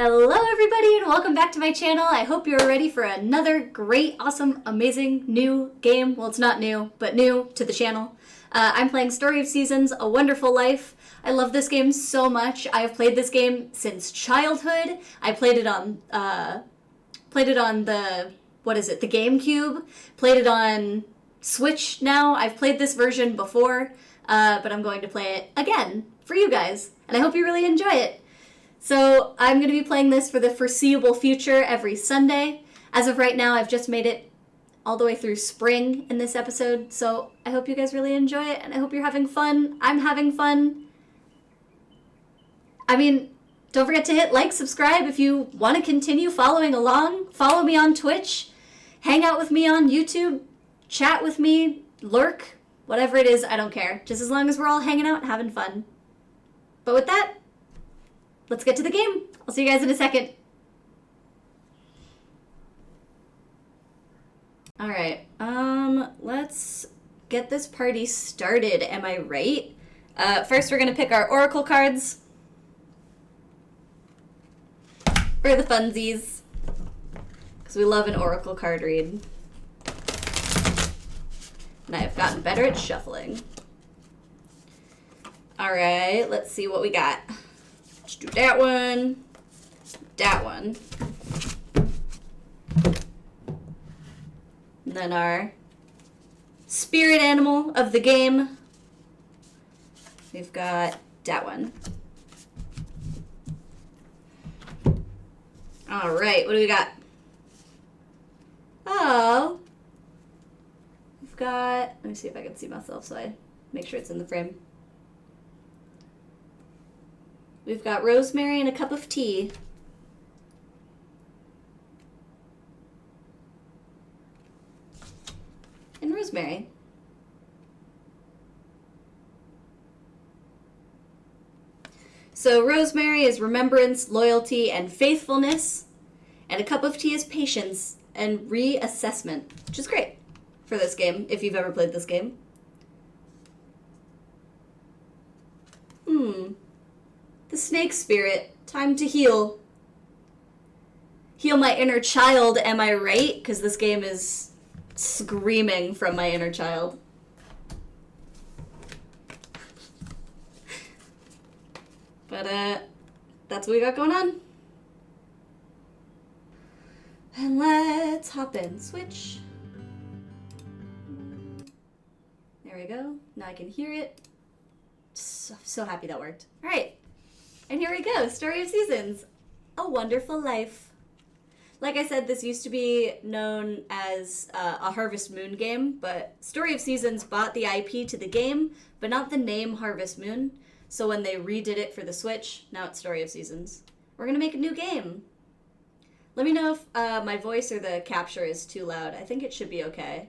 Hello everybody and welcome back to my channel. I hope you're ready for another great, awesome, amazing new game. Well, it's not new, but new to the channel. I'm playing Story of Seasons, A Wonderful Life. I love this game so much. I have played this game since childhood. I played it on the, the GameCube. Played it on Switch now. I've played this version before, but I'm going to play it again for you guys. And I hope you really enjoy it. So I'm going to be playing this for the foreseeable future every Sunday. As of right now, I've just made it all the way through spring in this episode. So I hope you guys really enjoy it, and I hope you're having fun. I'm having fun. Don't forget to hit like, subscribe if you want to continue following along. Follow me on Twitch. Hang out with me on YouTube. Chat with me. Lurk. Whatever it is, I don't care. Just as long as we're all hanging out and having fun. But with that, let's get to the game. I'll see you guys in a second. All right, let's get this party started. Am I right? First, we're gonna pick our oracle cards for the funsies, because we love an oracle card read. And I have gotten better at shuffling. All right, let's see what we got. Let's do that one, that one. And then our spirit animal of the game, we've got that one. All right, what do we got? Oh, we've got, let me see if I can see myself so I make sure it's in the frame. We've got Rosemary and a cup of tea. And Rosemary. So Rosemary is remembrance, loyalty, and faithfulness. And a cup of tea is patience and reassessment, which is great for this game, if you've ever played this game. The snake spirit. Time to heal. Heal my inner child, am I right? Because this game is screaming from my inner child. But, that's what we got going on. And let's hop in. Switch. There we go. Now I can hear it. So happy that worked. All right. And here we go. Story of Seasons. A Wonderful Life. Like I said, this used to be known as a Harvest Moon game, but Story of Seasons bought the IP to the game, but not the name Harvest Moon. So when they redid it for the Switch, now it's Story of Seasons. We're going to make a new game. Let me know if my voice or the capture is too loud. I think it should be okay.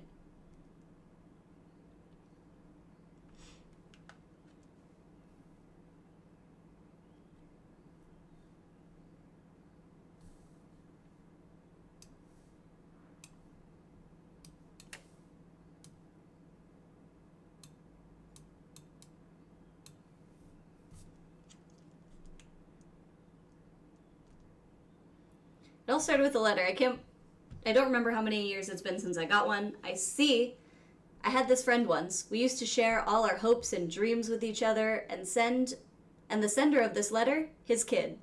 It all started with a letter. I don't remember how many years it's been since I got one. I had this friend once. We used to share all our hopes and dreams with each other and the sender of this letter, his kid.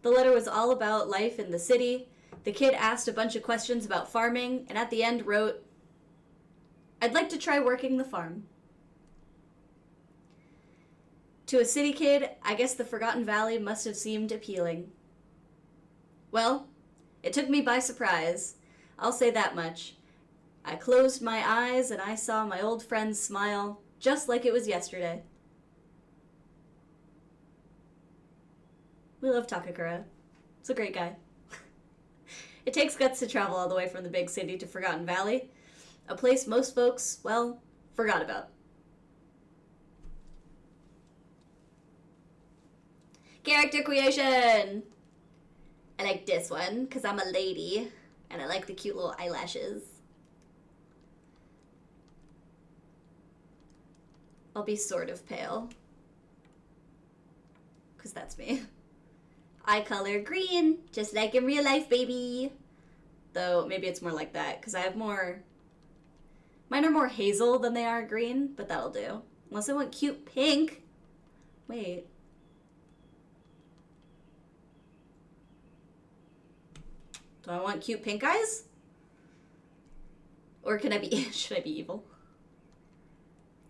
The letter was all about life in the city. The kid asked a bunch of questions about farming and at the end wrote, "I'd like to try working the farm." To a city kid, I guess the Forgotten Valley must have seemed appealing. Well, it took me by surprise. I'll say that much. I closed my eyes and I saw my old friend's smile, just like it was yesterday. We love Takakura. He's a great guy. It takes guts to travel all the way from the big city to Forgotten Valley, a place most folks, well, forgot about. Character creation! I like this one, because I'm a lady, and I like the cute little eyelashes. I'll be sort of pale. because that's me. Eye color green, just like in real life, baby. Though, maybe it's more like that, because I have more... Mine are more hazel than they are green, but that'll do. Unless I want cute pink. Wait. Do I want cute pink eyes? Or can I be... should I be evil?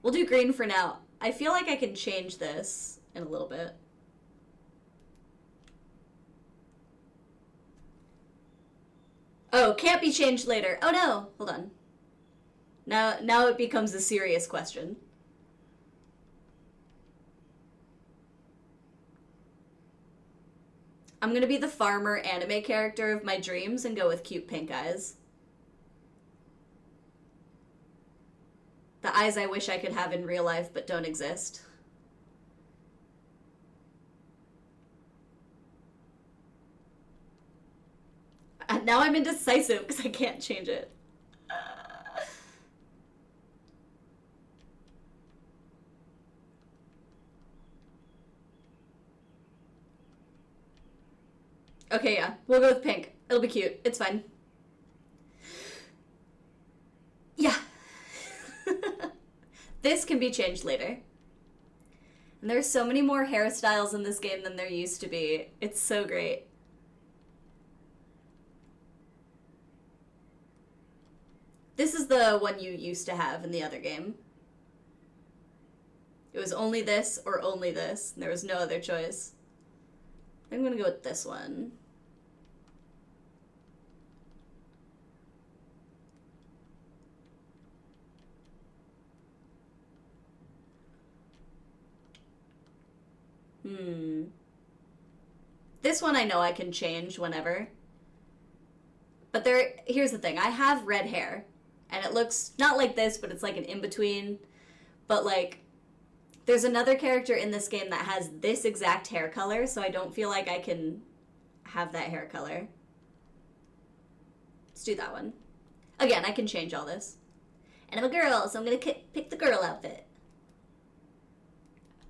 We'll do green for now. I feel like I can change this in a little bit. Oh, can't be changed later. Oh no, hold on. Now it becomes a serious question. I'm gonna be the farmer anime character of my dreams and go with cute pink eyes. The eyes I wish I could have in real life but don't exist. Now I'm indecisive because I can't change it. Okay, yeah. We'll go with pink. It'll be cute. It's fine. Yeah. This can be changed later. And there's so many more hairstyles in this game than there used to be. It's so great. This is the one you used to have in the other game. It was only this or only this. And there was no other choice. I'm gonna go with this one. This one I know I can change whenever. But here's the thing. I have red hair. And it looks not like this, but it's like an in-between. But like, there's another character in this game that has this exact hair color, so I don't feel like I can have that hair color. Let's do that one. Again, I can change all this. And I'm a girl, so I'm gonna pick the girl outfit.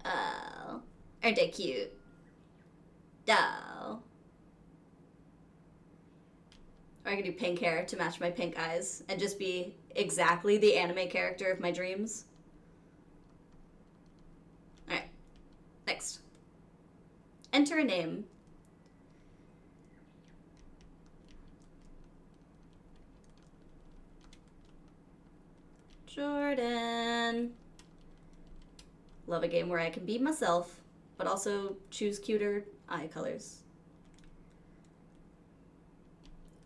Oh, aren't they cute? Oh. Or I could do pink hair to match my pink eyes and just be exactly the anime character of my dreams. Alright. Next. Enter a name. Jordan. Love a game where I can be myself, but also choose cuter eye colors.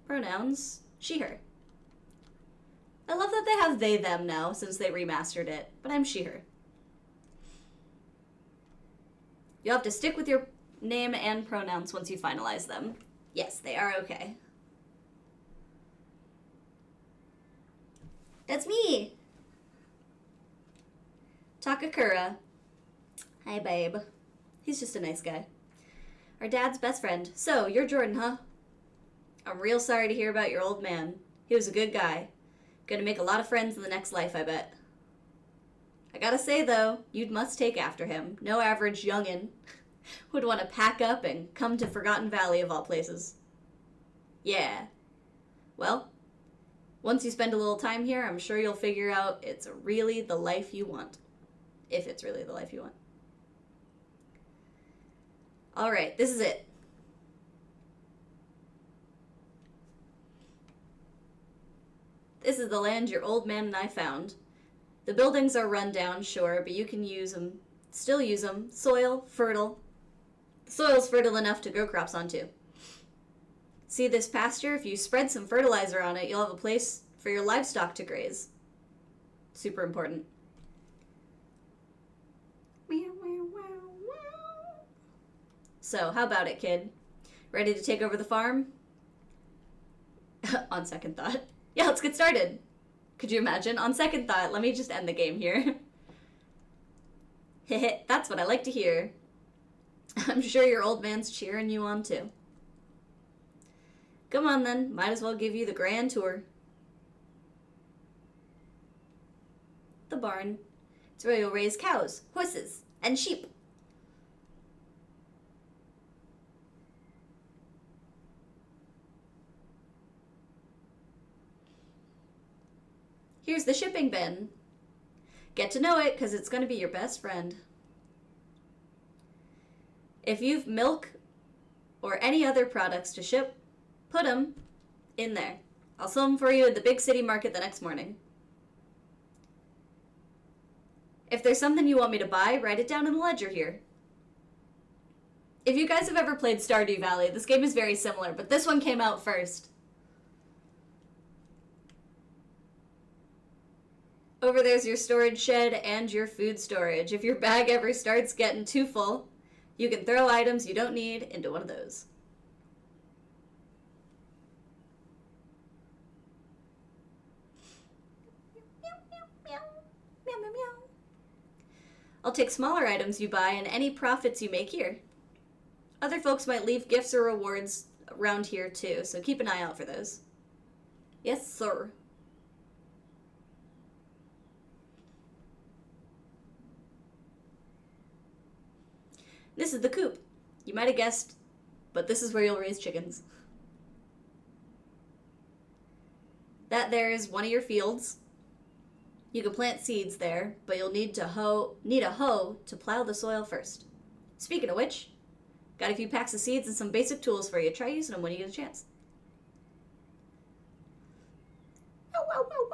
Pronouns, she, her. I love that they have they, them now since they remastered it, but I'm she, her. You'll have to stick with your name and pronouns once you finalize them. Yes, they are okay. That's me! Takakura. Hi, babe. He's just a nice guy. Our dad's best friend. So, you're Jordan, huh? I'm real sorry to hear about your old man. He was a good guy. Gonna make a lot of friends in the next life, I bet. I gotta say, though, you'd must take after him. No average youngin' would want to pack up and come to Forgotten Valley of all places. Yeah. Well, once you spend a little time here, I'm sure you'll figure out it's really the life you want. If it's really the life you want. Alright, this is it. This is the land your old man and I found. The buildings are run down, sure, but you can use them. Still use them. Soil, fertile. The soil's fertile enough to grow crops on, too. See this pasture? If you spread some fertilizer on it, you'll have a place for your livestock to graze. Super important. So, how about it, kid? Ready to take over the farm? On second thought. Yeah, let's get started. Could you imagine? On second thought, let me just end the game here. Heh, that's what I like to hear. I'm sure your old man's cheering you on, too. Come on, then. Might as well give you the grand tour. The barn. It's where you'll raise cows, horses, and sheep. Here's the shipping bin. Get to know it, because it's going to be your best friend. If you've milk or any other products to ship, put them in there. I'll sell them for you at the big city market the next morning. If there's something you want me to buy, write it down in the ledger here. If you guys have ever played Stardew Valley, this game is very similar, but this one came out first. Over there's your storage shed and your food storage. If your bag ever starts getting too full, you can throw items you don't need into one of those. I'll take smaller items you buy and any profits you make here. Other folks might leave gifts or rewards around here too, so keep an eye out for those. Yes, sir. This is the coop. You might have guessed, but this is where you'll raise chickens. That there is one of your fields. You can plant seeds there, but you'll need a hoe to plow the soil first. Speaking of which, got a few packs of seeds and some basic tools for you. Try using them when you get a chance. Wow, wow, wow,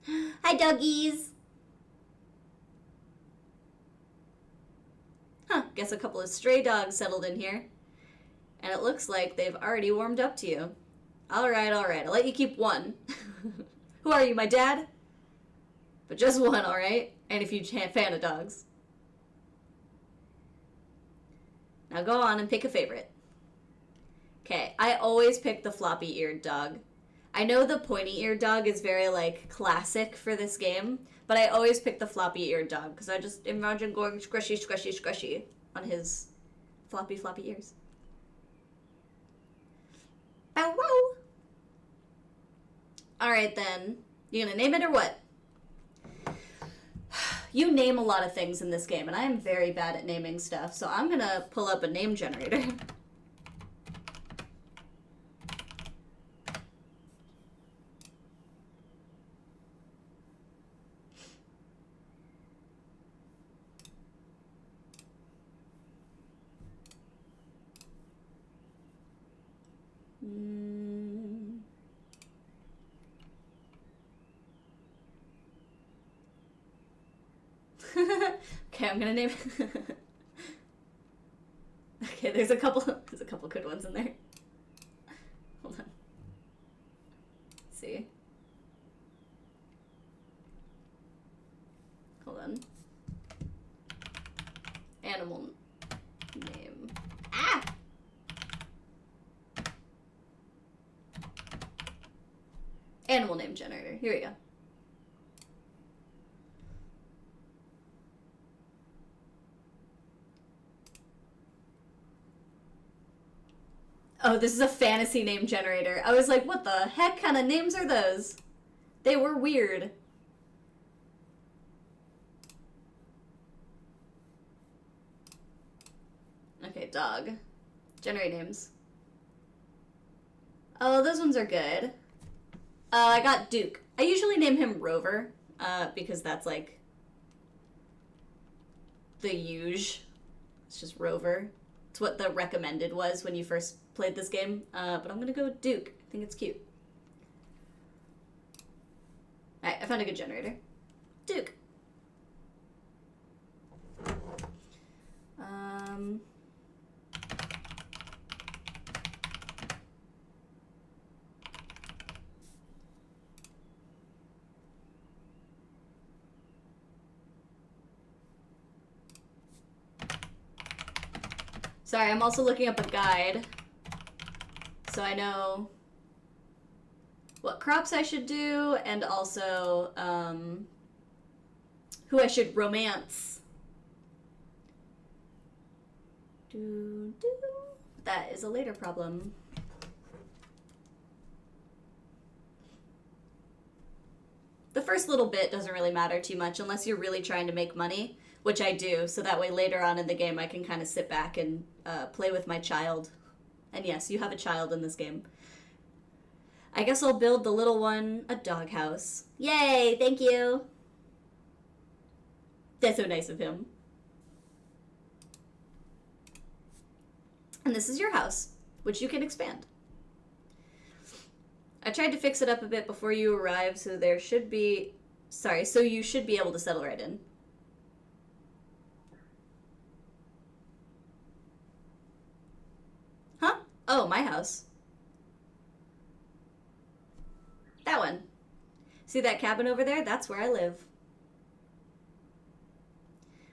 wow. Hi, doggies. Huh, guess a couple of stray dogs settled in here. And it looks like they've already warmed up to you. Alright, I'll let you keep one. Who are you, my dad? But just one, alright? And if you're a fan of dogs. Now go on and pick a favorite. Okay, I always pick the floppy-eared dog. I know the pointy-eared dog is very, classic for this game, but I always pick the floppy-eared dog, because I just imagine going squishy, squishy, squishy on his floppy, floppy ears. Bow wow! Alright then, you gonna name it or what? You name a lot of things in this game, and I am very bad at naming stuff, so I'm gonna pull up a name generator. Okay, I'm gonna name Okay, there's a couple good ones in there. Hold on. Let's see. Hold on. Animal name. Ah! Animal name generator. Here we go. Oh, this is a fantasy name generator. I was like, what the heck kind of names are those? They were weird. Okay, dog. Generate names. Oh, those ones are good. I got Duke. I usually name him Rover, because that's like the huge. It's just Rover. It's what the recommended was when you first played this game. But I'm gonna go with Duke. I think it's cute. Alright, I found a good generator. Duke. Sorry, I'm also looking up a guide, so I know what crops I should do, and also who I should romance. That is a later problem. The first little bit doesn't really matter too much unless you're really trying to make money, which I do, so that way later on in the game I can kind of sit back and play with my child. And yes, you have a child in this game. I guess I'll build the little one a doghouse. Yay, thank you. That's so nice of him. And this is your house, which you can expand. I tried to fix it up a bit before you arrived, so there should be... Sorry, so you should be able to settle right in. Huh? Oh, my house. That one. See that cabin over there? That's where I live.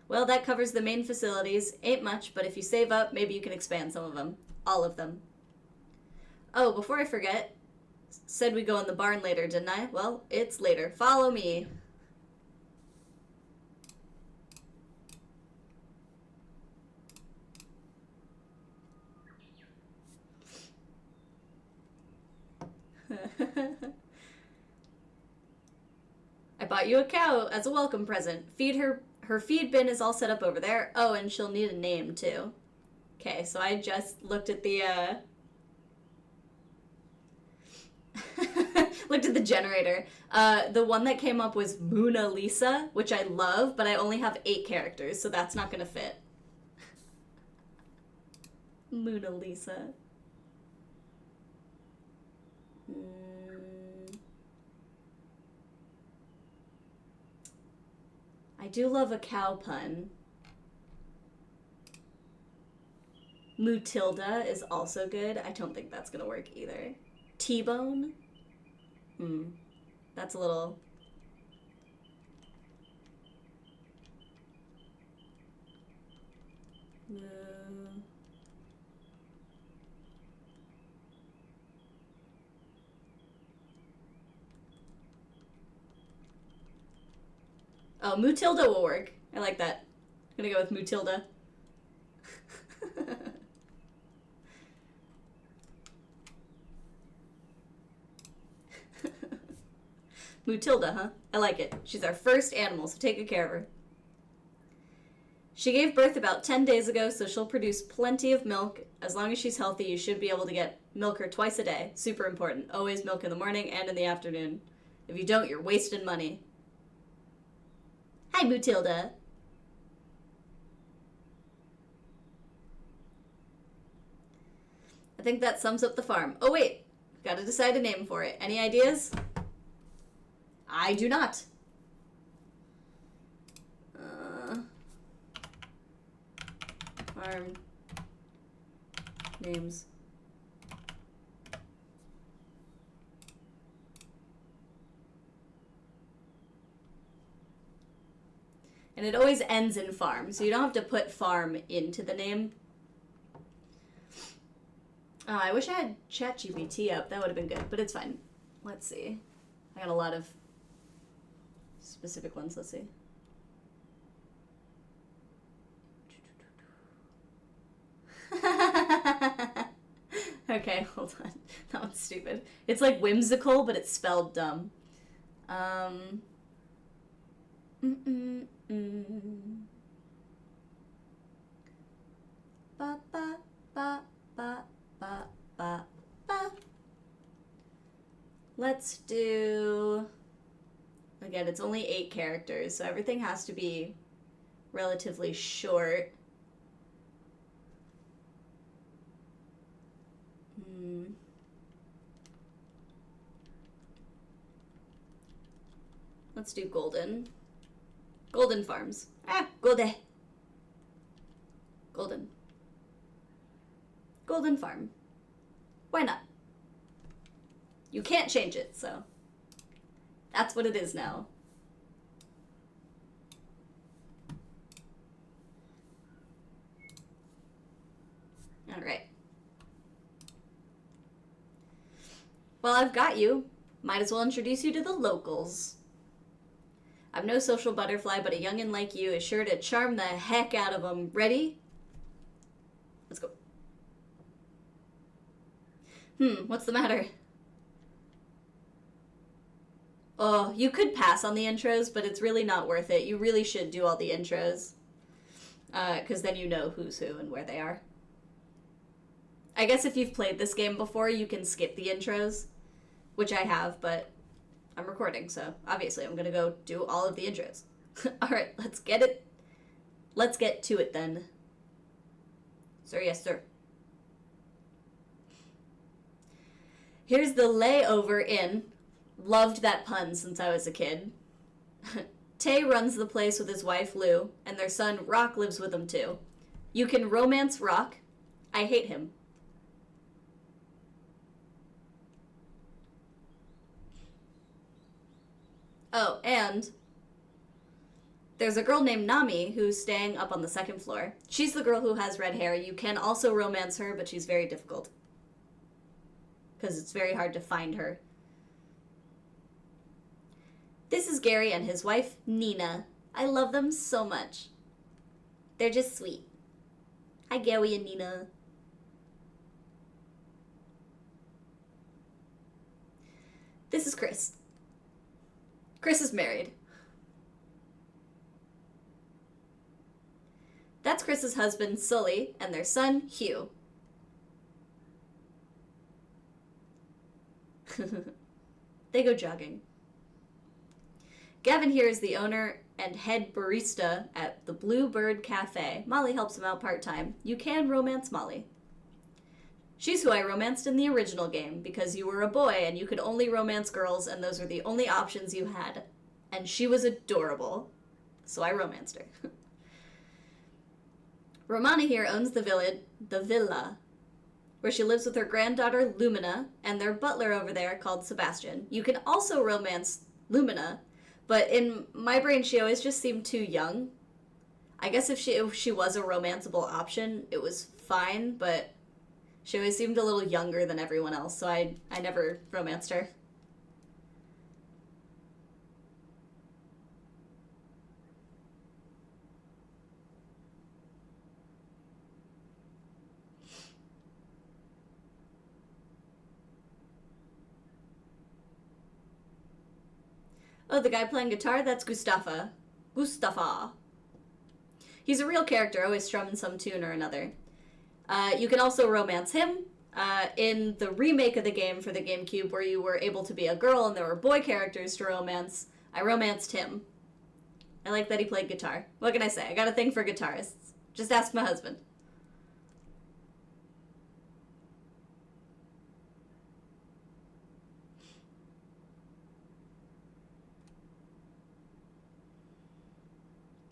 Well, that covers the main facilities. Ain't much, but if you save up, maybe you can expand some of them. All of them. Oh, before I forget, said we go in the barn later, didn't I? Well, it's later. Follow me. I bought you a cow as a welcome present. Feed her. Her feed bin is all set up over there. Oh, and she'll need a name, too. Okay, so I just looked at the, looked at the generator. The one that came up was Mona Lisa, which I love, but I only have 8 characters, so that's not gonna fit. Mona Lisa. I do love a cow pun. Mutilda is also good. I don't think that's gonna work either. T-bone? That's a little... Oh, Mutilda will work. I like that. I'm gonna go with Mutilda. Mutilda, huh? I like it. She's our first animal, so take good care of her. She gave birth about 10 days ago, so she'll produce plenty of milk. As long as she's healthy, you should be able to milk her twice a day. Super important. Always milk in the morning and in the afternoon. If you don't, you're wasting money. Hi, Mutilda. I think that sums up the farm. Oh, wait. Gotta decide a name for it. Any ideas? I do not. Farm names. And it always ends in farm, so you don't have to put farm into the name. Oh, I wish I had ChatGPT up. That would have been good, but it's fine. Let's see. I got a lot of specific ones. Let's see. Okay, hold on. That one's stupid. It's like whimsical, but it's spelled dumb. Ba ba ba ba ba ba ba. Let's do... Again, it's only 8 characters, so everything has to be relatively short. Let's do golden. Golden farms. Golden. Golden. Golden farm. Why not? You can't change it, so that's what it is now. All right. Well, I've got you. Might as well introduce you to the locals. I'm no social butterfly, but a youngin' like you is sure to charm the heck out of them. Ready? Let's go. What's the matter? Oh, you could pass on the intros, but it's really not worth it. You really should do all the intros. Because then you know who's who and where they are. I guess if you've played this game before, you can skip the intros. which I have, but I'm recording, so obviously I'm gonna go do all of the intros. Alright, let's get to it then. Sir, yes, sir. Here's the layover in. Loved that pun since I was a kid. Tay runs the place with his wife Lou, and their son Rock lives with them too. You can romance Rock. I hate him. Oh, and there's a girl named Nami who's staying up on the second floor. She's the girl who has red hair. You can also romance her, but she's very difficult. Because it's very hard to find her. This is Gary and his wife, Nina. I love them so much. They're just sweet. Hi, Gary and Nina. This is Chris. Chris is married. That's Chris's husband, Sully, and their son, Hugh. They go jogging. Gavin here is the owner and head barista at the Bluebird Cafe. Molly helps him out part-time. You can romance Molly. She's who I romanced in the original game, because you were a boy and you could only romance girls, and those were the only options you had. And she was adorable, so I romanced her. Romana here owns the villa, where she lives with her granddaughter Lumina and their butler over there called Sebastian. You can also romance Lumina, but in my brain she always just seemed too young. I guess if she was a romanceable option, it was fine, but she always seemed a little younger than everyone else, so I never romanced her. Oh, the guy playing guitar? That's Gustafa. He's a real character, always strumming some tune or another. You can also romance him. In the remake of the game for the GameCube, where you were able to be a girl and there were boy characters to romance, I romanced him. I like that he played guitar. What can I say? I got a thing for guitarists. Just ask my husband.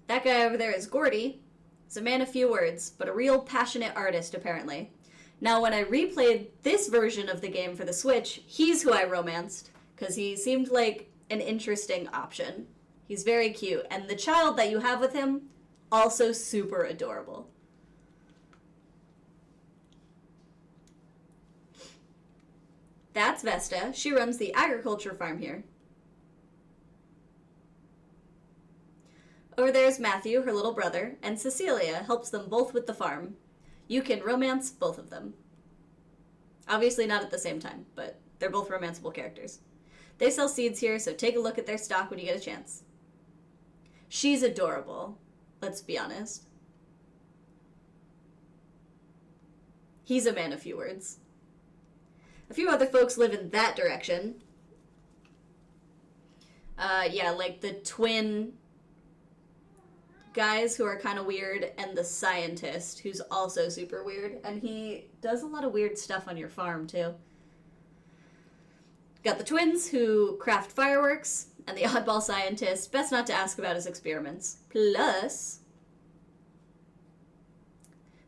That guy over there is Gordy. He's a man of few words, but a real passionate artist, apparently. Now, when I replayed this version of the game for the Switch, he's who I romanced, because he seemed like an interesting option. He's very cute, and the child that you have with him, also super adorable. That's Vesta. She runs the agriculture farm here. Over there is Matthew, her little brother, and Cecilia helps them both with the farm. You can romance both of them. Obviously not at the same time, but they're both romanceable characters. They sell seeds here, so take a look at their stock when you get a chance. She's adorable, let's be honest. He's a man of few words. A few other folks live in that direction. Yeah, like the twin guys who are kind of weird, and the scientist who's also super weird, and he does a lot of weird stuff on your farm too. Got the twins who craft fireworks, and the oddball scientist, best not to ask about his experiments. Plus,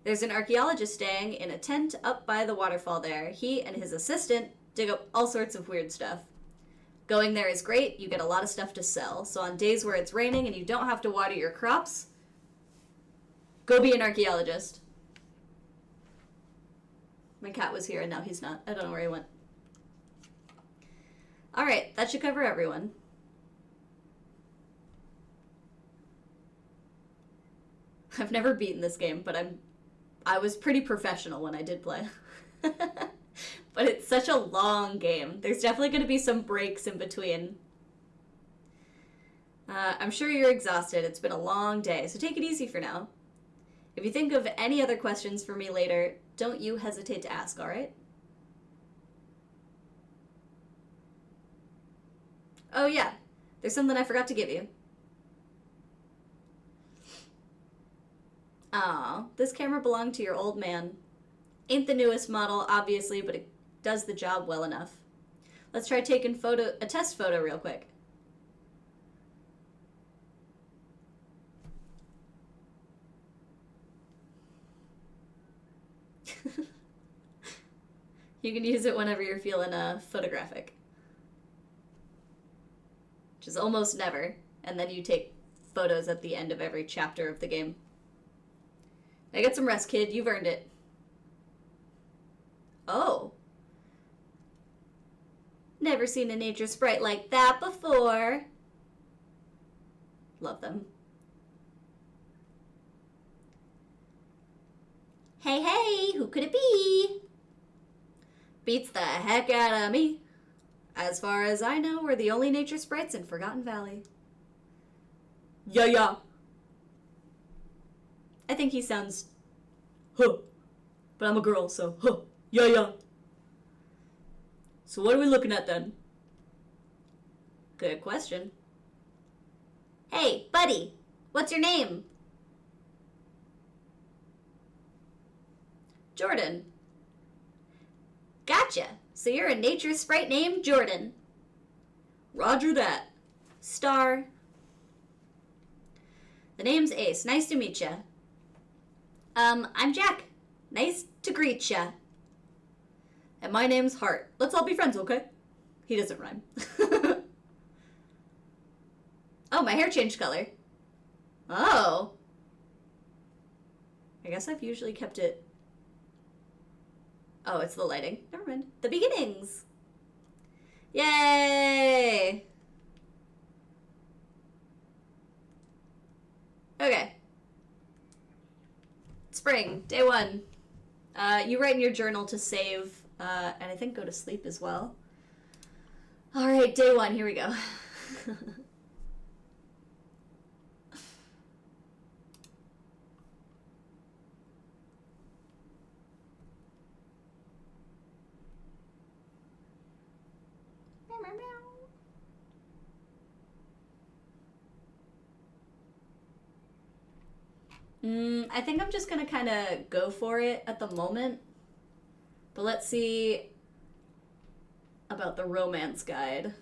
there's an archaeologist staying in a tent up by the waterfall there. He and his assistant dig up all sorts of weird stuff. Going there is great. You get a lot of stuff to sell. So on days where it's raining and you don't have to water your crops, go be an archaeologist. My cat was here and now he's not. I don't know where he went. Alright, that should cover everyone. I've never beaten this game, but I was pretty professional when I did play. But it's such a long game. There's definitely going to be some breaks in between. I'm sure you're exhausted. It's been a long day, so take it easy for now. If you think of any other questions for me later, don't you hesitate to ask, alright? Oh yeah, there's something I forgot to give you. Aw, this camera belonged to your old man. Ain't the newest model, obviously, but it does the job well enough. Let's try taking a test photo real quick. You can use it whenever you're feeling photographic. Which is almost never. And then you take photos at the end of every chapter of the game. Now get some rest, kid. You've earned it. Oh. Never seen a nature sprite like that before. Love them. Hey, hey, who could it be? Beats the heck out of me. As far as I know, we're the only nature sprites in Forgotten Valley. Yeah. I think he sounds, huh. But I'm a girl, so, huh. Yeah. So what are we looking at then? Good question. Hey, buddy, what's your name? Jordan. Gotcha. So you're a nature sprite named Jordan. Roger that. Star. The name's Ace. Nice to meet ya. I'm Jack. Nice to greet ya. And my name's Hart. Let's all be friends, okay? He doesn't rhyme. Oh, my hair changed color. Oh. I guess I've usually kept it... Oh, it's the lighting. Never mind. The beginnings. Yay! Okay. Spring, day 1. You write in your journal to save, and I think go to sleep as well. Alright, day 1, here we go. I think I'm just gonna kind of go for it at the moment. But let's see about the romance guide.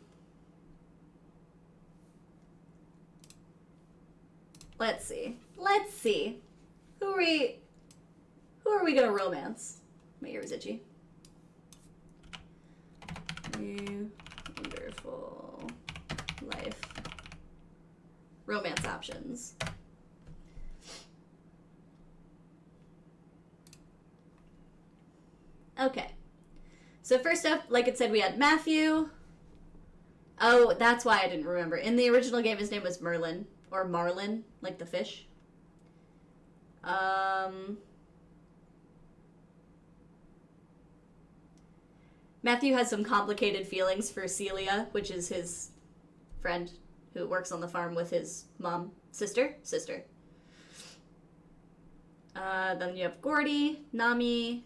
Let's see. Who are we gonna romance? My ear is itchy. New wonderful life. Romance options. Okay. So first up, like it said, we had Matthew. Oh, that's why I didn't remember. In the original game, his name was Merlin. Or Marlin, like the fish. Matthew has some complicated feelings for Celia, which is his friend who works on the farm with his mom. Sister. Then you have Gordy, Nami,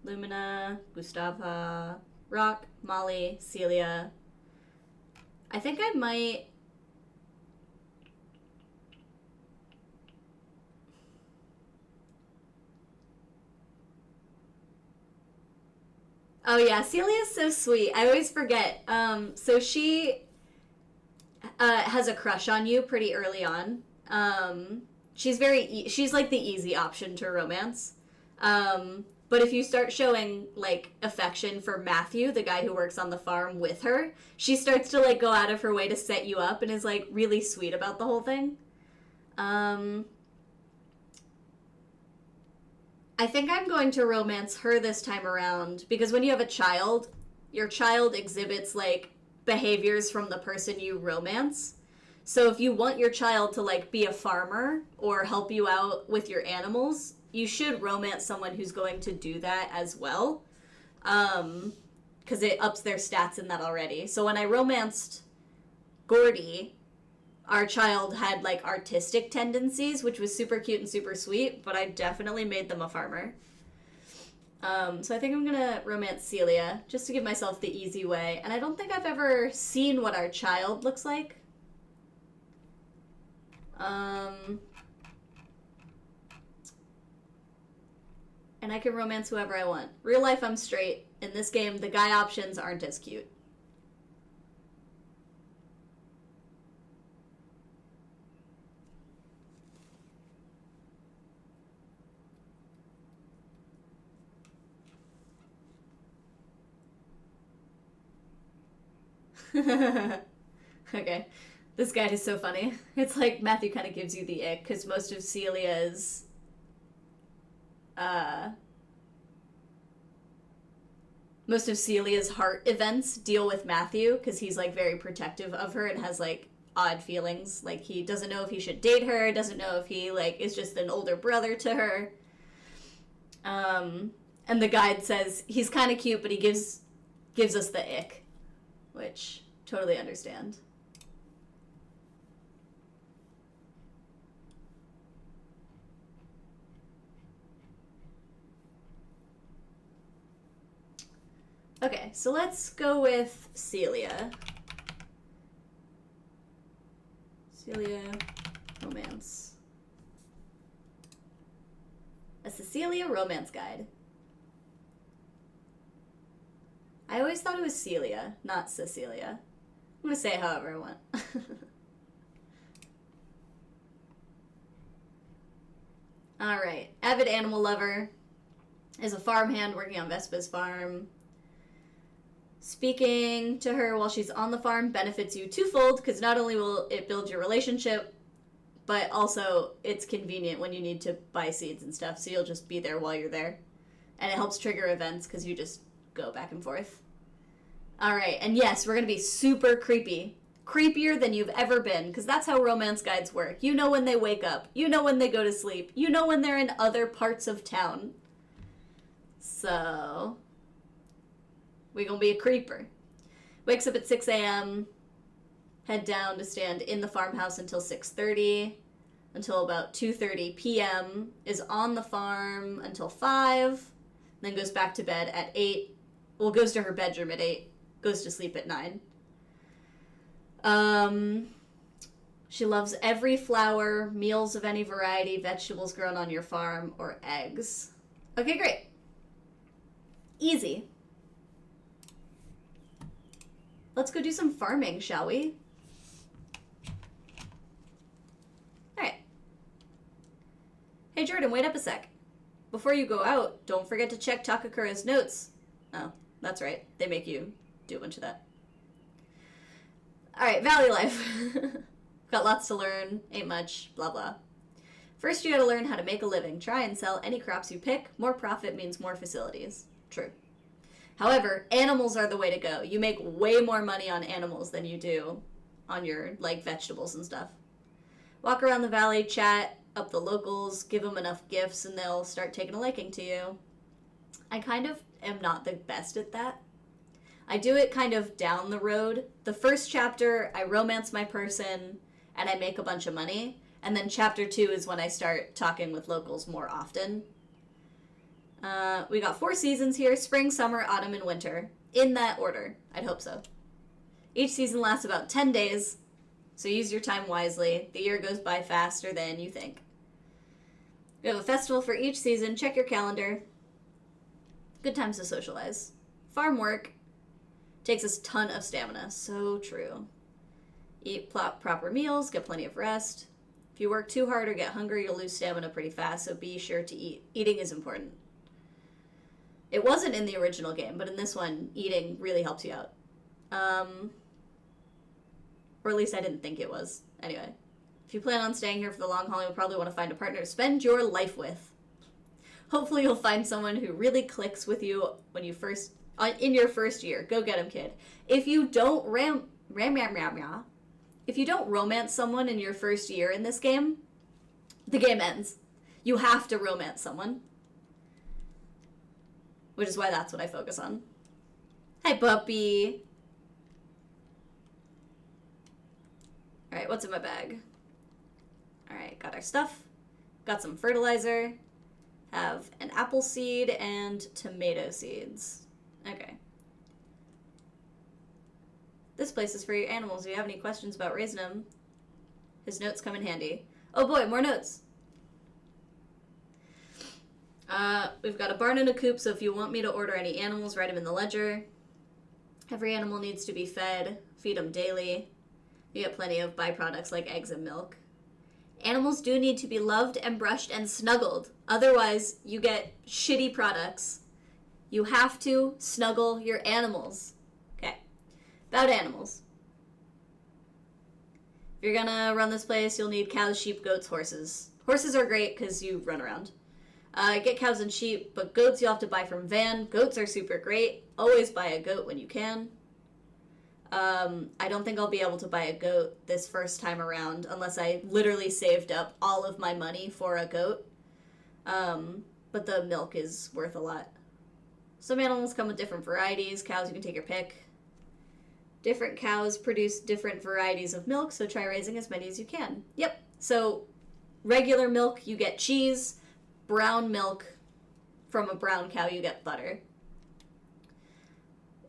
Lumina, Gustava, Rock, Molly, Celia. I think I might... Oh yeah, Celia's so sweet. I always forget. So she has a crush on you pretty early on. She's she's like the easy option to romance. But if you start showing like affection for Matthew, the guy who works on the farm with her, she starts to like go out of her way to set you up and is like really sweet about the whole thing. I think I'm going to romance her this time around because when you have a child, your child exhibits like behaviors from the person you romance. So if you want your child to like be a farmer or help you out with your animals, you should romance someone who's going to do that as well. Because it ups their stats in that already. So when I romanced Gordy, our child had like artistic tendencies, which was super cute and super sweet, but I definitely made them a farmer. So I think I'm gonna romance Celia, just to give myself the easy way. And I don't think I've ever seen what our child looks like. And I can romance whoever I want. Real life, I'm straight. In this game, the guy options aren't as cute. Okay. This guide is so funny. It's like Matthew kind of gives you the ick, because most of Celia's heart events deal with Matthew, because he's like very protective of her and has like odd feelings. Like he doesn't know if he should date her, doesn't know if he like is just an older brother to her. And the guide says he's kind of cute, but he gives us the ick, which totally understand. Okay, so let's go with Celia. Celia, romance. A Cecilia romance guide. I always thought it was Celia, not Cecilia. I'm gonna say it however I want. Alright, avid animal lover. Is a farmhand working on Vespa's farm. Speaking to her while she's on the farm benefits you twofold, because not only will it build your relationship, but also it's convenient when you need to buy seeds and stuff, so you'll just be there while you're there. And it helps trigger events, because you just go back and forth. Alright, and yes, we're going to be super creepy. Creepier than you've ever been, because that's how romance guides work. You know when they wake up. You know when they go to sleep. You know when they're in other parts of town. So, we're going to be a creeper. Wakes up at 6 a.m., head down to stand in the farmhouse until 6:30, until about 2:30 p.m., is on the farm until 5, then goes back to bed at 8, well, goes to her bedroom at 8, goes to sleep at 9. She loves every flower, meals of any variety, vegetables grown on your farm, or eggs. Okay, great. Easy. Let's go do some farming, shall we? Alright. Hey Jordan, wait up a sec. Before you go out, don't forget to check Takakura's notes. Oh, that's right. They make you do a bunch of that. Alright, Valley life. Got lots to learn, ain't much, blah blah. First you gotta learn how to make a living. Try and sell any crops you pick. More profit means more facilities. True. However, animals are the way to go. You make way more money on animals than you do on your, like, vegetables and stuff. Walk around the valley, chat up the locals, give them enough gifts, and they'll start taking a liking to you. I kind of am not the best at that. I do it kind of down the road. The first chapter, I romance my person, and I make a bunch of money. And then chapter 2 is when I start talking with locals more often. We got 4 seasons here: spring, summer, autumn, and winter. In that order. I'd hope so. Each season lasts about 10 days, so use your time wisely. The year goes by faster than you think. We have a festival for each season. Check your calendar. Good times to socialize. Farm work takes a ton of stamina. So true. Eat proper meals, get plenty of rest. If you work too hard or get hungry, you'll lose stamina pretty fast, so be sure to eat. Eating is important. It wasn't in the original game, but in this one, eating really helps you out. Or at least I didn't think it was. Anyway, if you plan on staying here for the long haul, you'll probably want to find a partner to spend your life with. Hopefully you'll find someone who really clicks with you when you in your first year. Go get him, kid. If you don't if you don't romance someone in your first year in this game, the game ends. You have to romance someone. Which is why that's what I focus on. Hi, puppy. Alright, what's in my bag? Alright, got our stuff. Got some fertilizer. have an apple seed and tomato seeds. Okay. This place is for your animals. If you have any questions about raising them, his notes come in handy. Oh boy, more notes. We've got a barn and a coop, so if you want me to order any animals, write them in the ledger. Every animal needs to be fed. Feed them daily. You get plenty of byproducts like eggs and milk. Animals do need to be loved and brushed and snuggled. Otherwise, you get shitty products. You have to snuggle your animals. Okay. About animals. If you're gonna run this place, you'll need cows, sheep, goats, horses. Horses are great because you run around. Get cows and sheep, but goats you'll have to buy from Van. Goats are super great. Always buy a goat when you can. I don't think I'll be able to buy a goat this first time around unless I literally saved up all of my money for a goat. But the milk is worth a lot. Some animals come with different varieties. Cows, you can take your pick. Different cows produce different varieties of milk, so try raising as many as you can. Yep, so regular milk, you get cheese. Brown milk, from a brown cow, you get butter.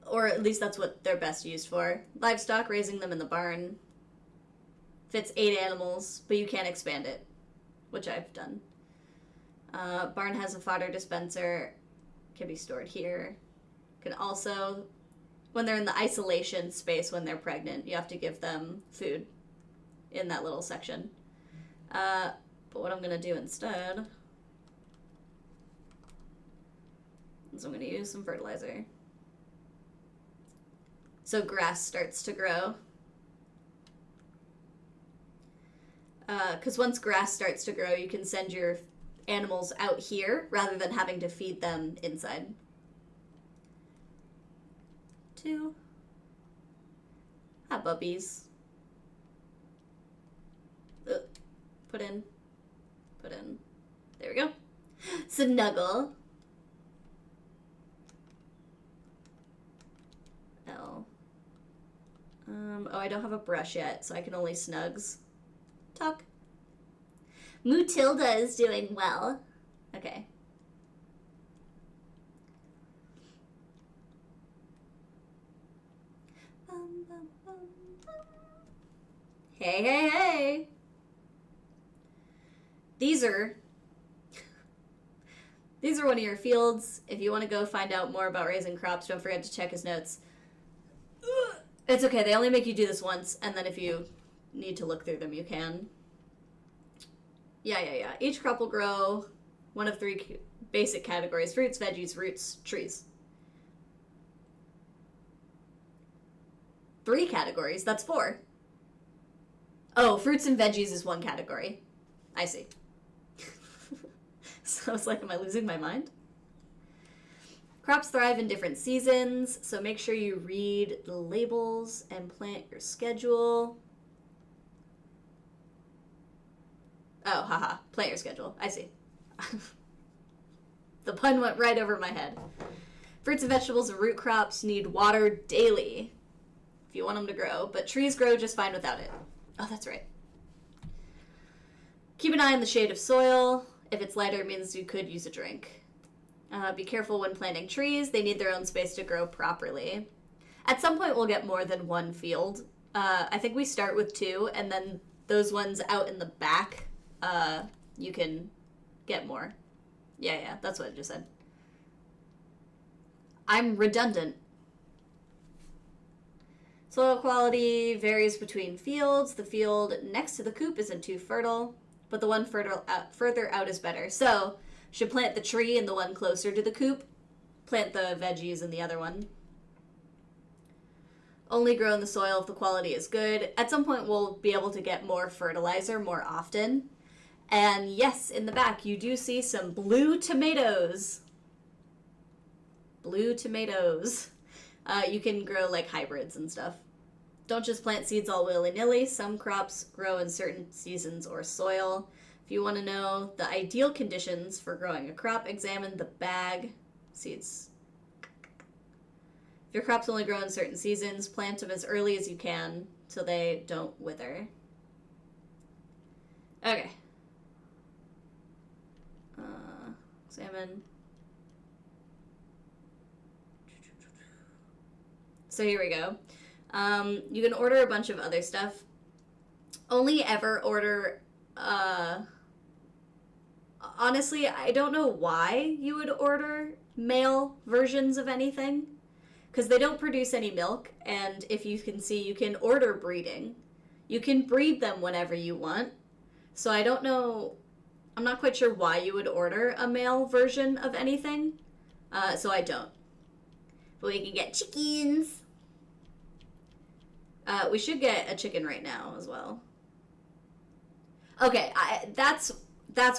Or at least that's what they're best used for. Livestock, raising them in the barn. Fits 8 animals, but you can't expand it, which I've done. Barn has a fodder dispenser, can be stored here. Can also, when they're in the isolation space when they're pregnant, you have to give them food in that little section. But what I'm going to do instead is I'm going to use some fertilizer. So grass starts to grow. Because once grass starts to grow, you can send your animals out here rather than having to feed them inside. 2. Ah, bubbies. Ugh. Put in. There we go. Snuggle. L. Oh, I don't have a brush yet, so I can only snugs. Tuck. Mutilda is doing well. Okay. Hey. These are one of your fields. If you want to go find out more about raising crops, don't forget to check his notes. It's okay, they only make you do this once, and then if you need to look through them, you can. Yeah. Each crop will grow one of 3 basic categories: fruits, veggies, roots, trees. 3 categories? That's 4. Oh, fruits and veggies is 1 category. I see. So I was like, am I losing my mind? Crops thrive in different seasons, so make sure you read the labels and plant your schedule. Oh, haha, plant your schedule. I see. The pun went right over my head. Fruits and vegetables and root crops need water daily if you want them to grow, but trees grow just fine without it. Oh, that's right. Keep an eye on the shade of soil. If it's lighter, it means you could use a drink. Be careful when planting trees. They need their own space to grow properly. At some point, we'll get more than 1 field. I think we start with 2, and then those ones out in the back, you can get more. Yeah, that's what I just said. I'm redundant. Soil quality varies between fields. The field next to the coop isn't too fertile, but the one further out is better. So, should plant the tree in the one closer to the coop, plant the veggies in the other one. Only grow in the soil if the quality is good. At some point, we'll be able to get more fertilizer more often. And yes, in the back, you do see some blue tomatoes. Blue tomatoes. You can grow like hybrids and stuff. Don't just plant seeds all willy-nilly. Some crops grow in certain seasons or soil. If you want to know the ideal conditions for growing a crop, examine the bag seeds. If your crops only grow in certain seasons, plant them as early as you can so they don't wither. Okay. Salmon. So here we go. You can order a bunch of other stuff. Only ever order, honestly, I don't know why you would order male versions of anything, because they don't produce any milk, and if you can see, you can order breeding. You can breed them whenever you want. So I don't know, I'm not quite sure why you would order a male version of anything, so I don't. But we can get chickens. We should get a chicken right now as well. Okay, that's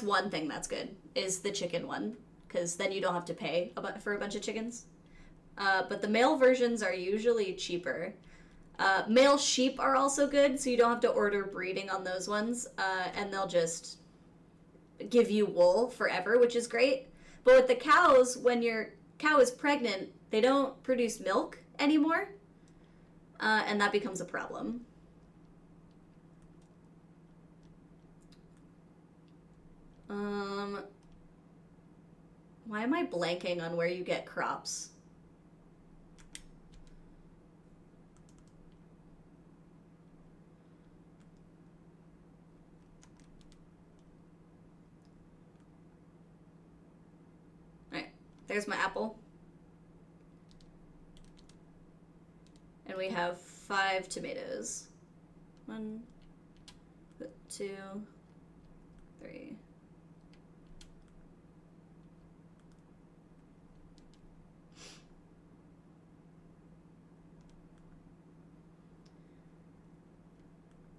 one thing that's good, is the chicken one, because then you don't have to pay for a bunch of chickens. But the male versions are usually cheaper. Male sheep are also good, so you don't have to order breeding on those ones, and they'll just give you wool forever, which is great. But with the cows, when your cow is pregnant, they don't produce milk anymore, and that becomes a problem. Why am I blanking on where you get crops? Alright, there's my apple. And we have 5 tomatoes. 1, 2, 3.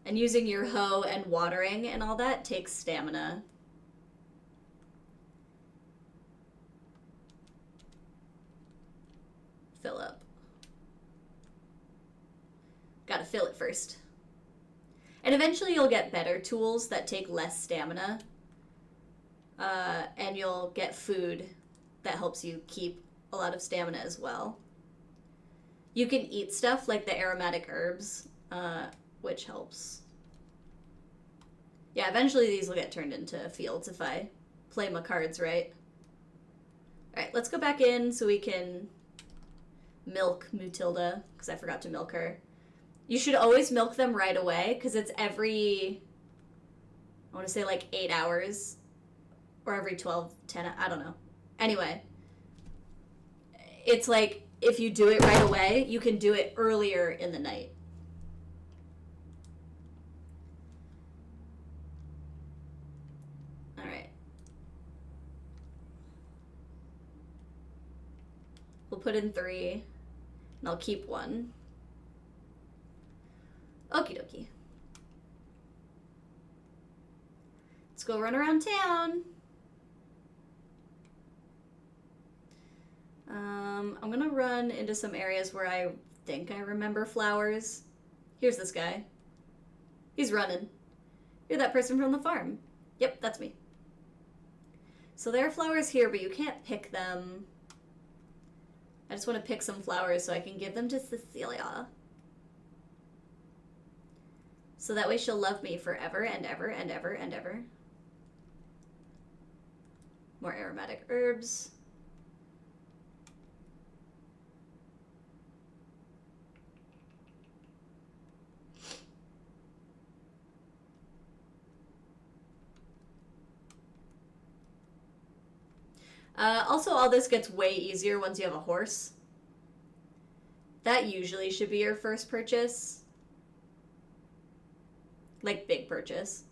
And using your hoe and watering and all that takes stamina. Fill up. Gotta fill it first. And eventually you'll get better tools that take less stamina. And you'll get food that helps you keep a lot of stamina as well. You can eat stuff like the aromatic herbs, which helps. Yeah, eventually these will get turned into fields if I play my cards right. Alright, let's go back in so we can milk Mutilda, because I forgot to milk her. You should always milk them right away, because it's every, I want to say like 8 hours, or every 12, 10, I don't know. Anyway, it's like, if you do it right away, you can do it earlier in the night. Alright. We'll put in 3, and I'll keep 1. Okie dokie. Let's go run around town. I'm gonna run into some areas where I think I remember flowers. Here's this guy. He's running. You're that person from the farm. Yep, that's me. So there are flowers here, but you can't pick them. I just want to pick some flowers so I can give them to Cecilia. So that way she'll love me forever and ever and ever and ever. More aromatic herbs. Also, all this gets way easier once you have a horse. That usually should be your first purchase. Like, big purchase.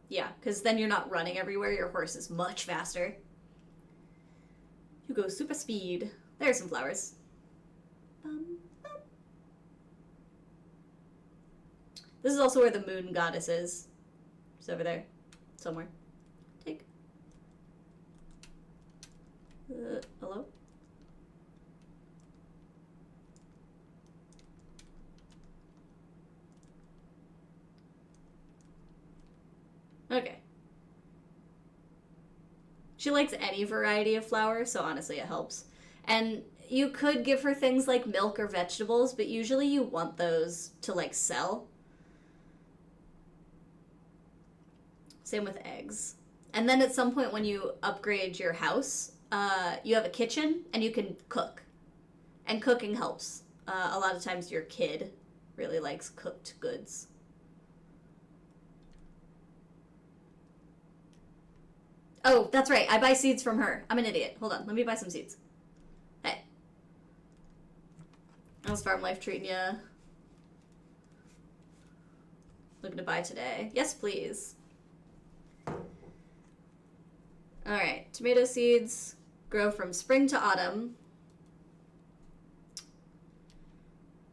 Yeah, because then you're not running everywhere. Your horse is much faster. You go super speed. There's some flowers. This is also where the moon goddess is. It's over there. Somewhere. Take. Hello? Okay. She likes any variety of flower, so honestly it helps. And you could give her things like milk or vegetables, but usually you want those to, like, sell. Same with eggs. And then at some point when you upgrade your house, you have a kitchen and you can cook. And cooking helps. A lot of times your kid really likes cooked goods. Oh, that's right. I buy seeds from her. I'm an idiot. Hold on. Let me buy some seeds. Hey. How's farm life treating ya? Looking to buy today. Yes, please. Alright. Tomato seeds grow from spring to autumn.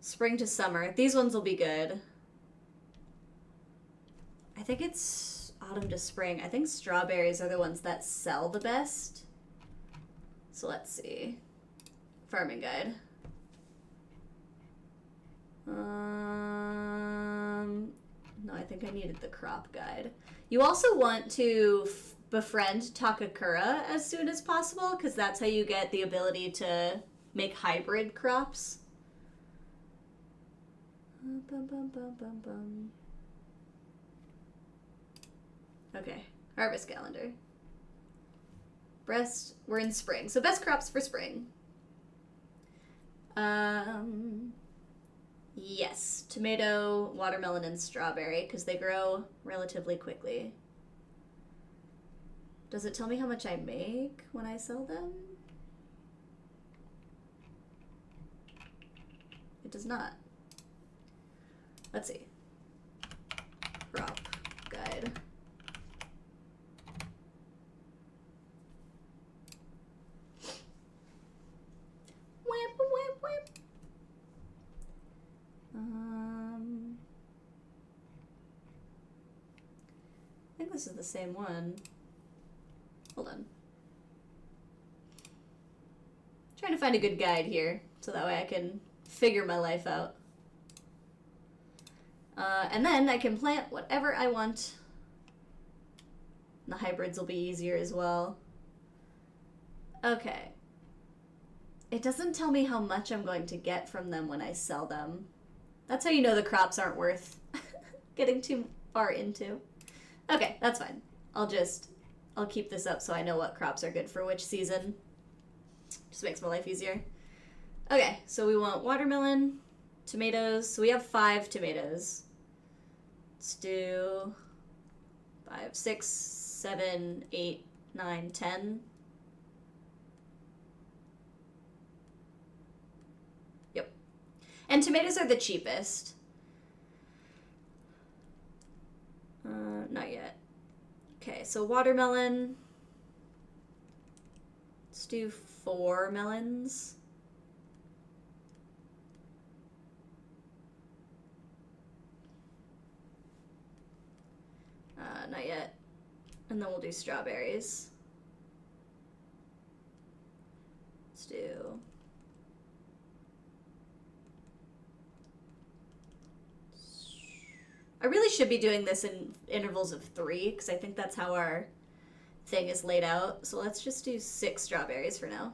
Spring to summer. These ones will be good. I think it's autumn to spring. I think strawberries are the ones that sell the best. So let's see. Farming guide. No, I think I needed the crop guide. You also want to befriend Takakura as soon as possible, because that's how you get the ability to make hybrid crops. Okay, harvest calendar. We're in spring, so best crops for spring. Yes, tomato, watermelon, and strawberry, because they grow relatively quickly. Does it tell me how much I make when I sell them? It does not. Let's see. Crop guide. Whip, whip, whip. I think this is the same one. Hold on. Trying to find a good guide here, so that way I can figure my life out. And then I can plant whatever I want. The hybrids will be easier as well. Okay. It doesn't tell me how much I'm going to get from them when I sell them. That's how you know the crops aren't worth getting too far into. Okay, that's fine. I'll keep this up so I know what crops are good for which season. Just makes my life easier. Okay, so we want watermelon, tomatoes. So we have 5 tomatoes. Let's do 5, 6, 7, 8, 9, 10. Yep. And tomatoes are the cheapest. Not yet. Okay, so watermelon. Let's do 4 melons. Not yet. And then we'll do strawberries. Let's do... I really should be doing this in intervals of 3, because I think that's how our thing is laid out. So let's just do 6 strawberries for now.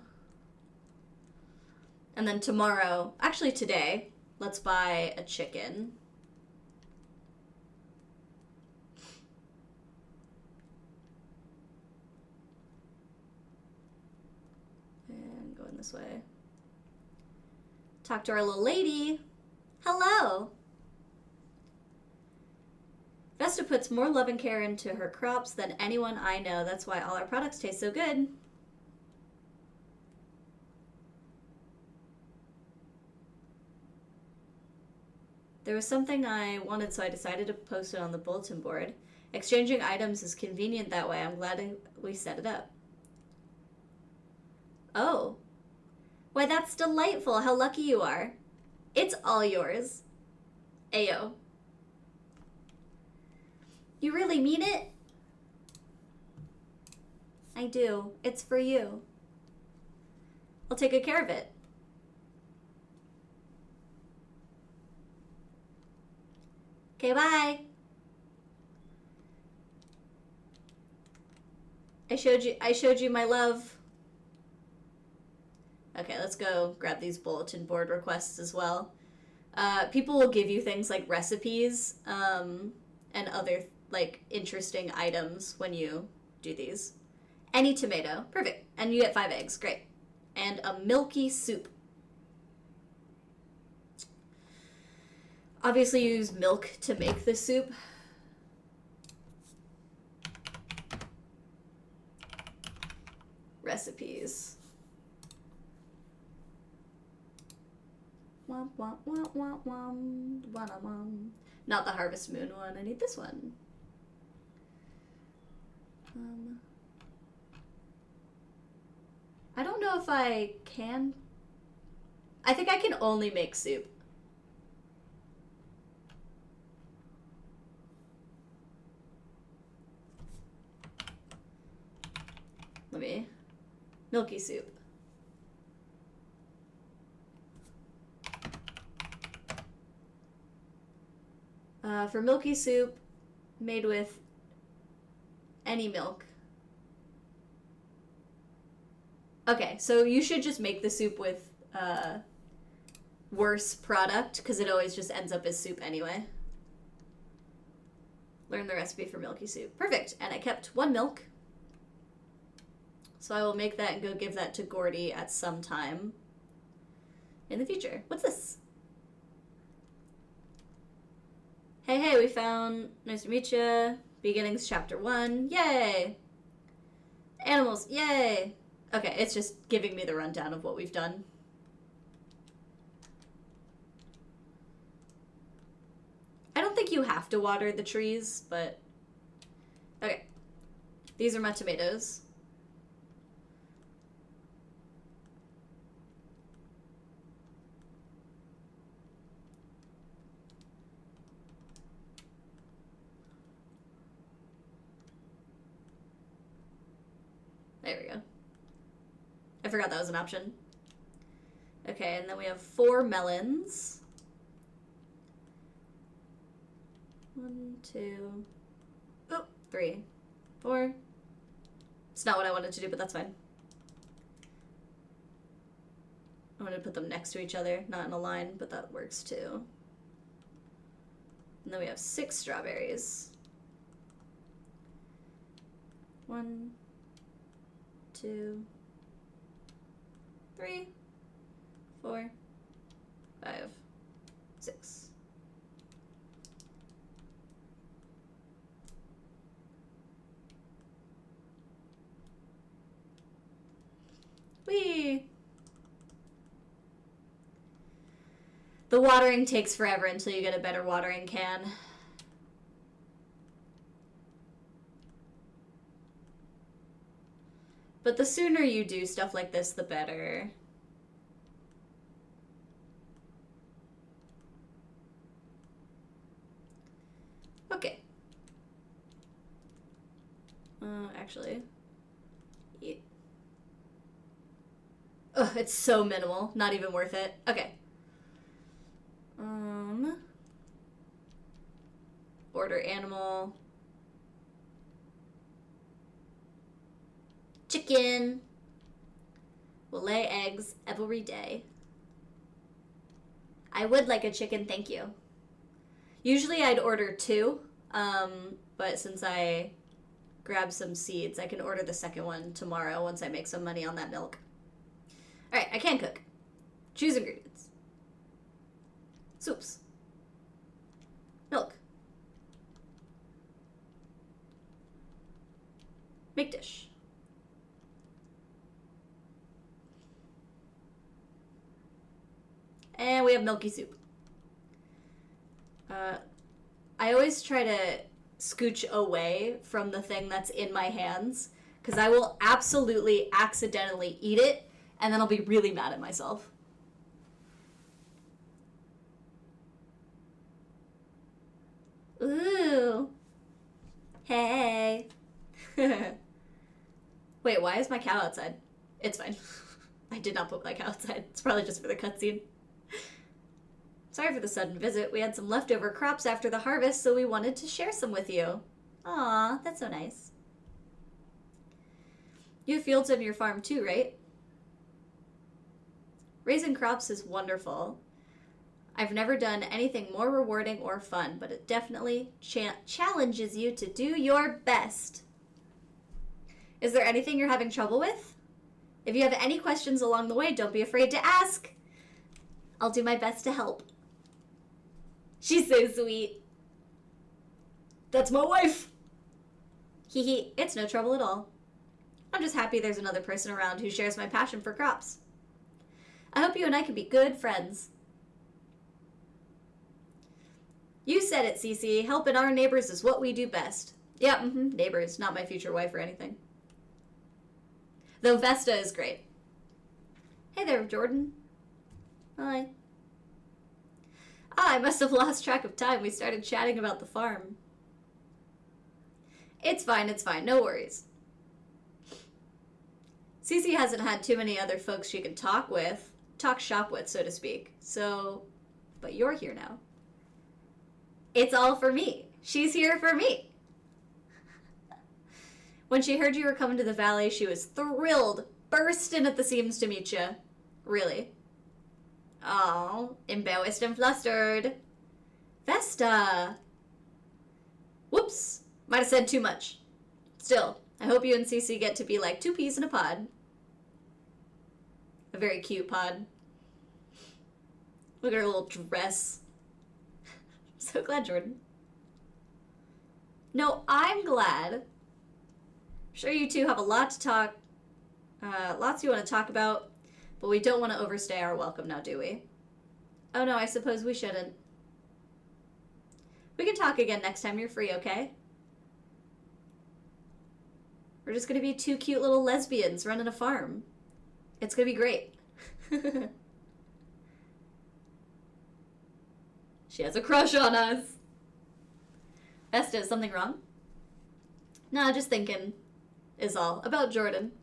And then tomorrow, actually today, let's buy a chicken. And going this way. Talk to our little lady. Hello! Vesta puts more love and care into her crops than anyone I know. That's why all our products taste so good. There was something I wanted, so I decided to post it on the bulletin board. Exchanging items is convenient that way. I'm glad we set it up. Oh. Why, that's delightful. How lucky you are. It's all yours. Ayo. You really mean it? I do. It's for you. I'll take good care of it. Okay, bye. I showed you my love. Okay, let's go grab these bulletin board requests as well. People will give you things like recipes, and other like, interesting items when you do these. Any tomato. Perfect. And you get 5 eggs. Great. And a milky soup. Obviously, you use milk to make the soup. Recipes. Womp, womp, womp, womp, womp, womp, womp. Not the Harvest Moon one. I need this one. I don't know if I can. I think I can only make soup. Let me. Milky soup. For milky soup, made with any milk. Okay, so you should just make the soup with worse product, because it always just ends up as soup anyway. Learn the recipe for milky soup. Perfect, and I kept 1 milk. So I will make that and go give that to Gordy at some time in the future. What's this? Hey, hey, we found Nice to meet ya. Beginnings chapter 1. Yay! Animals, yay! Okay, it's just giving me the rundown of what we've done. I don't think you have to water the trees, but... Okay. These are my tomatoes. There we go. I forgot that was an option. Okay, and then we have 4 melons. 1, 2, 3, 4. It's not what I wanted to do, but that's fine. I wanted to put them next to each other, not in a line, but that works too. And then we have 6 strawberries. 1, 2, 3, 4, 5, 6. Whee! The watering takes forever until you get a better watering can. But the sooner you do stuff like this, the better. Okay. Actually. Yeah. Ugh, it's so minimal. Not even worth it. Okay. Order animal. Chicken will lay eggs every day. I would like a chicken, thank you. Usually I'd order 2, but since I grabbed some seeds, I can order the second one tomorrow once I make some money on that milk. Alright, I can cook. Choose ingredients. Soups. Milk. Make dish. And we have milky soup. I always try to scooch away from the thing that's in my hands, because I will absolutely accidentally eat it, and then I'll be really mad at myself. Ooh. Hey. Wait, why is my cow outside? It's fine. I did not put my cow outside. It's probably just for the cutscene. Sorry for the sudden visit. We had some leftover crops after the harvest, so we wanted to share some with you. Aw, that's so nice. You have fields on your farm too, right? Raising crops is wonderful. I've never done anything more rewarding or fun, but it definitely challenges you to do your best. Is there anything you're having trouble with? If you have any questions along the way, don't be afraid to ask. I'll do my best to help. She's so sweet. That's my wife. Hee, it's no trouble at all. I'm just happy there's another person around who shares my passion for crops. I hope you and I can be good friends. You said it, Cece. Helping our neighbors is what we do best. Yeah, neighbors, not my future wife or anything. Though Vesta is great. Hey there, Jordan. Hi. I must have lost track of time. We started chatting about the farm. It's fine, no worries. Cece hasn't had too many other folks she can talk shop with, so to speak. So, but you're here now. It's all for me. She's here for me. When she heard you were coming to the valley, she was thrilled, bursting at the seams to meet you. Really. Oh, embarrassed and flustered. Vesta. Whoops. Might have said too much. Still, I hope you and Cece get to be like two peas in a pod. A very cute pod. Look at her little dress. So glad, Jordan. No, I'm glad. I'm sure you two have a lot to talk, lots you want to talk about, but we don't want to overstay our welcome now, do we? Oh no, I suppose we shouldn't. We can talk again next time you're free, okay? We're just gonna be two cute little lesbians running a farm. It's gonna be great. She has a crush on us. Vesta, is something wrong? Nah, just thinking is all. About Jordan.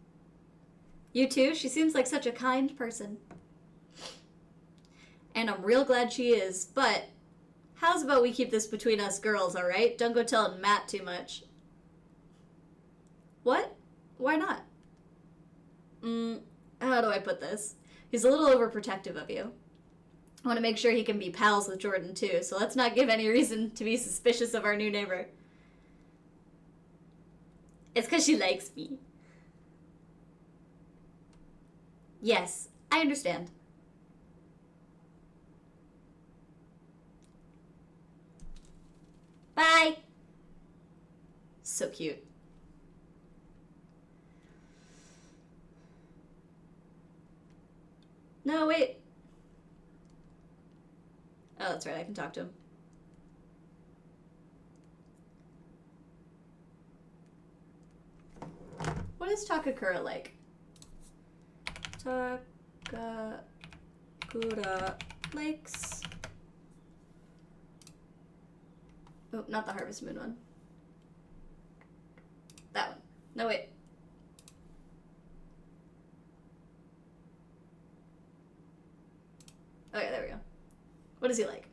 You too? She seems like such a kind person. And I'm real glad she is, but how's about we keep this between us girls, alright? Don't go telling Matt too much. What? Why not? How do I put this? He's a little overprotective of you. I want to make sure he can be pals with Jordan too, so let's not give any reason to be suspicious of our new neighbor. It's because she likes me. Yes, I understand. Bye! So cute. No, wait. Oh, that's right, I can talk to him. What is Takakura like? Takakura likes... Oh, not the Harvest Moon one. That one. No, wait. Okay, there we go. What is he like?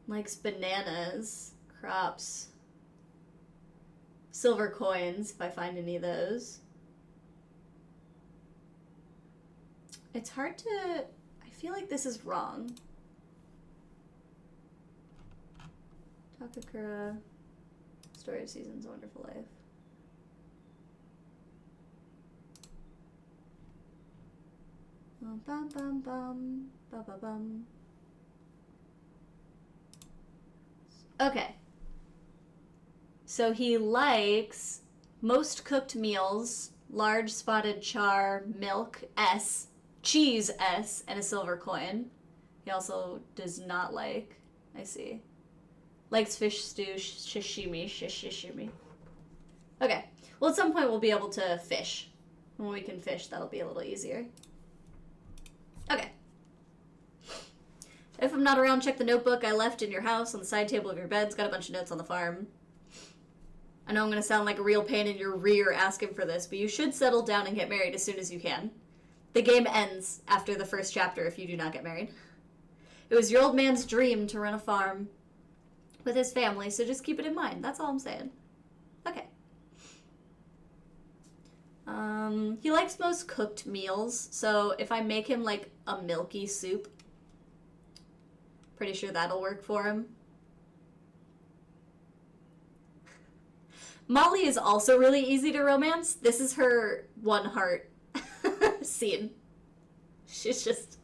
Likes bananas, crops, silver coins, if I find any of those. It's hard to... I feel like this is wrong. Takakura, Story of Seasons, Wonderful Life. Bum bum bum bum bum bum bum. Okay. So he likes most cooked meals, large spotted char, milk S, cheese S, and a silver coin. He also does not like, I see, likes fish stew, sashimi. Okay. Well, at some point we'll be able to fish. When we can fish, that'll be a little easier. Okay. If I'm not around, check the notebook I left in your house on the side table of your bed. It's got a bunch of notes on the farm. I know I'm going to sound like a real pain in your rear asking for this, but you should settle down and get married as soon as you can. The game ends after the first chapter if you do not get married. It was your old man's dream to run a farm with his family, so just keep it in mind. That's all I'm saying. Okay. He likes most cooked meals, so if I make him like a milky soup, pretty sure that'll work for him. Molly is also really easy to romance. This is her one heart scene. She's just...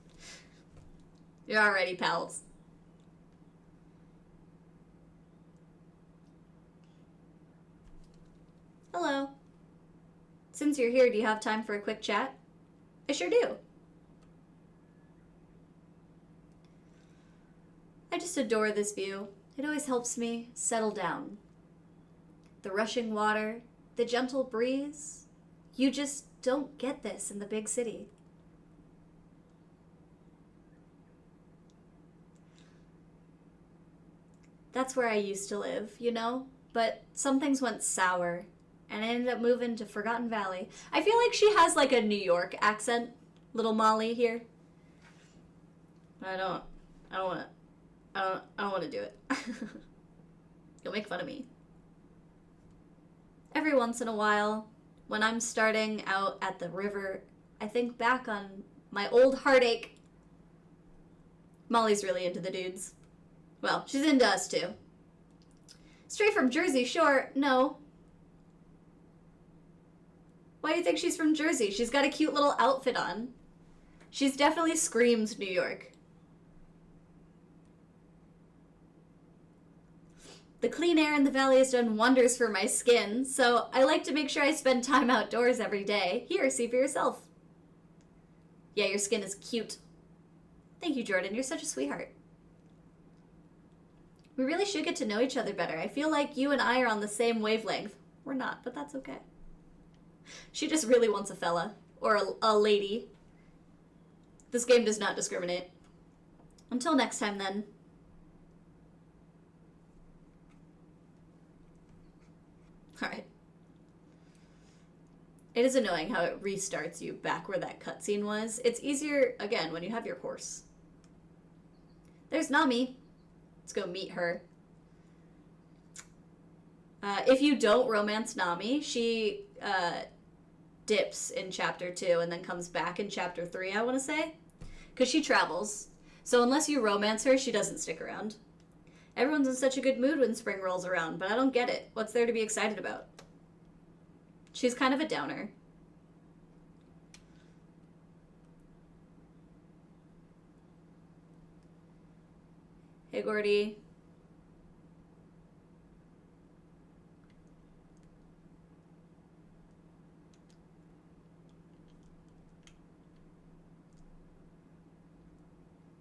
You're already pals. Hello. Since you're here, do you have time for a quick chat? I sure do. I just adore this view. It always helps me settle down. The rushing water, the gentle breeze. You just don't get this in the big city. That's where I used to live, you know? But some things went sour, and I ended up moving to Forgotten Valley. I feel like she has like a New York accent, little Molly here. I don't want to do it. You'll make fun of me. Every once in a while, when I'm starting out at the river, I think back on my old heartache. Molly's really into the dudes. Well, she's into us too. Straight from Jersey Shore? No. Why do you think she's from Jersey? She's got a cute little outfit on. She's definitely screams New York. The clean air in the valley has done wonders for my skin, so I like to make sure I spend time outdoors every day. Here, see for yourself. Yeah, your skin is cute. Thank you, Jordan. You're such a sweetheart. We really should get to know each other better. I feel like you and I are on the same wavelength. We're not, but that's okay. She just really wants a fella. Or a lady. This game does not discriminate. Until next time, then. Alright. It is annoying how it restarts you back where that cutscene was. It's easier, again, when you have your horse. There's Nami. Let's go meet her. If you don't romance Nami, she dips in Chapter 2 and then comes back in Chapter 3, I want to say. Because she travels. So unless you romance her, she doesn't stick around. Everyone's in such a good mood when spring rolls around, but I don't get it. What's there to be excited about? She's kind of a downer. Hey, Gordy.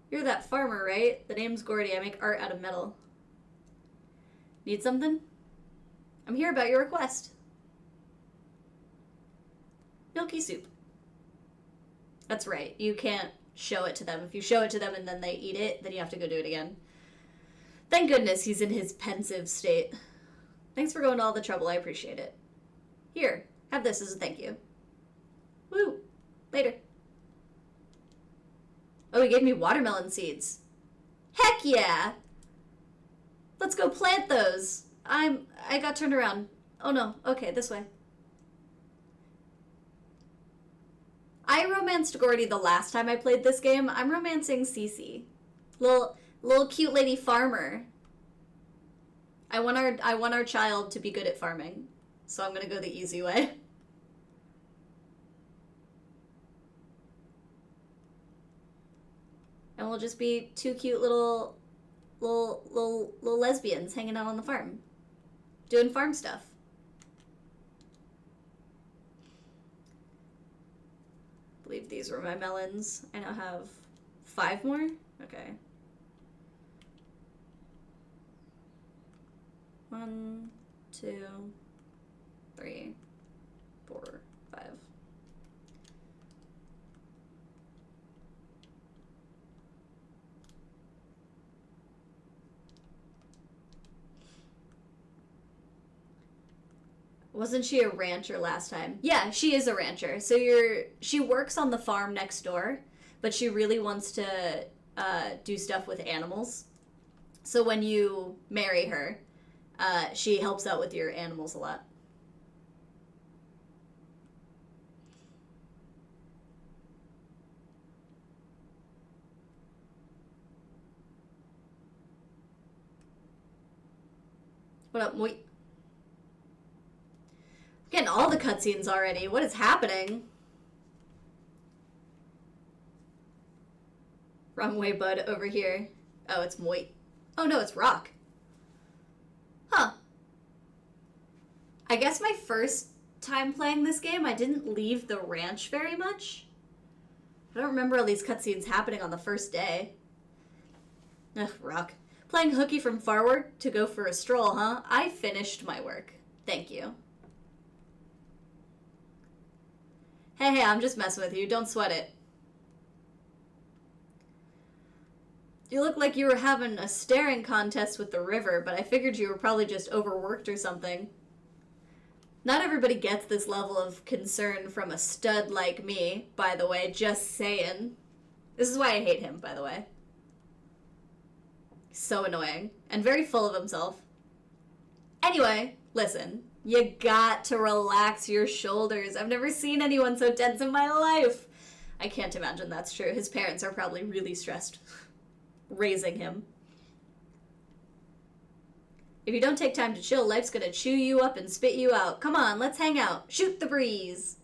You're that farmer, right? The name's Gordy. I make art out of metal. Need something? I'm here about your request. Milky soup. That's right. You can't show it to them. If you show it to them and then they eat it, then you have to go do it again. Thank goodness he's in his pensive state. Thanks for going to all the trouble. I appreciate it. Here, have this as a thank you. Woo. Later. Oh, he gave me watermelon seeds. Heck yeah! Let's go plant those. I got turned around. Oh no. Okay, this way. I romanced Gordy the last time I played this game. I'm romancing Cece. Little cute lady farmer. I want our child to be good at farming. So I'm gonna go the easy way. And we'll just be two cute little lesbians hanging out on the farm. Doing farm stuff. I believe these were my melons. I now have 5 more? Okay. 1, 2, 3, 4, 5. Wasn't she a rancher last time? Yeah, she is a rancher. So she works on the farm next door, but she really wants to do stuff with animals. So when you marry her, she helps out with your animals a lot. What up, Moi? Getting all the cutscenes already. What is happening? Wrong way, bud. Over here. Oh, it's Moi. Oh no, it's Rock. Huh. I guess my first time playing this game, I didn't leave the ranch very much. I don't remember all these cutscenes happening on the first day. Ugh, Rock. Playing hooky from forward to go for a stroll, huh? I finished my work. Thank you. Hey, I'm just messing with you. Don't sweat it. You look like you were having a staring contest with the river, but I figured you were probably just overworked or something. Not everybody gets this level of concern from a stud like me, by the way, just saying. This is why I hate him, by the way. He's so annoying, and very full of himself. Anyway, listen, you got to relax your shoulders. I've never seen anyone so tense in my life. I can't imagine that's true. His parents are probably really stressed raising him. If you don't take time to chill, life's gonna chew you up and spit you out. Come on, let's hang out. Shoot the breeze.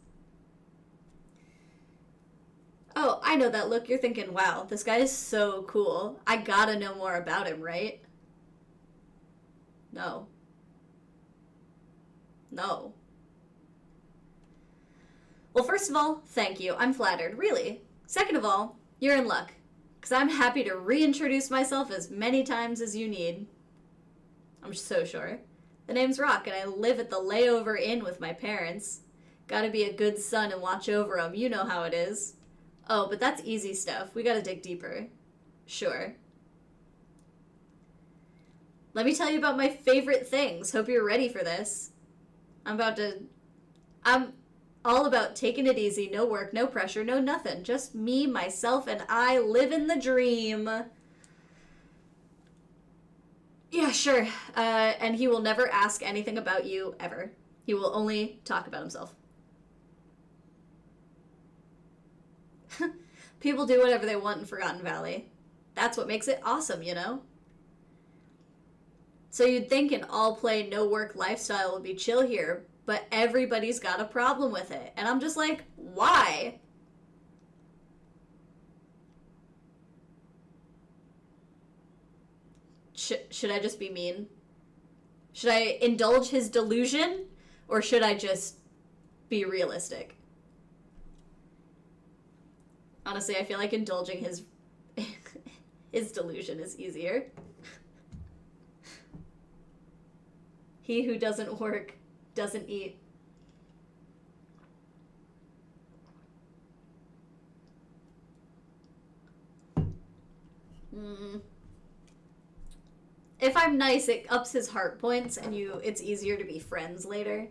Oh, I know that look. You're thinking, wow, this guy is so cool. I gotta know more about him, right? No. No. Well, first of all, thank you. I'm flattered, really. Second of all, you're in luck, because I'm happy to reintroduce myself as many times as you need. I'm so sure. The name's Rock, and I live at the layover inn with my parents. Gotta be a good son and watch over 'em. You know how it is. Oh, but that's easy stuff. We gotta dig deeper. Sure. Let me tell you about my favorite things. Hope you're ready for this. I'm all about taking it easy. No work, no pressure, no nothing. Just me, myself, and I living the dream. Yeah, sure. And he will never ask anything about you, ever. He will only talk about himself. People do whatever they want in Forgotten Valley. That's what makes it awesome, you know? So you'd think an all-play, no-work lifestyle would be chill here, but everybody's got a problem with it. And I'm just like, why? Should I just be mean? Should I indulge his delusion? Or should I just be realistic? Honestly, I feel like indulging his his delusion is easier. He who doesn't work doesn't eat. If I'm nice, it ups his heart points, and it's easier to be friends later.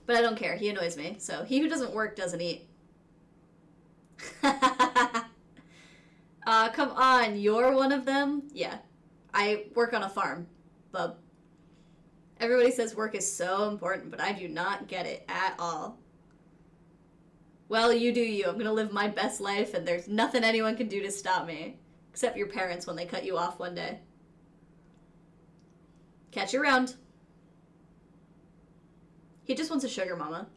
But I don't care. He annoys me. So, he who doesn't work doesn't eat. Come on. You're one of them? Yeah. I work on a farm, bub. Everybody says work is so important, but I do not get it at all. Well, you do you. I'm gonna live my best life, and there's nothing anyone can do to stop me. Except your parents when they cut you off one day. Catch you around. He just wants a sugar mama.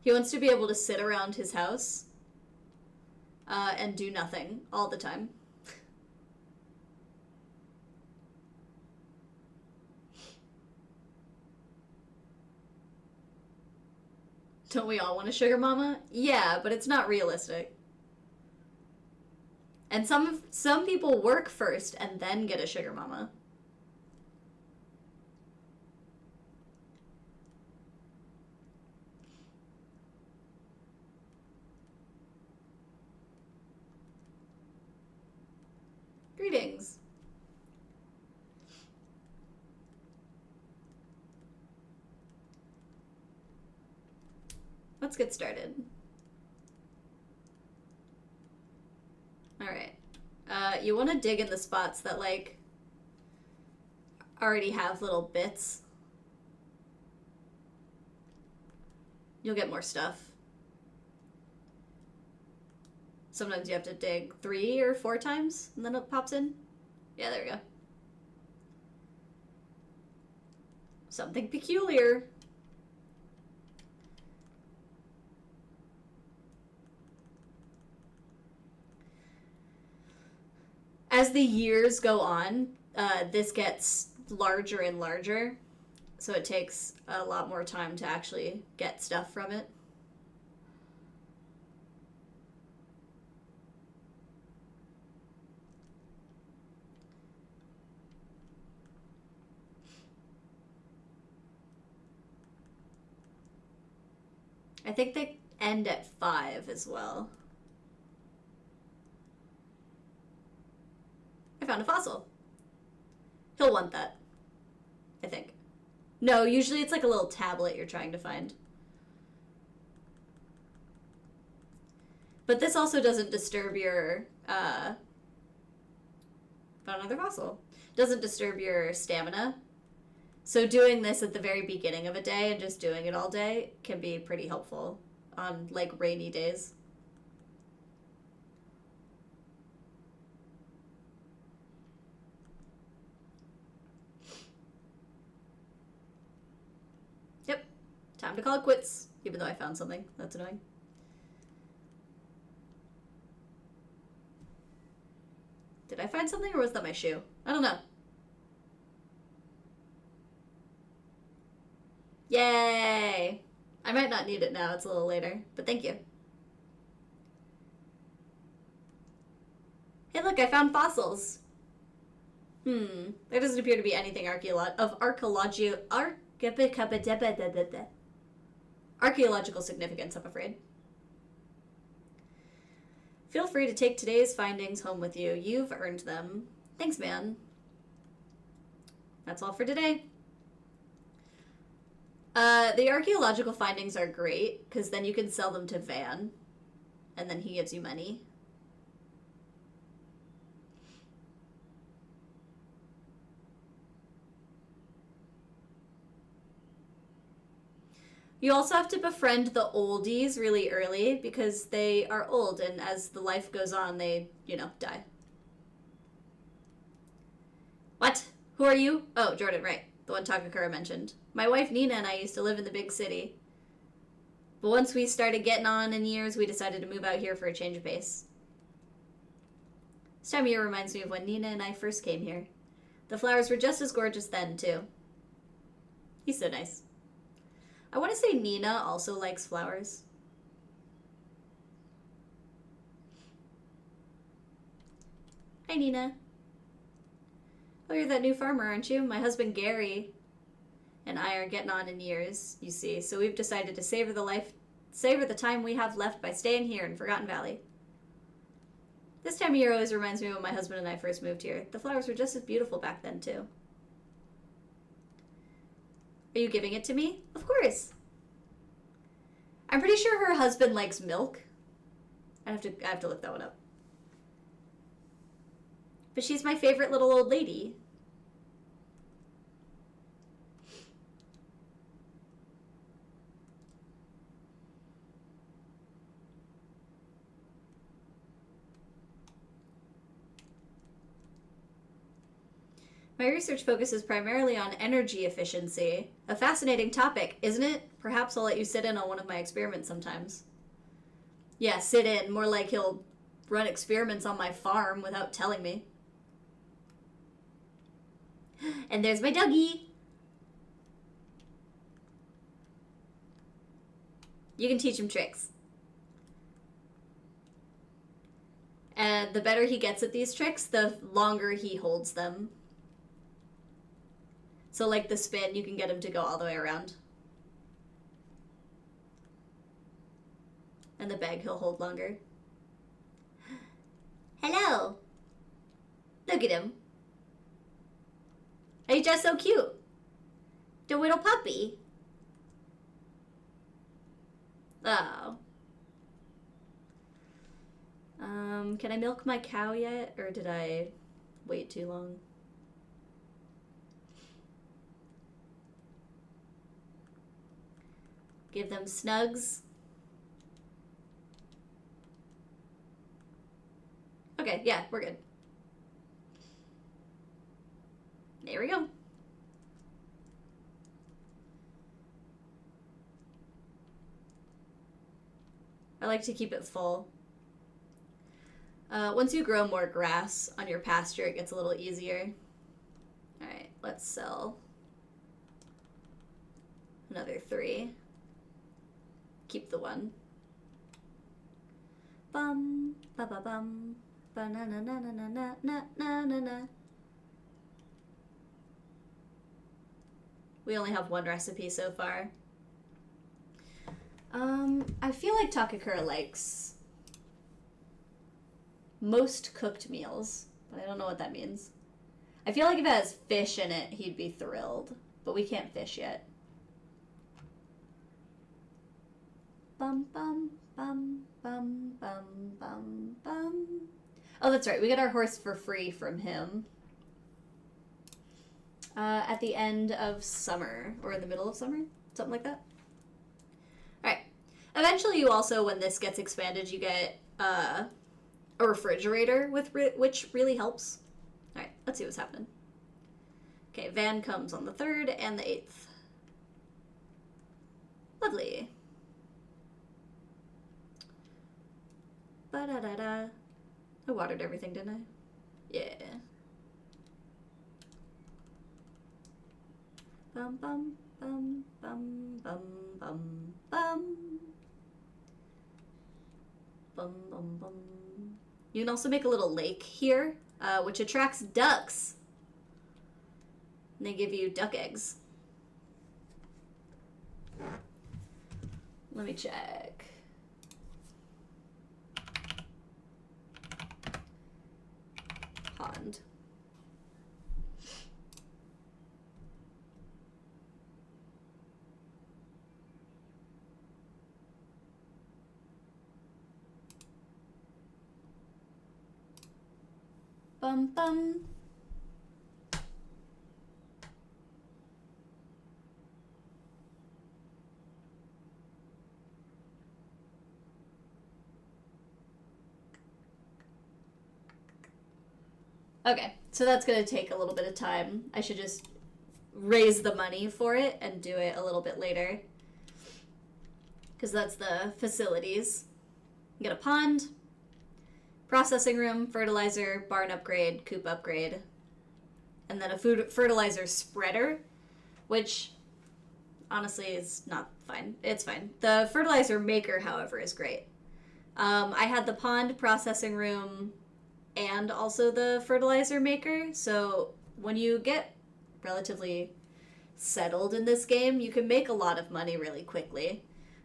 He wants to be able to sit around his house and do nothing all the time. Don't we all want a sugar mama? Yeah, but it's not realistic. And some people work first and then get a sugar mama. Greetings. Let's get started. Alright. You want to dig in the spots that, like, already have little bits. You'll get more stuff. Sometimes you have to dig 3 or 4 times, and then it pops in. Yeah, there we go. Something peculiar. As the years go on, this gets larger and larger, so it takes a lot more time to actually get stuff from it. I think they end at 5 as well. I found a fossil. He'll want that, I think. No, usually it's like a little tablet you're trying to find. But this also doesn't disturb your, found another fossil. Doesn't disturb your stamina. So doing this at the very beginning of a day and just doing it all day can be pretty helpful on, like, rainy days. Yep. Time to call it quits, even though I found something. That's annoying. Did I find something or was that my shoe? I don't know. Yay! I might not need it now, it's a little later, but thank you. Hey look, I found fossils. There doesn't appear to be anything archaeological significance, I'm afraid. Feel free to take today's findings home with you. You've earned them. Thanks, man. That's all for today. The archaeological findings are great, because then you can sell them to Van, and then he gives you money. You also have to befriend the oldies really early, because they are old, and as the life goes on, they, die. What? Who are you? Oh, Jordan, right. The one Takakura mentioned. My wife Nina and I used to live in the big city. But once we started getting on in years, we decided to move out here for a change of pace. This time of year reminds me of when Nina and I first came here. The flowers were just as gorgeous then, too. He's so nice. I want to say Nina also likes flowers. Hi, Nina. Oh, you're that new farmer, aren't you? My husband Gary and I are getting on in years, you see, so we've decided to savor the time we have left by staying here in Forgotten Valley. This time of year always reminds me of when my husband and I first moved here. The flowers were just as beautiful back then, too. Are you giving it to me? Of course. I'm pretty sure her husband likes milk. I have to look that one up. But she's my favorite little old lady. My research focuses primarily on energy efficiency. A fascinating topic, isn't it? Perhaps I'll let you sit in on one of my experiments sometimes. Yeah, sit in. More like he'll run experiments on my farm without telling me. And there's my doggy. You can teach him tricks. And the better he gets at these tricks, the longer he holds them. So like the spin, you can get him to go all the way around. And the bag he'll hold longer. Hello. Look at him. He's just so cute. The little puppy. Oh. Can I milk my cow yet? Or did I wait too long? Give them snugs. Okay, yeah, we're good. There we go. I like to keep it full. Once you grow more grass on your pasture, it gets a little easier. Alright, let's sell another 3. Keep the 1. Bum, ba ba bum, ba na na na na na na na na na. We only have 1 recipe so far. I feel like Takakura likes most cooked meals, but I don't know what that means. I feel like if it has fish in it, he'd be thrilled, but we can't fish yet. Bum bum bum bum bum bum bum. Oh, that's right. We get our horse for free from him. At the end of summer, or in the middle of summer, something like that. Alright. Eventually you also, when this gets expanded, you get a refrigerator, which really helps. Alright, let's see what's happening. Okay, van comes on the 3rd and the 8th. Lovely. Ba-da-da-da. I watered everything, didn't I? Yeah. Bum bum bum bum bum bum bum. Bum bum bum. You can also make a little lake here, which attracts ducks. And they give you duck eggs. Let me check. Pond. Bum bum. Okay, so that's gonna take a little bit of time. I should just raise the money for it and do it a little bit later. Because that's the facilities. You get a pond, processing room, fertilizer, barn upgrade, coop upgrade, and then a fertilizer spreader, which honestly is not fine. It's fine. The fertilizer maker, however, is great. I had the pond, processing room, and also the fertilizer maker, so when you get relatively settled in this game, you can make a lot of money really quickly.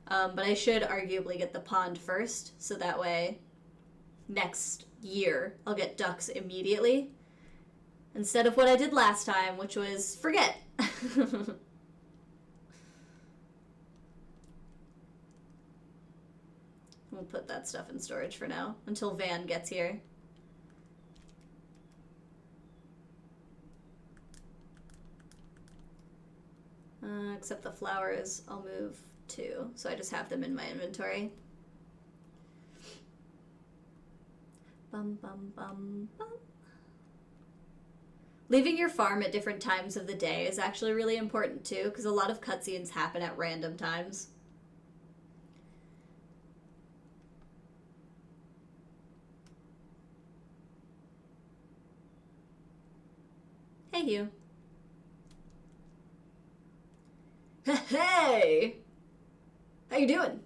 But I should arguably get the pond first, so that way next year I'll get ducks immediately, instead of what I did last time, which was forget. We'll put that stuff in storage for now, until Van gets here. Except the flowers, I'll move too, so I just have them in my inventory. Bum, bum, bum, bum. Leaving your farm at different times of the day is actually really important too, because a lot of cutscenes happen at random times. Hey, Hugh. Hey! How you doing?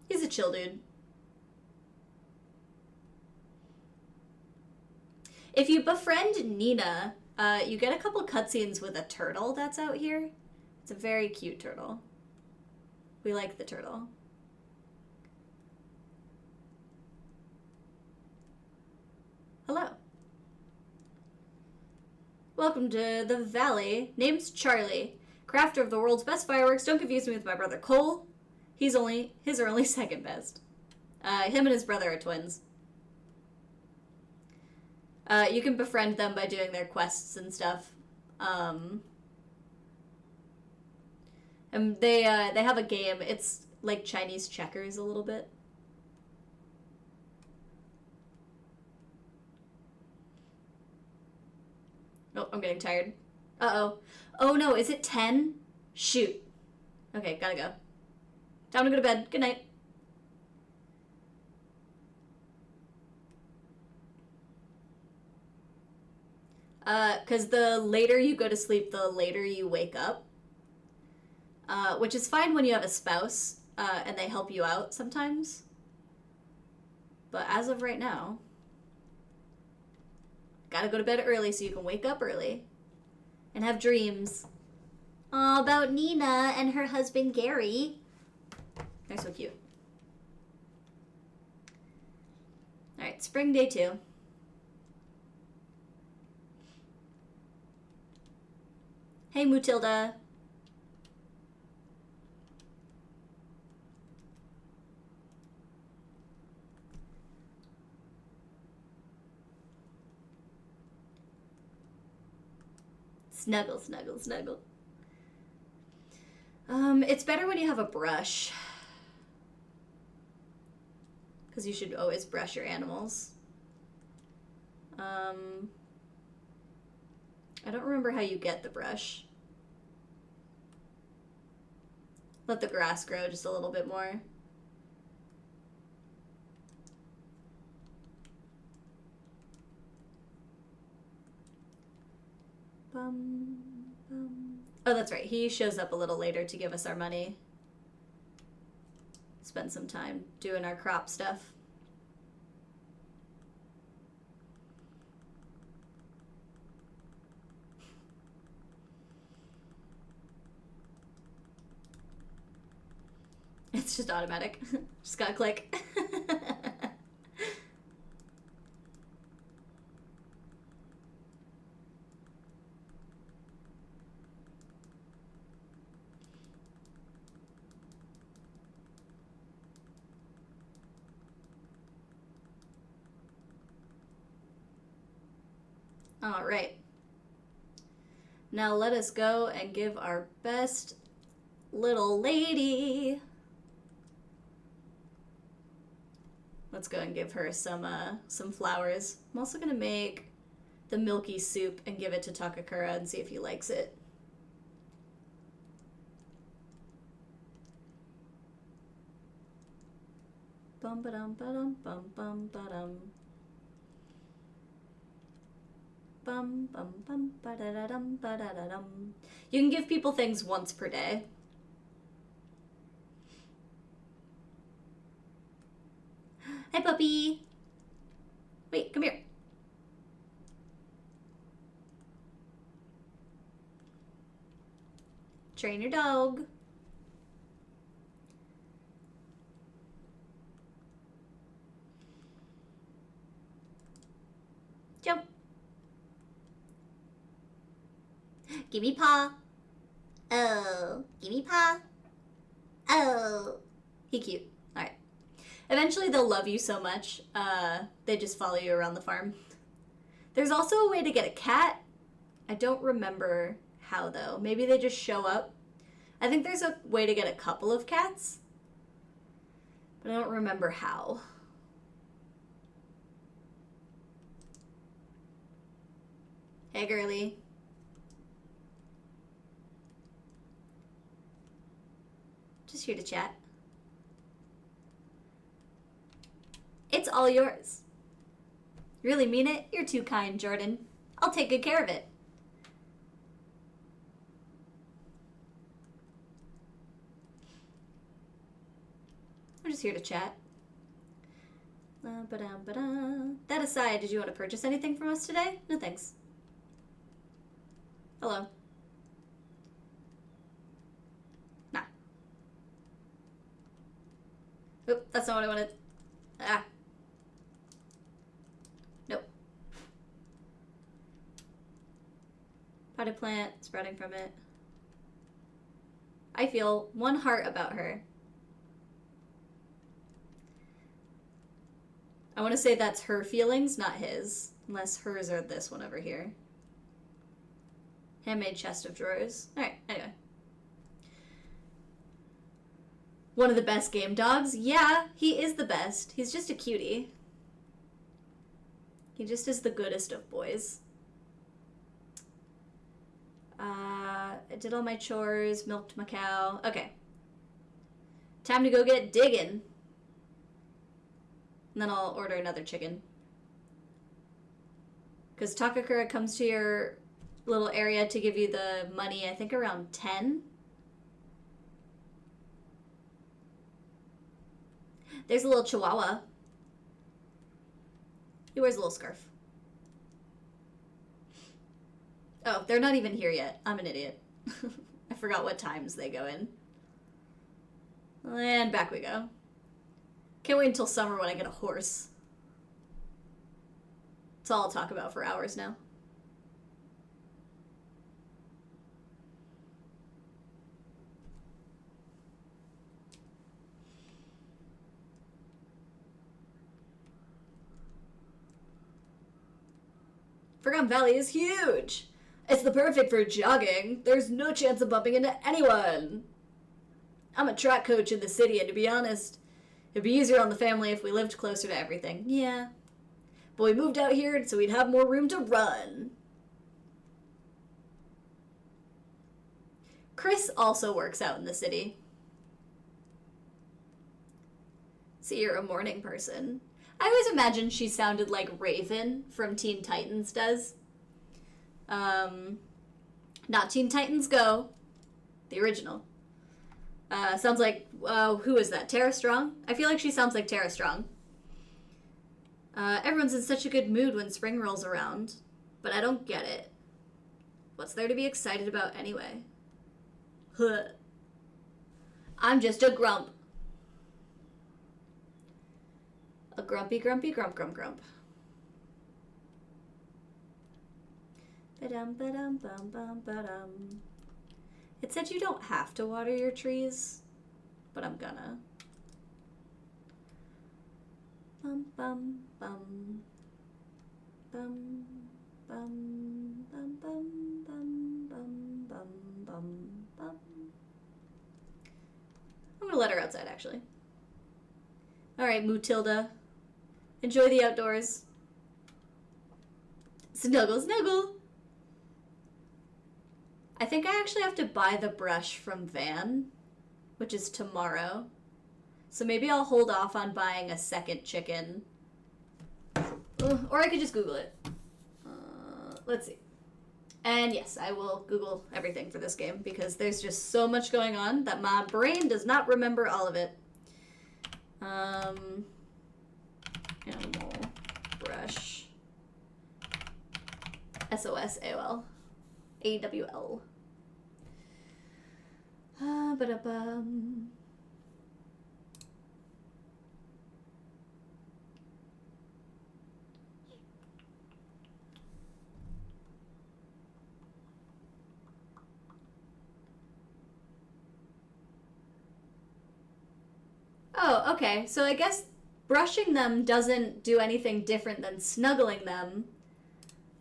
He's a chill dude. If you befriend Nina, you get a couple cutscenes with a turtle that's out here. It's a very cute turtle. We like the turtle. Hello. Welcome to the valley. Name's Charlie. Crafter of the world's best fireworks. Don't confuse me with my brother Cole. His are only second best. Him and his brother are twins. You can befriend them by doing their quests and stuff. And they have a game. It's like Chinese checkers a little bit. Oh, I'm getting tired. Uh-oh. Oh no, is it 10? Shoot. Okay, gotta go. Time to go to bed. Good night. Because the later you go to sleep, the later you wake up. Which is fine when you have a spouse, and they help you out sometimes. But as of right now, gotta go to bed early so you can wake up early and have dreams. About Nina and her husband Gary. They're so cute. Alright, spring day 2. Hey, Mutilda. Snuggle, snuggle, snuggle. It's better when you have a brush. Because you should always brush your animals. I don't remember how you get the brush. Let the grass grow just a little bit more. Bum, bum. Oh, that's right. He shows up a little later to give us our money. Spend some time doing our crop stuff. It's just automatic. Just gotta click. All right. Now let us go and give our best little lady. Let's go and give her some flowers. I'm also gonna make the milky soup and give it to Takakura and see if he likes it. Bum ba dum ba dum bum bum ba dum. Bum bum bum ba da da dum ba da da dum. You can give people things once per day. Hi, puppy. Wait, come here. Train your dog. Jump. Gimme paw. Oh, gimme paw. Oh. He cute. Alright. Eventually they'll love you so much, they just follow you around the farm. There's also a way to get a cat. I don't remember how, though. Maybe they just show up. I think there's a way to get a couple of cats, but I don't remember how. Hey, girly. Just here to chat. It's all yours. Really mean it? You're too kind, Jordan. I'll take good care of it. I'm just here to chat. That aside, did you want to purchase anything from us today? No thanks. Hello. Nah. Oop, that's not what I wanted. Ah. Nope. Potted plant, sprouting from it. I feel one heart about her. I want to say that's her feelings, not his. Unless hers are this one over here. Handmade chest of drawers. Alright, anyway. One of the best game dogs? Yeah, he is the best. He's just a cutie. He just is the goodest of boys. I did all my chores, milked my cow. Okay. Time to go get digging. And then I'll order another chicken. Because Takakura comes to your little area to give you the money, I think around 10. There's a little chihuahua. He wears a little scarf. Oh, they're not even here yet. I'm an idiot. I forgot what times they go in. And back we go. Can't wait until summer when I get a horse. That's all I'll talk about for hours now. Forgotten Valley is huge! It's the perfect for jogging. There's no chance of bumping into anyone. I'm a track coach in the city, and to be honest, it'd be easier on the family if we lived closer to everything. Yeah. But we moved out here so we'd have more room to run. Chris also works out in the city. So you're a morning person. I always imagined she sounded like Raven from Teen Titans does. Not Teen Titans Go, the original. Sounds like, who is that? Tara Strong? I feel like she sounds like Tara Strong. Everyone's in such a good mood when spring rolls around, but I don't get it. What's there to be excited about anyway? Huh. I'm just a grump. A grumpy, grumpy, grump, grump, grump. Ba-dum, ba-dum, bum, bum, ba-dum. It said you don't have to water your trees, but I'm gonna. Bum, bum, bum. Bum, bum, bum, bum, bum, bum, bum, bum, bum. I'm gonna let her outside, actually. Alright, Mutilda. Enjoy the outdoors. Snuggle, snuggle! I think I actually have to buy the brush from Van, which is tomorrow. So maybe I'll hold off on buying a second chicken. Or I could just Google it. Let's see. And yes, I will Google everything for this game because there's just so much going on that my brain does not remember all of it. Animal brush. SOS AOL. AWL. Ba-da-bum. Oh, okay. So I guess brushing them doesn't do anything different than snuggling them,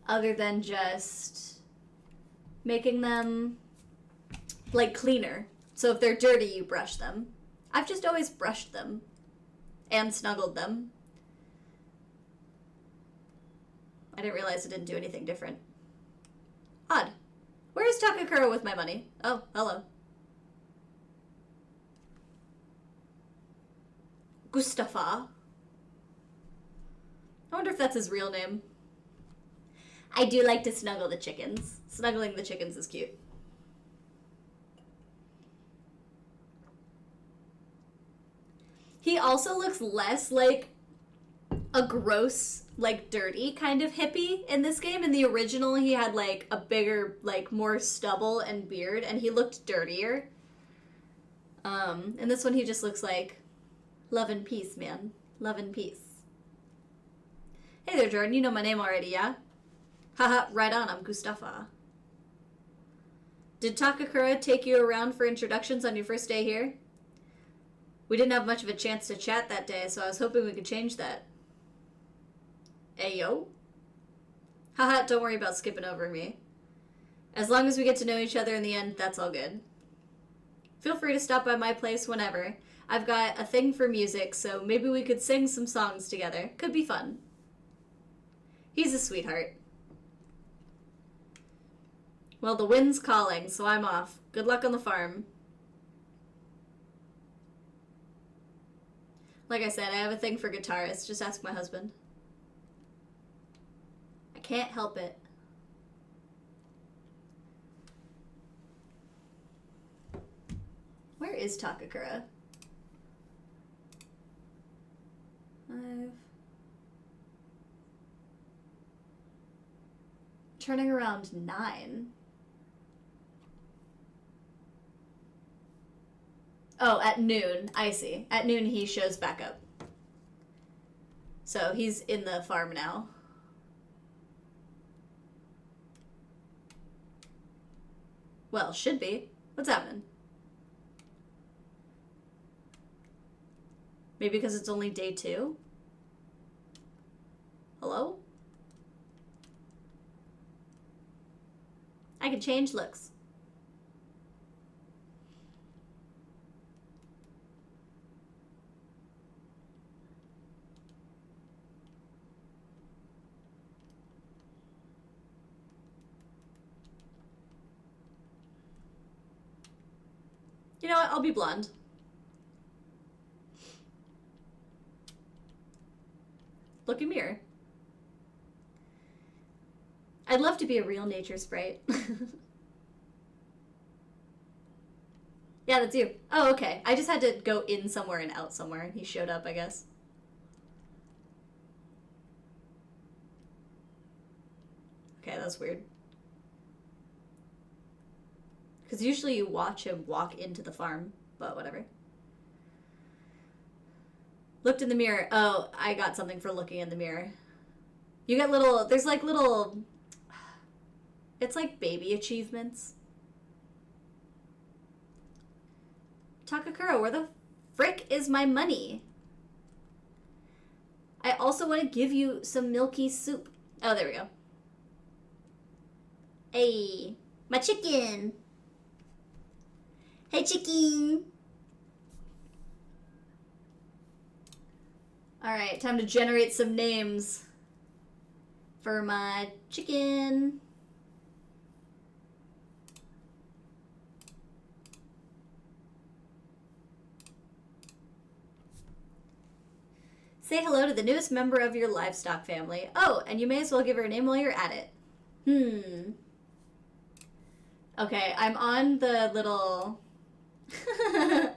other than just making them, like, cleaner. So if they're dirty, you brush them. I've just always brushed them and snuggled them. I didn't realize it didn't do anything different. Odd. Where is Takakura with my money? Oh, hello. Gustafa. I wonder if that's his real name. I do like to snuggle the chickens. Snuggling the chickens is cute. He also looks less like a gross, like dirty kind of hippie in this game. In the original, he had like a bigger, like more stubble and beard, and he looked dirtier. In this one, he just looks like love and peace, man. Love and peace. Hey there, Jordan. You know my name already, yeah? Haha, right on. I'm Gustafa. Did Takakura take you around for introductions on your first day here? We didn't have much of a chance to chat that day, so I was hoping we could change that. Ayo? Haha, don't worry about skipping over me. As long as we get to know each other in the end, that's all good. Feel free to stop by my place whenever. I've got a thing for music, so maybe we could sing some songs together. Could be fun. He's a sweetheart. Well, the wind's calling, so I'm off. Good luck on the farm. Like I said, I have a thing for guitarists. Just ask my husband. I can't help it. Where is Takakura? 5. Turning around 9. Oh, at noon. I see. At noon he shows back up. So he's in the farm now. Well, should be. What's happening? Maybe because it's only day 2? Hello? I can change looks. You know what? I'll be blonde. Look in mirror. I'd love to be a real nature sprite. Yeah, that's you. Oh, okay. I just had to go in somewhere and out somewhere, and he showed up, I guess. Okay, that's weird. Because usually you watch him walk into the farm, but whatever. Looked in the mirror. Oh, I got something for looking in the mirror. You get little, there's like little, it's like baby achievements. Takakura, where the frick is my money? I also want to give you some milky soup. Oh, there we go. Hey, my chicken. Hey, chicken. Alright, time to generate some names for my chicken. Say hello to the newest member of your livestock family. Oh, and you may as well give her a name while you're at it. Okay, I'm on the little... I'm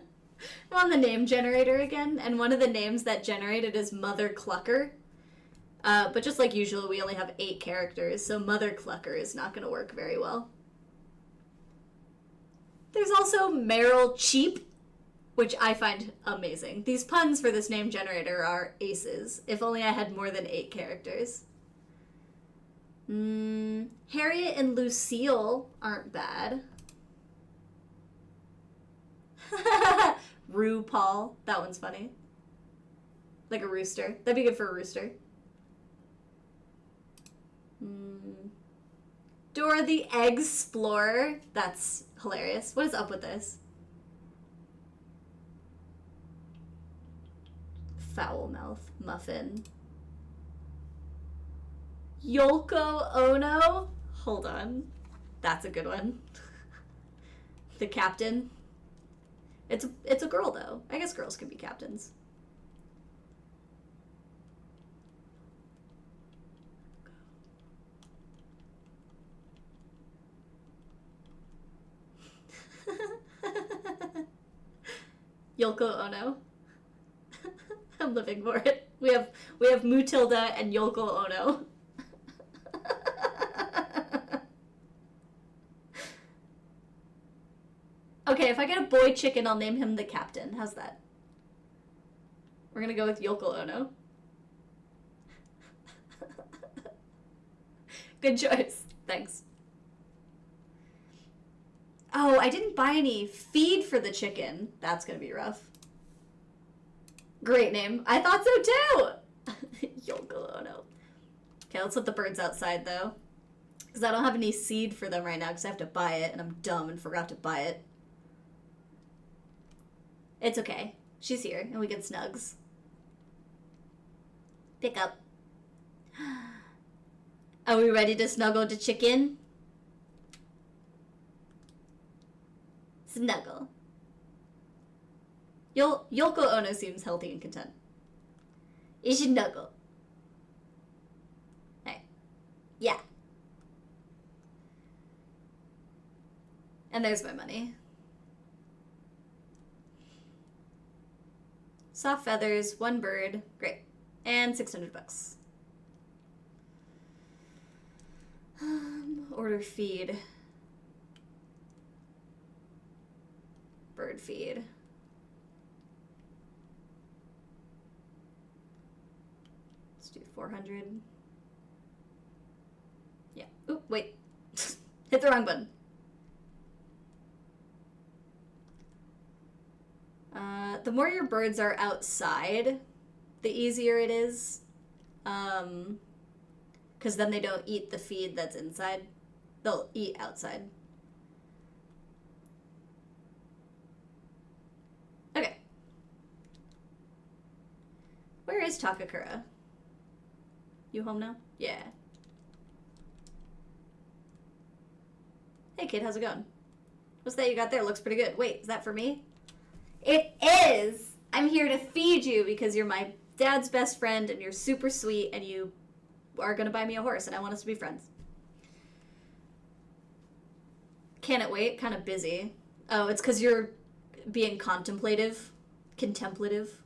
on the name generator again, and one of the names that generated is Mother Clucker. But just like usual, we only have 8 characters, so Mother Clucker is not going to work very well. There's also Meryl Cheap, which I find amazing. These puns for this name generator are aces. If only I had more than 8 characters. Harriet and Lucille aren't bad. RuPaul. That one's funny. Like a rooster. That'd be good for a rooster. Dora the Egg-Splorer. That's hilarious. What is up with this? Foul mouth. Muffin. Yoko Ono? Hold on. That's a good one. The captain. It's a girl, though. I guess girls can be captains. Yoko Ono. I'm living for it. We have Mutilda and Yoko Ono. Okay, if I get a boy chicken, I'll name him the captain. How's that? We're gonna go with Yoko Ono. Good choice. Thanks. Oh, I didn't buy any feed for the chicken. That's gonna be rough. Great name. I thought so too! Yoko Ono. Okay, let's let the birds outside though. Because I don't have any seed for them right now because I have to buy it and I'm dumb and forgot to buy it. It's okay. She's here and we get snugs. Pick up. Are we ready to snuggle the chicken? Snuggle. Yoko Ono seems healthy and content. Ishinoko. Hey. Yeah. And there's my money. Soft feathers, 1 bird. Great. And $600. Order feed. Bird feed. Let's do 400. Yeah. Oop, wait. Hit the wrong button. The more your birds are outside, the easier it is. Because then they don't eat the feed that's inside. They'll eat outside. Okay. Where is Takakura? You home now? Yeah. Hey kid, how's it going? What's that you got there? Looks pretty good. Wait, is that for me? It is! I'm here to feed you because you're my dad's best friend and you're super sweet and you are gonna buy me a horse and I want us to be friends. Can it wait? Kind of busy. Oh, it's because you're being contemplative. Contemplative.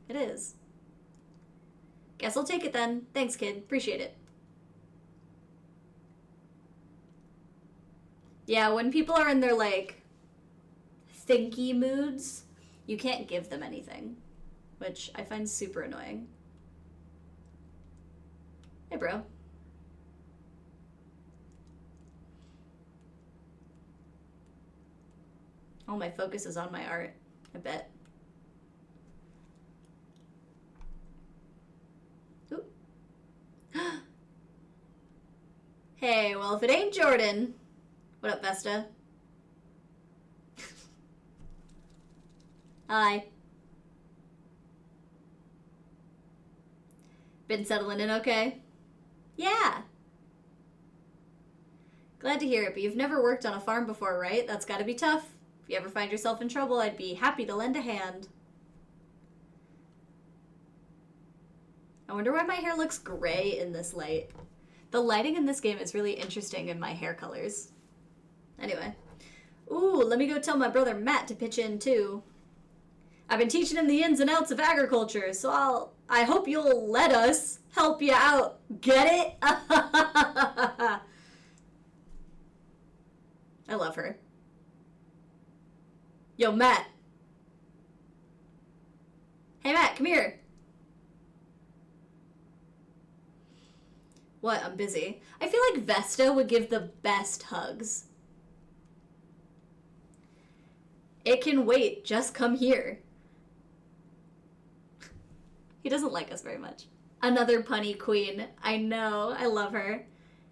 It is. Guess I'll take it then. Thanks, kid. Appreciate it. Yeah, when people are in their, like, thinky moods, you can't give them anything, which I find super annoying. Hey, bro. All my focus is on my art, I bet. Oop. Hey, well, if it ain't Jordan. What up, Vesta? Hi. Been settling in okay? Yeah. Glad to hear it, but you've never worked on a farm before, right? That's gotta be tough. If you ever find yourself in trouble, I'd be happy to lend a hand. I wonder why my hair looks gray in this light. The lighting in this game is really interesting in my hair colors. Anyway. Ooh, let me go tell my brother Matt to pitch in too. I've been teaching him the ins and outs of agriculture, so I hope you'll let us help you out. Get it? I love her. Yo, Matt. Hey, Matt, come here. What? I'm busy. I feel like Vesta would give the best hugs. It can wait. Just come here. He doesn't like us very much. Another punny queen. I know. I love her.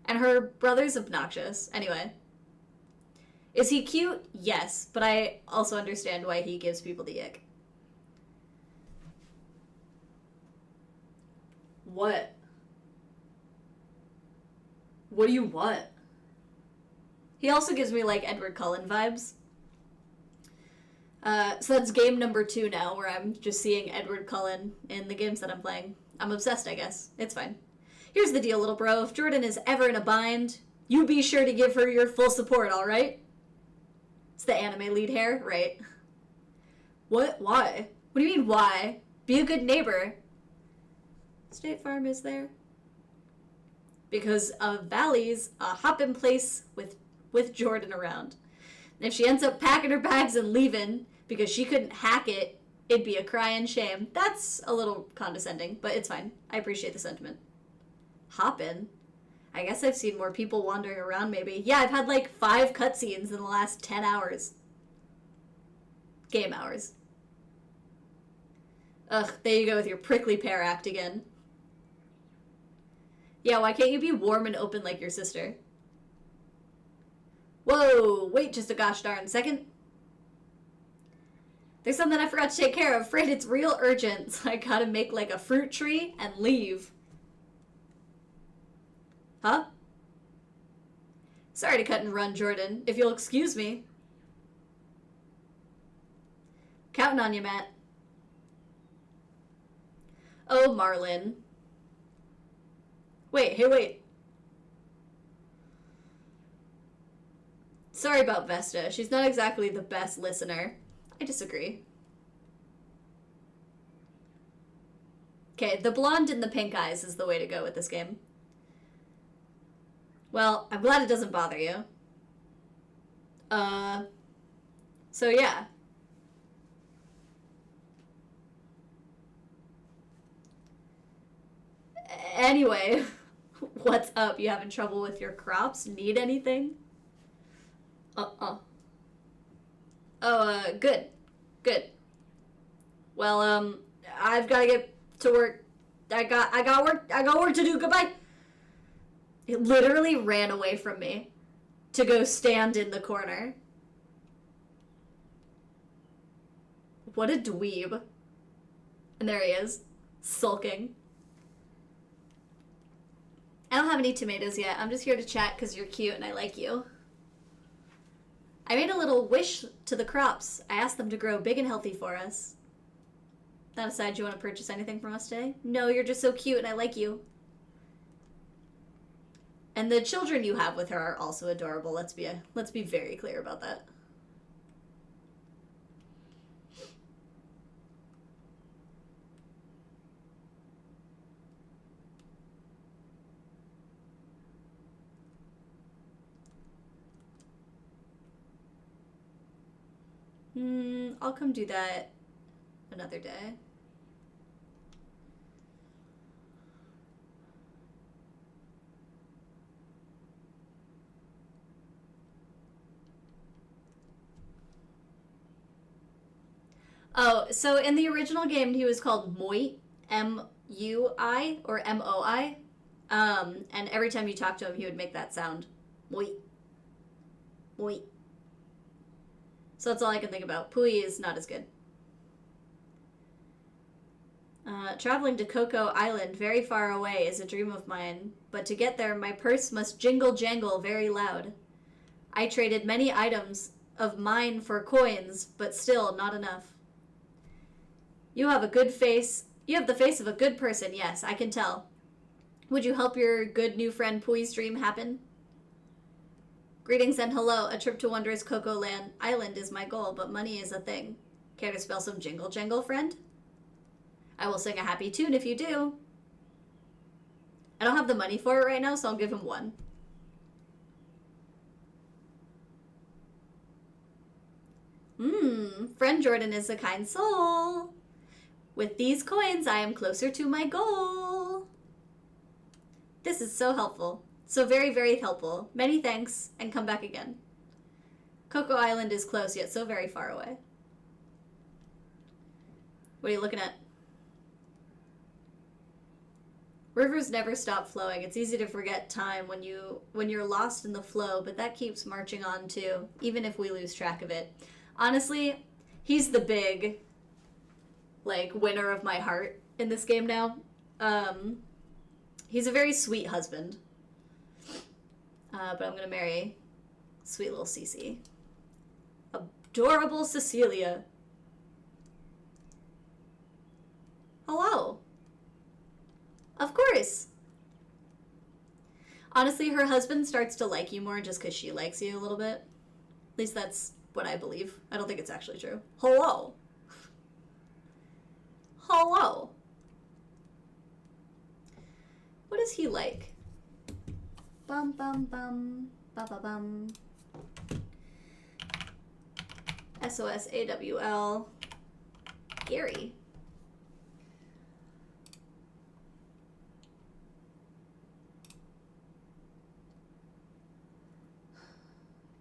And her brother's obnoxious. Anyway. Is he cute? Yes. But I also understand why he gives people the ick. What? What do you want? He also gives me, like, Edward Cullen vibes. So that's game number 2 now, where I'm just seeing Edward Cullen in the games that I'm playing. I'm obsessed, I guess. It's fine. Here's the deal, little bro. If Jordan is ever in a bind, you be sure to give her your full support, alright? It's the anime lead hair, right? What? Why? What do you mean, why? Be a good neighbor. State Farm is there. Because Valley's a hopping place with Jordan around. And if she ends up packing her bags and leaving because she couldn't hack it, it'd be a crying shame. That's a little condescending, but it's fine. I appreciate the sentiment. Hoppin'? I guess I've seen more people wandering around, maybe. Yeah, I've had like 5 cutscenes in the last 10 hours. Game hours. Ugh, there you go with your prickly pear act again. Yeah, why can't you be warm and open like your sister? Whoa, wait just a gosh darn second. There's something I forgot to take care of. Afraid it's real urgent, so I gotta make like a fruit tree and leave. Huh? Sorry to cut and run, Jordan. If you'll excuse me. Counting on you, Matt. Oh, Marlin. Wait. Sorry about Vesta. She's not exactly the best listener. I disagree. Okay, the blonde and the pink eyes is the way to go with this game. Well, I'm glad it doesn't bother you. So yeah. Anyway, what's up? You having trouble with your crops? Need anything? Good. Good. Well, I've got to get to work. I got work to do. Goodbye. It literally ran away from me to go stand in the corner. What a dweeb. And there he is, sulking. I don't have any tomatoes yet. I'm just here to chat because you're cute and I like you. I made a little wish to the crops. I asked them to grow big and healthy for us. That aside, do you want to purchase anything from us today? No, you're just so cute and I like you. And the children you have with her are also adorable. Let's be very clear about that. I'll come do that another day. Oh, so in the original game, he was called Moi, M-U-I, or M-O-I. And every time you talk to him, he would make that sound. Moi. Moi. So that's all I can think about. Pui is not as good. Traveling to Coco Island, very far away, is a dream of mine. But to get there, my purse must jingle jangle very loud. I traded many items of mine for coins, but still not enough. You have a good face. You have the face of a good person, yes, I can tell. Would you help your good new friend Pui's dream happen? Greetings and hello. A trip to wondrous Coco Land Island is my goal, but money is a thing. Care to spell some jingle jangle, friend? I will sing a happy tune if you do. I don't have the money for it right now, so I'll give him one. Friend Jordan is a kind soul. With these coins, I am closer to my goal. This is so helpful. So very, very helpful. Many thanks, and come back again. Coco Island is close, yet so very far away. What are you looking at? Rivers never stop flowing. It's easy to forget time when you're lost in the flow, but that keeps marching on too, even if we lose track of it. Honestly, he's the big, winner of my heart in this game now. He's a very sweet husband. But I'm gonna marry sweet little Cece. Adorable Cecilia. Hello. Of course. Honestly, her husband starts to like you more just because she likes you a little bit. At least that's what I believe. I don't think it's actually true. Hello. Hello. What is he like? Bum bum bum ba ba bum. SOS AWL. Gary.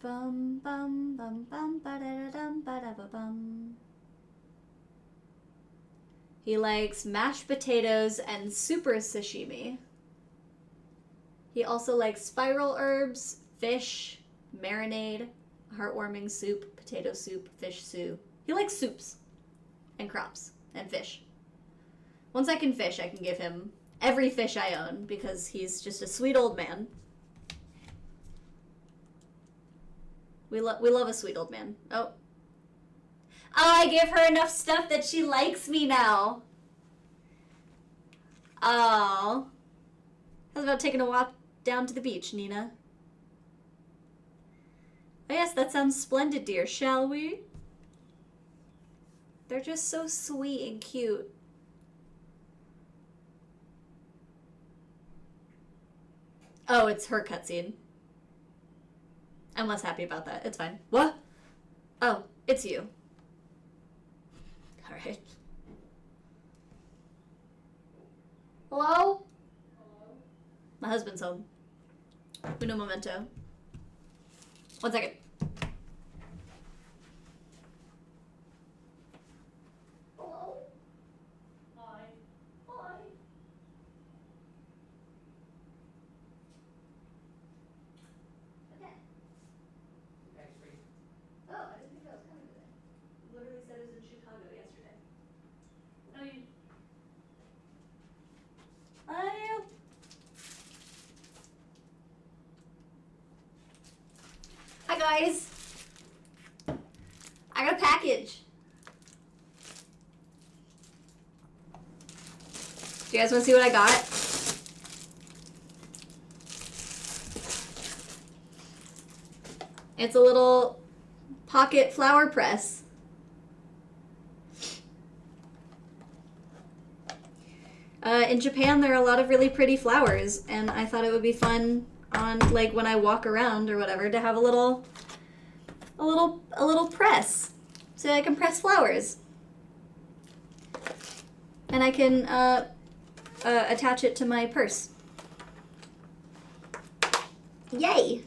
Bum bum bum bum ba da dum ba da ba bum. He likes mashed potatoes and super sashimi. He also likes spiral herbs, fish, marinade, heartwarming soup, potato soup, fish soup. He likes soups and crops and fish. Once I can fish, I can give him every fish I own because he's just a sweet old man. We love a sweet old man. Oh, I give her enough stuff that she likes me now. Oh. How's about taking a walk down to the beach, Nina? Oh yes, that sounds splendid, dear. Shall we? They're just so sweet and cute. Oh, it's her cutscene. I'm less happy about that. It's fine. What? Oh, it's you. Alright. Hello? My husband's home. Uno momento. 1 second. Hello? Hi. Hi. Okay. Oh, I didn't think that was coming today. Literally said it was in Chicago yesterday. Oh, you... Hi guys. I got a package. Do you guys want to see what I got? It's a little pocket flower press. In Japan, there are a lot of really pretty flowers, and I thought it would be fun on, like, when I walk around or whatever, to have a little press, so I can press flowers, and I can attach it to my purse. Yay!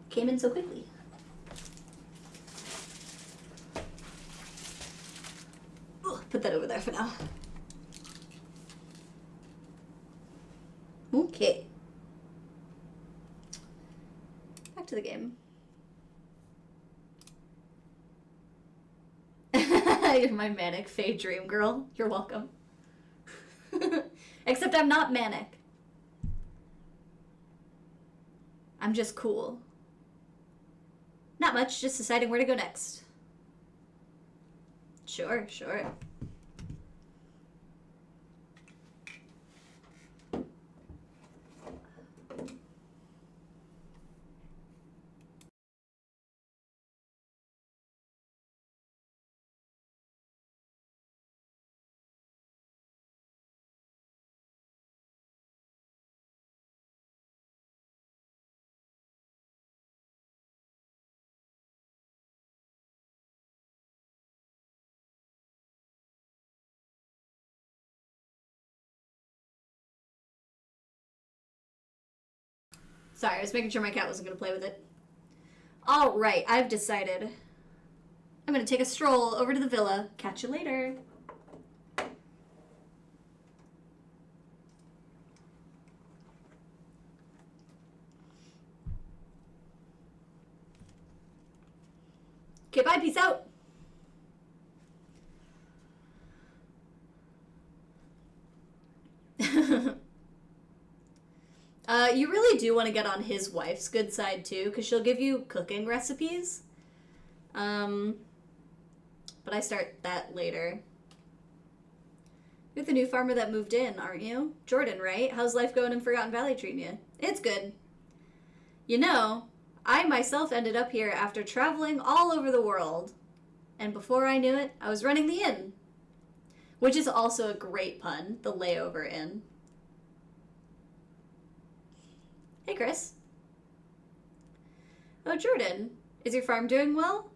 Came in so quickly. Ooh, put that over there for now. Okay. Back to the game. You're my manic fey dream girl. You're welcome. Except I'm not manic. I'm just cool. Not much, just deciding where to go next. Sure, sure. Sorry, I was making sure my cat wasn't going to play with it. All right, I've decided. I'm going to take a stroll over to the villa. Catch you later. Okay, bye, peace out. You really do want to get on his wife's good side, too, because she'll give you cooking recipes. But I start that later. You're the new farmer that moved in, aren't you? Jordan, right? How's life going in Forgotten Valley treating you? It's good. You know, I myself ended up here after traveling all over the world. And before I knew it, I was running the inn. Which is also a great pun, the layover inn. Hey, Chris. Oh, Jordan, is your farm doing well?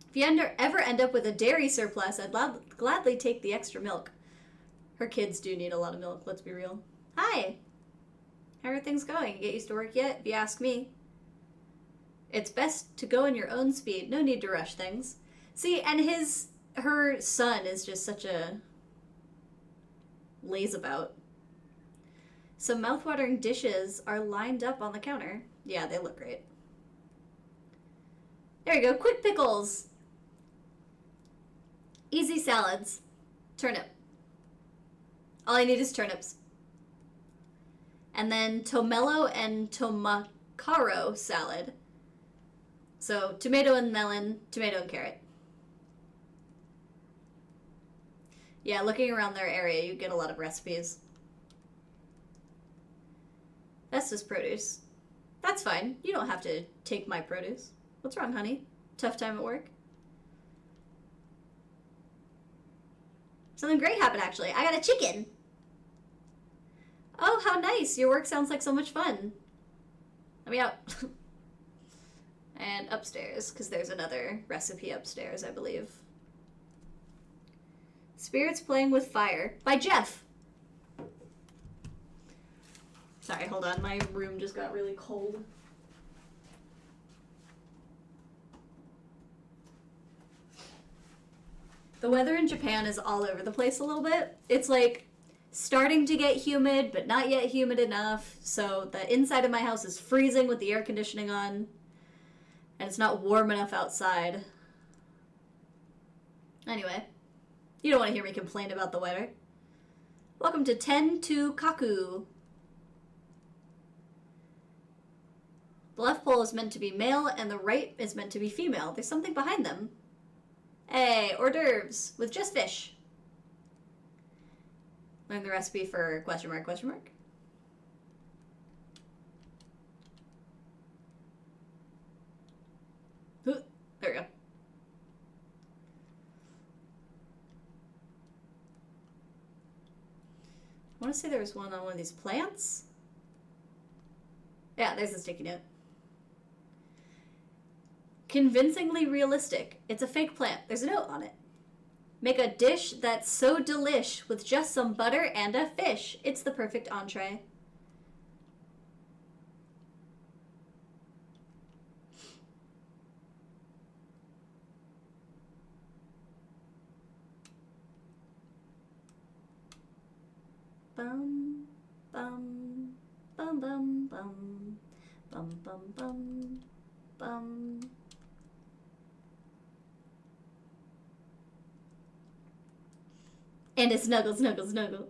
If you ever end up with a dairy surplus, I'd gladly take the extra milk. Her kids do need a lot of milk, let's be real. Her things going? You get used to work yet? If you ask me. It's best to go in your own speed. No need to rush things. See, and her son is just such a lazeabout. Some mouthwatering dishes are lined up on the counter. Yeah, they look great. There we go. Quick pickles. Easy salads. Turnip. All I need is turnips. And then tomelo and tomacaro salad. So tomato and melon, tomato and carrot. Yeah, looking around their area, you get a lot of recipes. That's just produce. That's fine. You don't have to take my produce. What's wrong, honey? Tough time at work? Something great happened, actually. I got a chicken. Oh, how nice. Your work sounds like so much fun. Let me out. And upstairs, because there's another recipe upstairs, I believe. Spirits Playing with Fire by Jeff. Sorry, hold on. My room just got really cold. The weather in Japan is all over the place a little bit. It's like starting to get humid, but not yet humid enough. So the inside of my house is freezing with the air conditioning on. And it's not warm enough outside. Anyway, you don't want to hear me complain about the weather. Welcome to Ten to Kaku. The left pole is meant to be male and the right is meant to be female. There's something behind them. Hey, hors d'oeuvres with just fish. Learn the recipe for question mark, question mark. There we go. I want to say there was one on one of these plants. Yeah, there's a sticky note. Convincingly realistic. It's a fake plant. There's a note on it. Make a dish that's so delish with just some butter and a fish. It's the perfect entree. Bum, bum, bum, bum, bum, bum, bum, bum, bum. And a snuggle, snuggle, snuggle.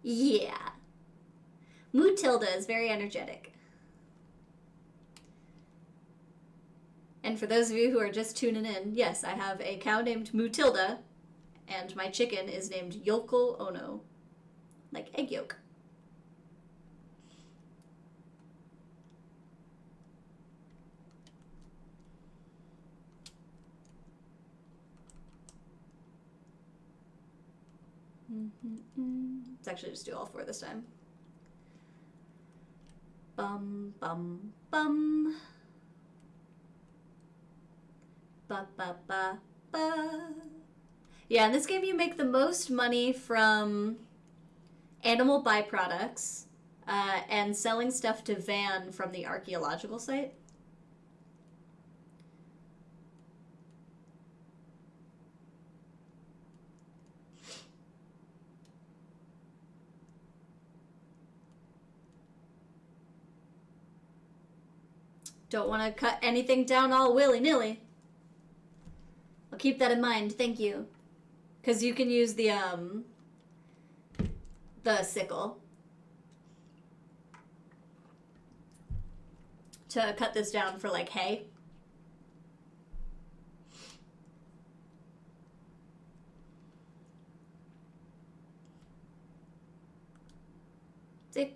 Yeah. Mutilda is very energetic. And for those of you who are just tuning in, yes, I have a cow named Mutilda, and my chicken is named Yoko Ono. Like egg yolk. Let's actually just do all four this time. Bum, bum, bum. Ba, ba, ba, ba. Yeah, in this game you make the most money from animal byproducts and selling stuff to Van from the archaeological site. Don't want to cut anything down all willy-nilly. I'll keep that in mind, thank you. Because you can use the sickle to cut this down for, like, hay. See?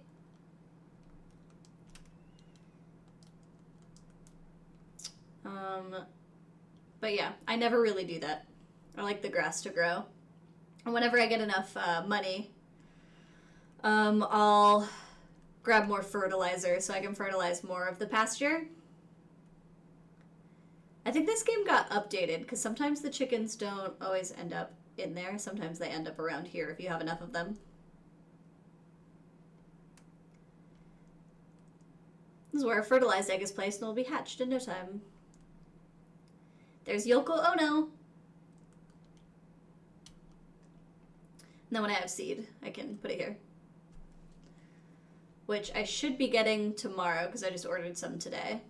But yeah, I never really do that. I like the grass to grow. And whenever I get enough money, I'll grab more fertilizer so I can fertilize more of the pasture. I think this game got updated because sometimes the chickens don't always end up in there. Sometimes they end up around here if you have enough of them. This is where a fertilized egg is placed and will be hatched in no time. There's Yoko Ono. And then when I have seed, I can put it here. Which I should be getting tomorrow because I just ordered some today.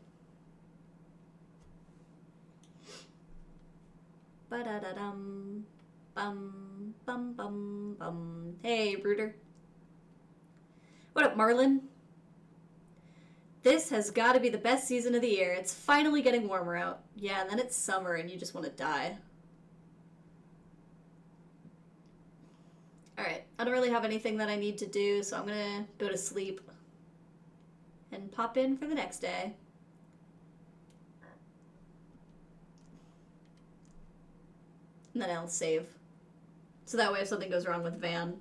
Ba-da-da-dum. Bum, bum, bum, bum. Hey, Brooder. What up, Marlin? This has got to be the best season of the year. It's finally getting warmer out. Yeah, and then it's summer and you just want to die. I don't really have anything that I need to do, so I'm gonna go to sleep and pop in for the next day. And then I'll save. So that way if something goes wrong with Van,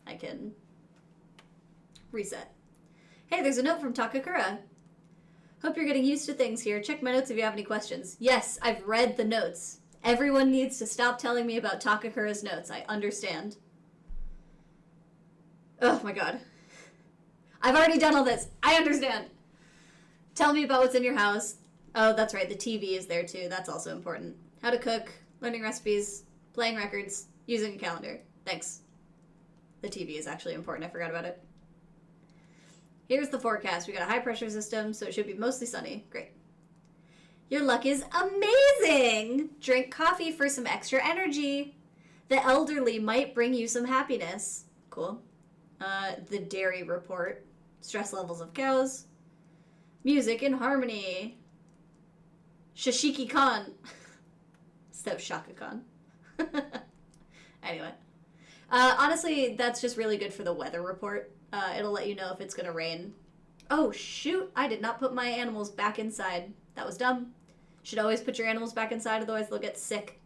I can reset. Hey, there's a note from Takakura. Hope you're getting used to things here. Check my notes if you have any questions. Yes, I've read the notes. Everyone needs to stop telling me about Takakura's notes. I understand. Oh my god. I've already done all this. I understand. Tell me about what's in your house. Oh, that's right. The TV is there too. That's also important. How to cook, learning recipes, playing records, using a calendar. Thanks. The TV is actually important. I forgot about it. Here's the forecast. We got a high pressure system, so it should be mostly sunny. Great. Your luck is amazing! Drink coffee for some extra energy. The elderly might bring you some happiness. Cool. The dairy report. Stress levels of cows. Music in harmony. Shashiki Khan. Instead of Shaka Khan. Anyway. Honestly, that's just really good for the weather report. It'll let you know if it's gonna rain. Oh, shoot! I did not put my animals back inside. That was dumb. Should always put your animals back inside, otherwise they'll get sick.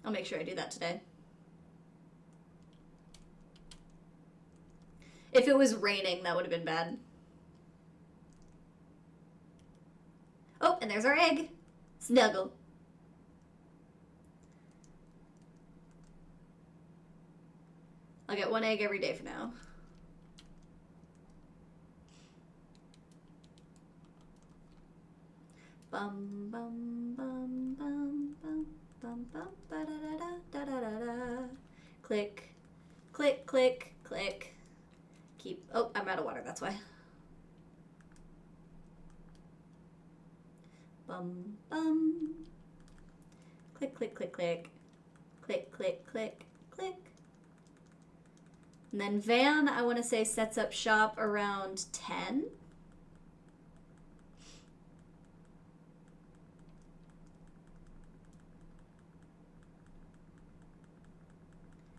I'll make sure I do that today. If it was raining, that would have been bad. Oh, and there's our egg. Snuggle. I'll get one egg every day for now. Bum bum bum bum bum bum bum ba da da da da da da. Click, click, click, click. Keep. Oh, I'm out of water. That's why. Bum bum. Click, click, click, click, click, click, click, click. And then Van, I want to say, sets up shop around 10.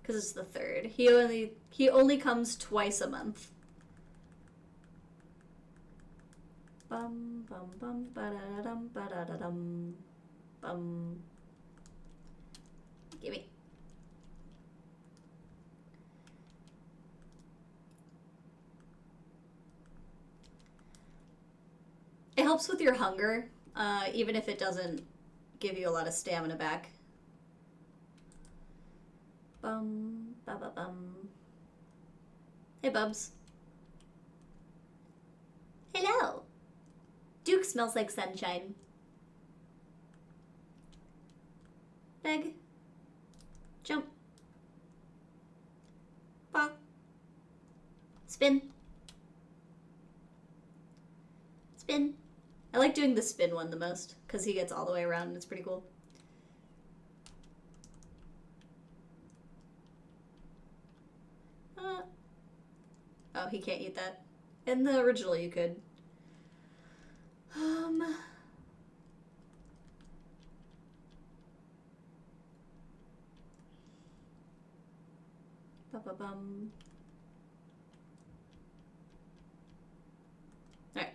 Because it's the 3rd. He only comes twice a month. Bum bum bum ba da dum ba da dum bum. Gimme. It helps with your hunger, even if it doesn't give you a lot of stamina back. Bum, ba ba bum. Hey, Bubs. Hello. Duke smells like sunshine. Beg. Jump. Paw. Spin. Spin. I like doing the spin one the most, because he gets all the way around and it's pretty cool. Oh, he can't eat that. In the original, you could. Ba-ba-bum. Alright.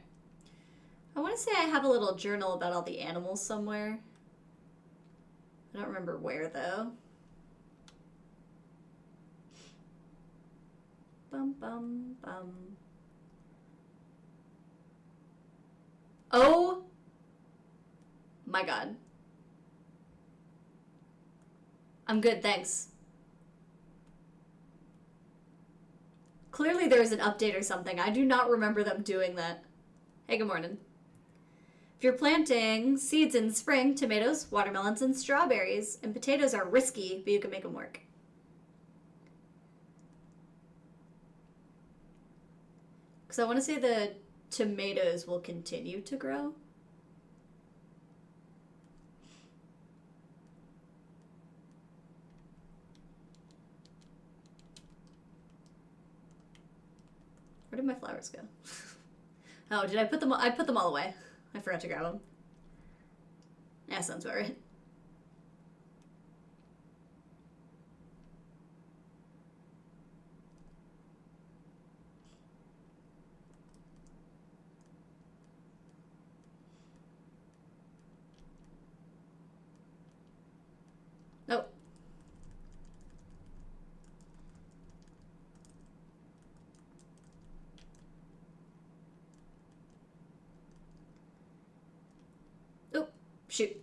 I want to say I have a little journal about all the animals somewhere. I don't remember where, though. Bum, bum, bum. Oh my god. I'm good, thanks. Clearly there's an update or something. I do not remember them doing that. Hey, good morning. If you're planting seeds in spring, tomatoes, watermelons, and strawberries, and potatoes are risky, but you can make them work. Because I want to say the tomatoes will continue to grow. Where did my flowers go? Oh, did I put them all? I put them all away. I forgot to grab them. Yeah, sounds about right. Oh. Oh, shoot.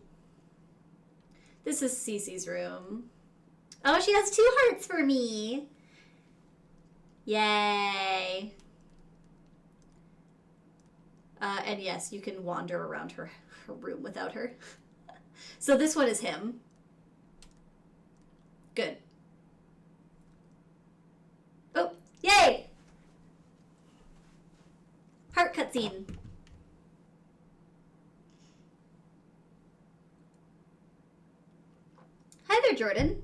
This is Cece's room. Oh, she has 2 hearts for me. Yay. And yes, you can wander around her room without her. So this one is him. Good. Oh, yay! Heart cutscene. Hi there, Jordan.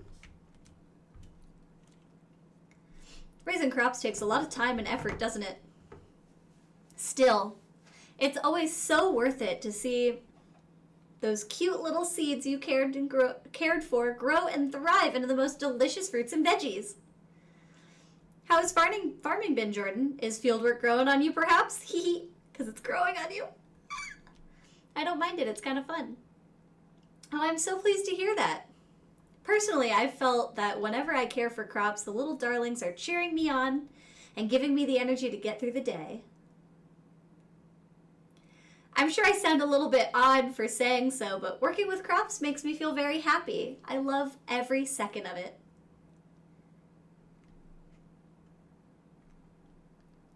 Raising crops takes a lot of time and effort, doesn't it? Still, it's always so worth it to see those cute little seeds you cared for grow and thrive into the most delicious fruits and veggies. How has farming been, Jordan? Is fieldwork growing on you, perhaps? Hee because it's growing on you. I don't mind it. It's kind of fun. Oh, I'm so pleased to hear that. Personally, I've felt that whenever I care for crops, the little darlings are cheering me on and giving me the energy to get through the day. I'm sure I sound a little bit odd for saying so, but working with crops makes me feel very happy. I love every second of it.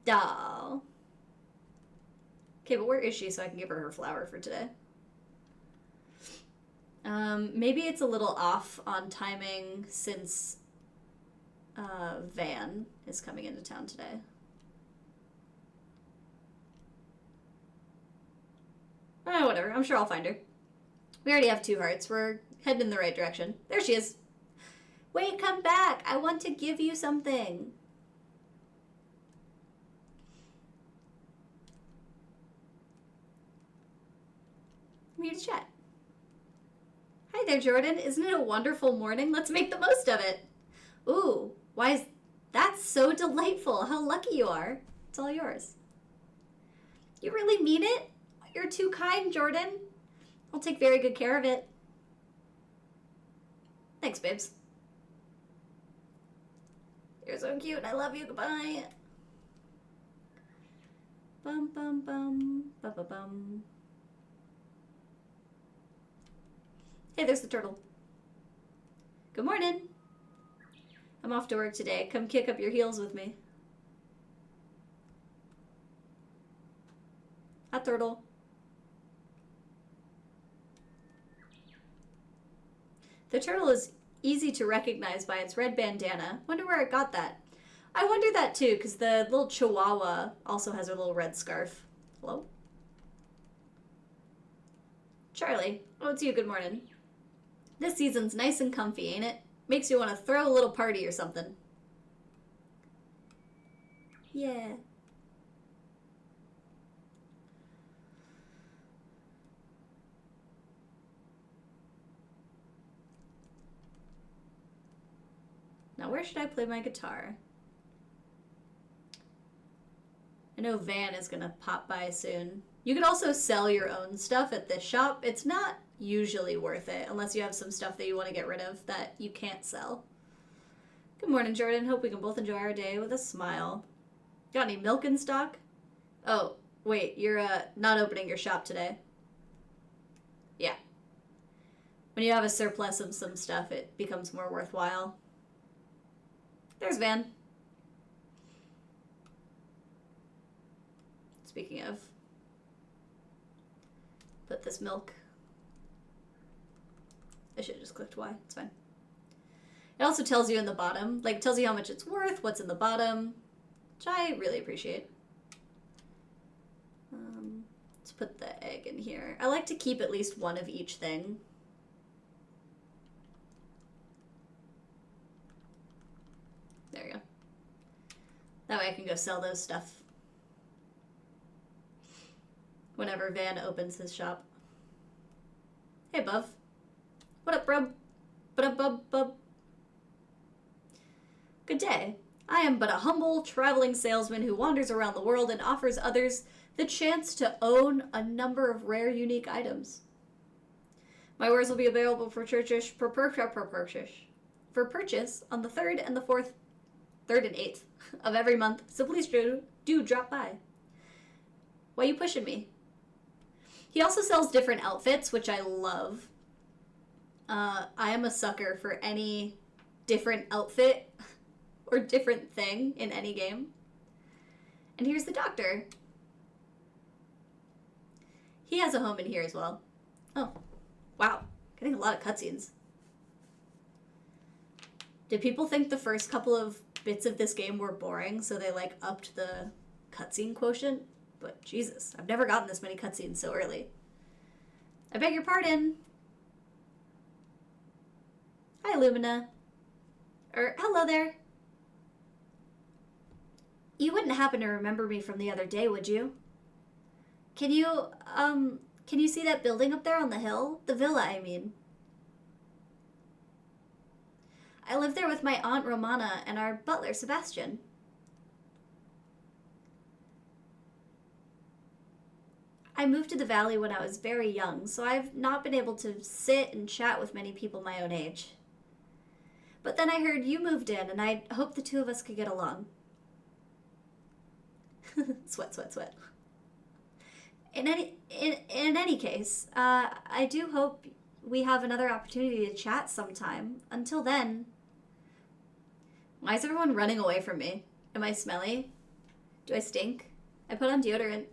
Doll. Okay, but where is she so I can give her her flower for today? Maybe it's a little off on timing since Van is coming into town today. Whatever. I'm sure I'll find her. We already have 2 hearts. We're heading in the right direction. There she is. Wait, come back. I want to give you something. I'm here to chat. Hi there, Jordan. Isn't it a wonderful morning? Let's make the most of it. Ooh, why is that so delightful? How lucky you are. It's all yours. You really mean it? You're too kind, Jordan. I'll take very good care of it. Thanks, babes. You're so cute. I love you. Goodbye. Bum, bum, bum. Bum, bum, bum. Hey, there's the turtle. Good morning. I'm off to work today. Come kick up your heels with me. Hi, turtle. The turtle is easy to recognize by its red bandana. Wonder where it got that. I wonder that too, because the little chihuahua also has her little red scarf. Hello? Charlie. Oh, it's you. Good morning. This season's nice and comfy, ain't it? Makes you want to throw a little party or something. Yeah. Now, where should I play my guitar? I know Van is going to pop by soon. You could also sell your own stuff at this shop. It's not usually worth it unless you have some stuff that you want to get rid of that you can't sell. Good morning, Jordan. Hope we can both enjoy our day with a smile. Got any milk in stock? Oh, wait, you're not opening your shop today. Yeah. When you have a surplus of some stuff, it becomes more worthwhile. There's Van. Speaking of, put this milk. I should have just clicked Y. It's fine. It also tells you in the bottom, like, tells you how much it's worth, what's in the bottom, which I really appreciate. Let's put the egg in here. I like to keep at least one of each thing. There we go. That way I can go sell those stuff whenever Van opens his shop. Hey, Buv. What up, bro? What up, bub? Good day. I am but a humble, traveling salesman who wanders around the world and offers others the chance to own a number of rare, unique items. My wares will be available for purchase on the 3rd and the 4th, 3rd and 8th of every month, so please do drop by. Why you pushing me? He also sells different outfits, which I love. I am a sucker for any different outfit or different thing in any game. And here's the doctor. He has a home in here as well. Oh, wow. Getting a lot of cutscenes. Did people think the first couple of bits of this game were boring, so they, like, upped the cutscene quotient? But Jesus, I've never gotten this many cutscenes so early. I beg your pardon. Hi, Lumina. Hello there. You wouldn't happen to remember me from the other day, would you? Can you see that building up there on the hill? The villa, I mean. I live there with my Aunt Romana and our butler, Sebastian. I moved to the valley when I was very young, so I've not been able to sit and chat with many people my own age. But then I heard you moved in, and I hoped the two of us could get along. Sweat. In any case, I do hope we have another opportunity to chat sometime. Until then... Why is everyone running away from me? Am I smelly? Do I stink? I put on deodorant.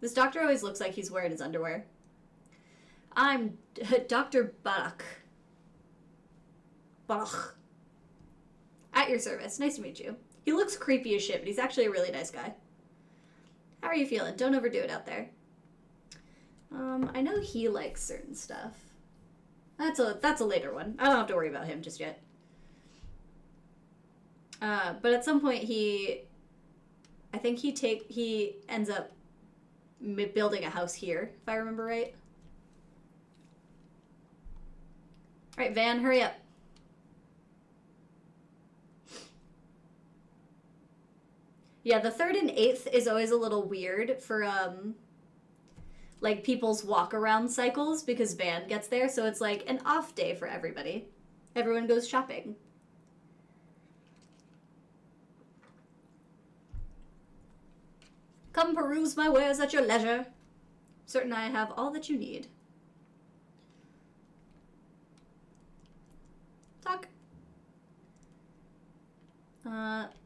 This doctor always looks like he's wearing his underwear. I'm Dr. Barak. At your service. Nice to meet you. He looks creepy as shit, but he's actually a really nice guy. How are you feeling? Don't overdo it out there. I know he likes certain stuff. That's a later one. I don't have to worry about him just yet. But at some point I think he ends up building a house here, if I remember right. Alright, Van, hurry up. Yeah, the 3rd and 8th is always a little weird for, like, people's walk-around cycles because Van gets there, so it's like an off day for everybody. Everyone goes shopping. Come peruse my wares at your leisure. Certain I have all that you need. Talk.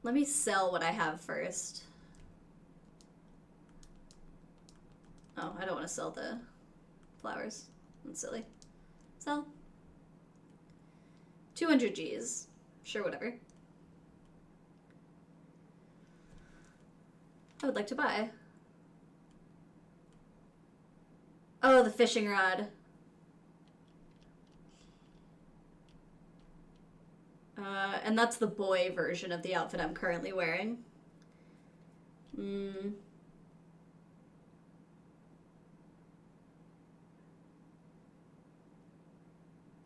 Let me sell what I have first. Oh, I don't want to sell the flowers. That's silly. Sell. 200 Gs. Sure, whatever. I would like to buy. Oh, the fishing rod. And that's the boy version of the outfit I'm currently wearing. I'm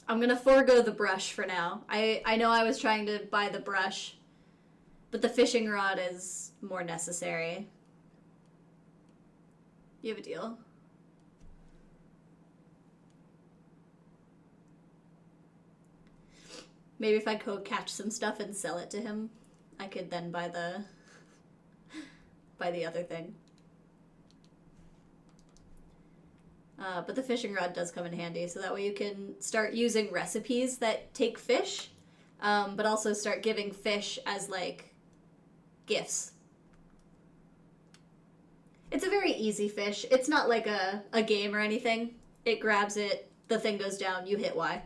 gonna forego the brush for now. I know I was trying to buy the brush, but the fishing rod is more necessary. You have a deal. Maybe if I could catch some stuff and sell it to him, I could then buy the other thing. But the fishing rod does come in handy, so that way you can start using recipes that take fish, but also start giving fish as, like, gifts. It's a very easy fish. It's not like a game or anything. It grabs it, the thing goes down, you hit Y.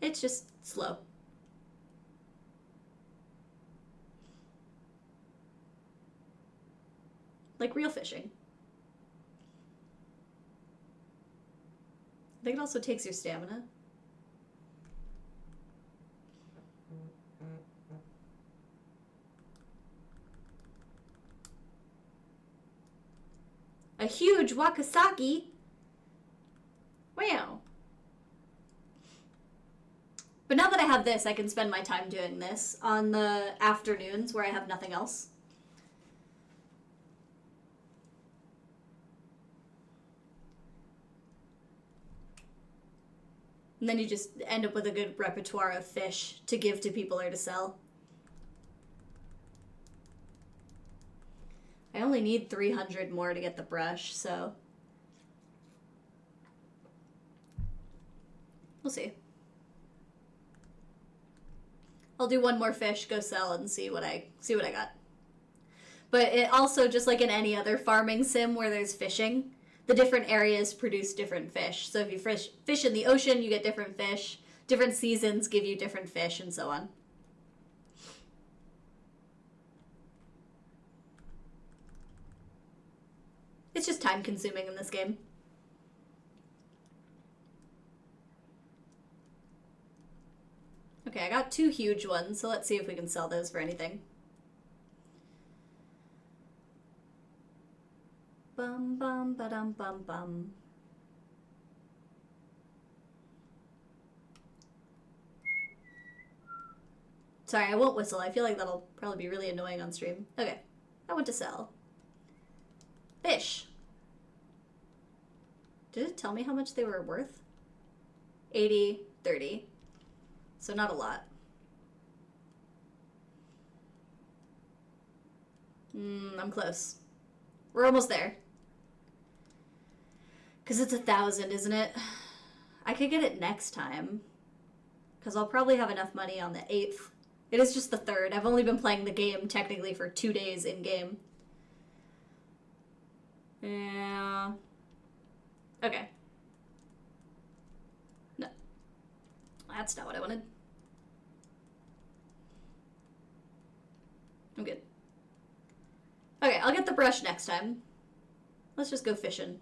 It's just slow. Like real fishing. I think it also takes your stamina. A huge wakasaki. Wow. But now that I have this, I can spend my time doing this on the afternoons where I have nothing else. And then you just end up with a good repertoire of fish to give to people or to sell. I only need 300 more to get the brush, so we'll see. I'll do one more fish, go sell, and see what I got. But it also, just like in any other farming sim where there's fishing, the different areas produce different fish. So if you fish in the ocean, you get different fish. Different seasons give you different fish, and so on. It's just time consuming in this game. Okay, I got 2 huge ones, so let's see if we can sell those for anything. Bum bum ba-dum bum bum. Sorry, I won't whistle. I feel like that'll probably be really annoying on stream. Okay, I want to sell. Fish. Did it tell me how much they were worth? 80, 30. So not a lot. I'm close. We're almost there. Because it's 1,000, isn't it? I could get it next time. Because I'll probably have enough money on the 8th. It is just the 3rd. I've only been playing the game technically for 2 days in-game. Yeah. Okay. No. That's not what I wanted. I'm good. Okay, I'll get the brush next time. Let's just go fishing.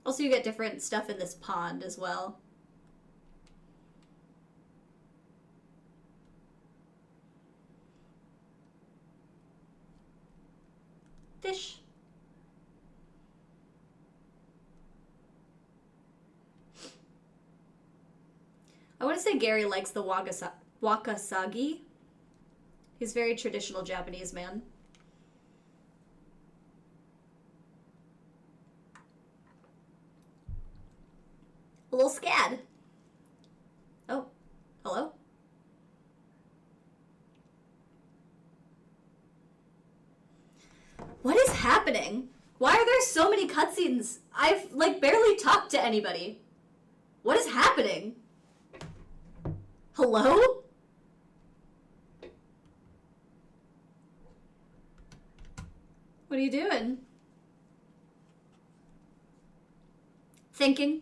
Also, you get different stuff in this pond as well. Fish. I want to say Gary likes the wakasagi. He's a very traditional Japanese man. A little scad. Oh, hello? What is happening? Why are there so many cutscenes? I've, barely talked to anybody. What is happening? Hello? What are you doing? Thinking.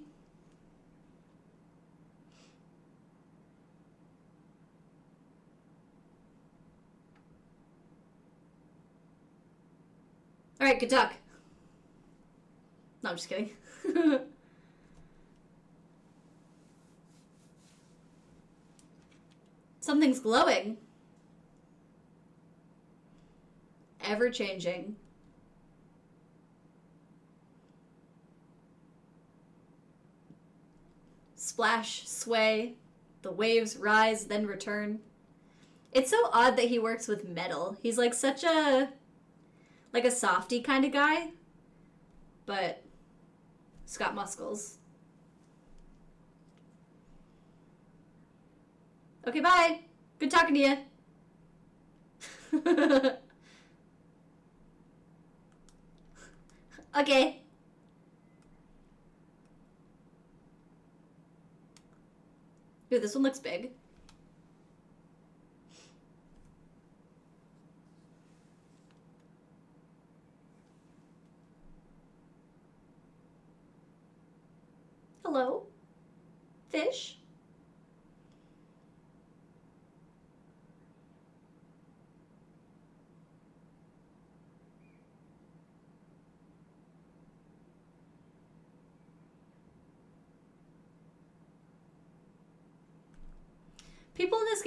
Alright, good talk. No, I'm just kidding. Something's glowing. Ever changing. Splash, sway, the waves rise, then return. It's so odd that he works with metal. He's like such a softy kind of guy, but he's got muscles. Okay, bye. Good talking to you. Okay. Dude, this one looks big. Hello? Fish?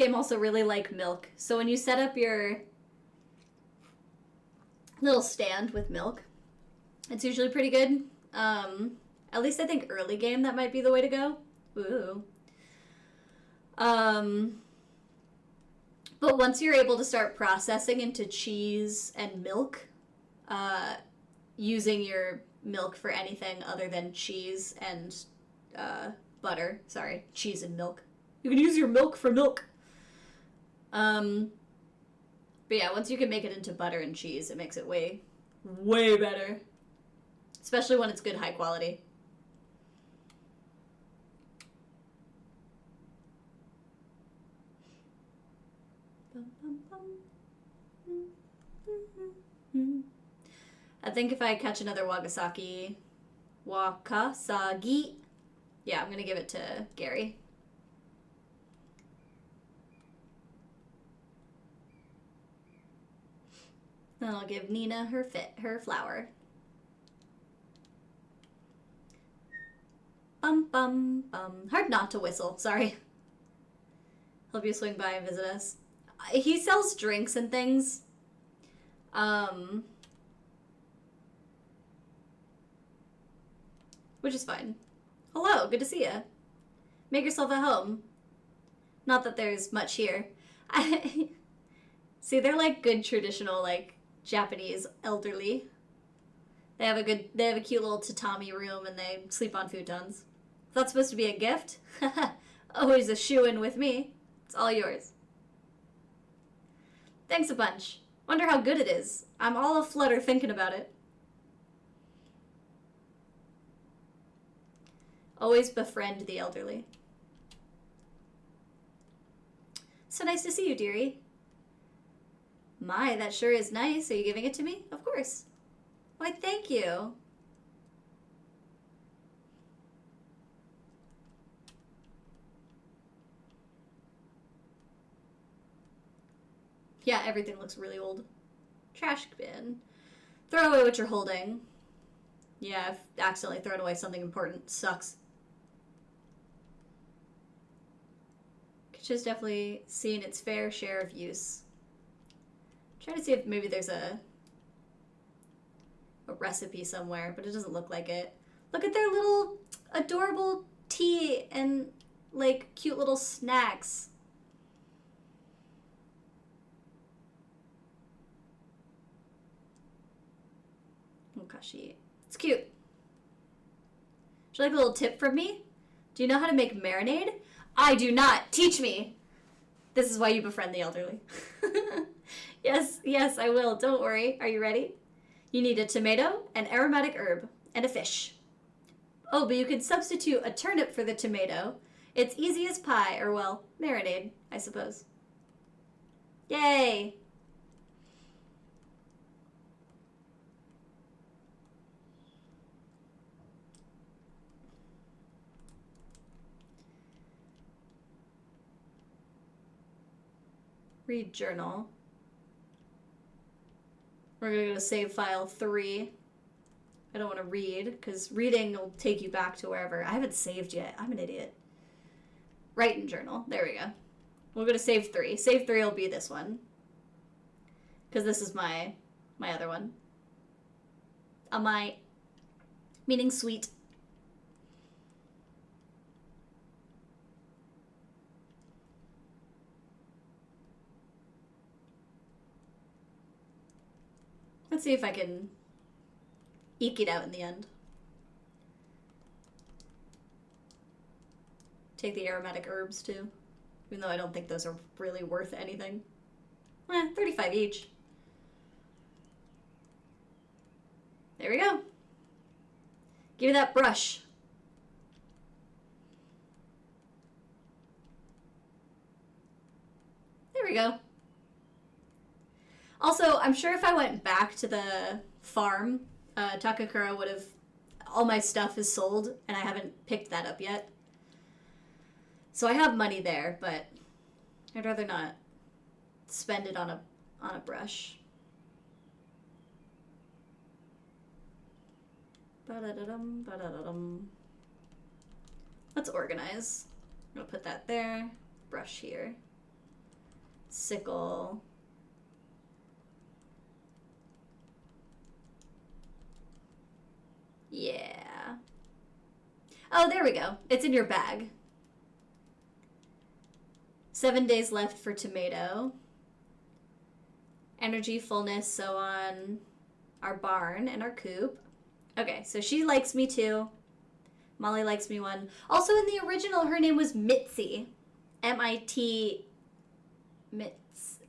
game also really like milk. So when you set up your little stand with milk, it's usually pretty good. At least I think early game that might be the way to go. Ooh. But once you're able to start processing into cheese and milk, using your milk for anything other than cheese and butter. Sorry, cheese and milk. You can use your milk for milk. But yeah, once you can make it into butter and cheese, it makes it way, way better. Especially when it's good high quality. I think if I catch another Wakasagi, yeah, I'm gonna give it to Gary. Then I'll give Nina her flower. Bum bum bum. Hard not to whistle. Sorry. Hope you swing by and visit us. He sells drinks and things. Which is fine. Hello, good to see you. Make yourself at home. Not that there's much here. See, they're like good traditional, like, Japanese elderly. They have a cute little tatami room and they sleep on futons. Is that supposed to be a gift? Always a shoo-in with me. It's all yours. Thanks a bunch. Wonder how good it is. I'm all aflutter thinking about it. Always befriend the elderly. So nice to see you, dearie. My, that sure is nice. Are you giving it to me? Of course. Why, thank you. Yeah, everything looks really old. Trash bin. Throw away what you're holding. Yeah, I've accidentally thrown away something important. Sucks. Kitchen's definitely seen its fair share of use. Trying to see if maybe there's a recipe somewhere, but it doesn't look like it. Look at their little adorable tea and like cute little snacks. Okashi. It's cute. Would you like a little tip from me? Do you know how to make marinade? I do not. Teach me. This is why you befriend the elderly. Yes, I will. Don't worry. Are you ready? You need a tomato, an aromatic herb, and a fish. Oh, but you could substitute a turnip for the tomato. It's easy as pie, or well, marinade, I suppose. Yay! Read journal. We're gonna go to save file 3. I don't want to read, because reading will take you back to wherever. I haven't saved yet. I'm an idiot. Write in journal. There we go. We'll go to save 3. Save 3 will be this one. Because this is my other one. Amai. Meaning sweet. Let's see if I can eke it out in the end. Take the aromatic herbs too. Even though I don't think those are really worth anything. 35 each. There we go. Give me that brush. There we go. Also, I'm sure if I went back to the farm, Takakura would have... All my stuff is sold, and I haven't picked that up yet. So I have money there, but I'd rather not spend it on a brush. Ba-da-da-dum, ba-da-da-dum. Let's organize. I'm gonna put that there. Brush here. sickle. Yeah. Oh, there we go. It's in your bag. 7 days left for tomato. Energy, fullness, so on our barn and our coop. Okay, so she likes me too. Molly likes me one. Also in the original, her name was Mitzi. M-I-T...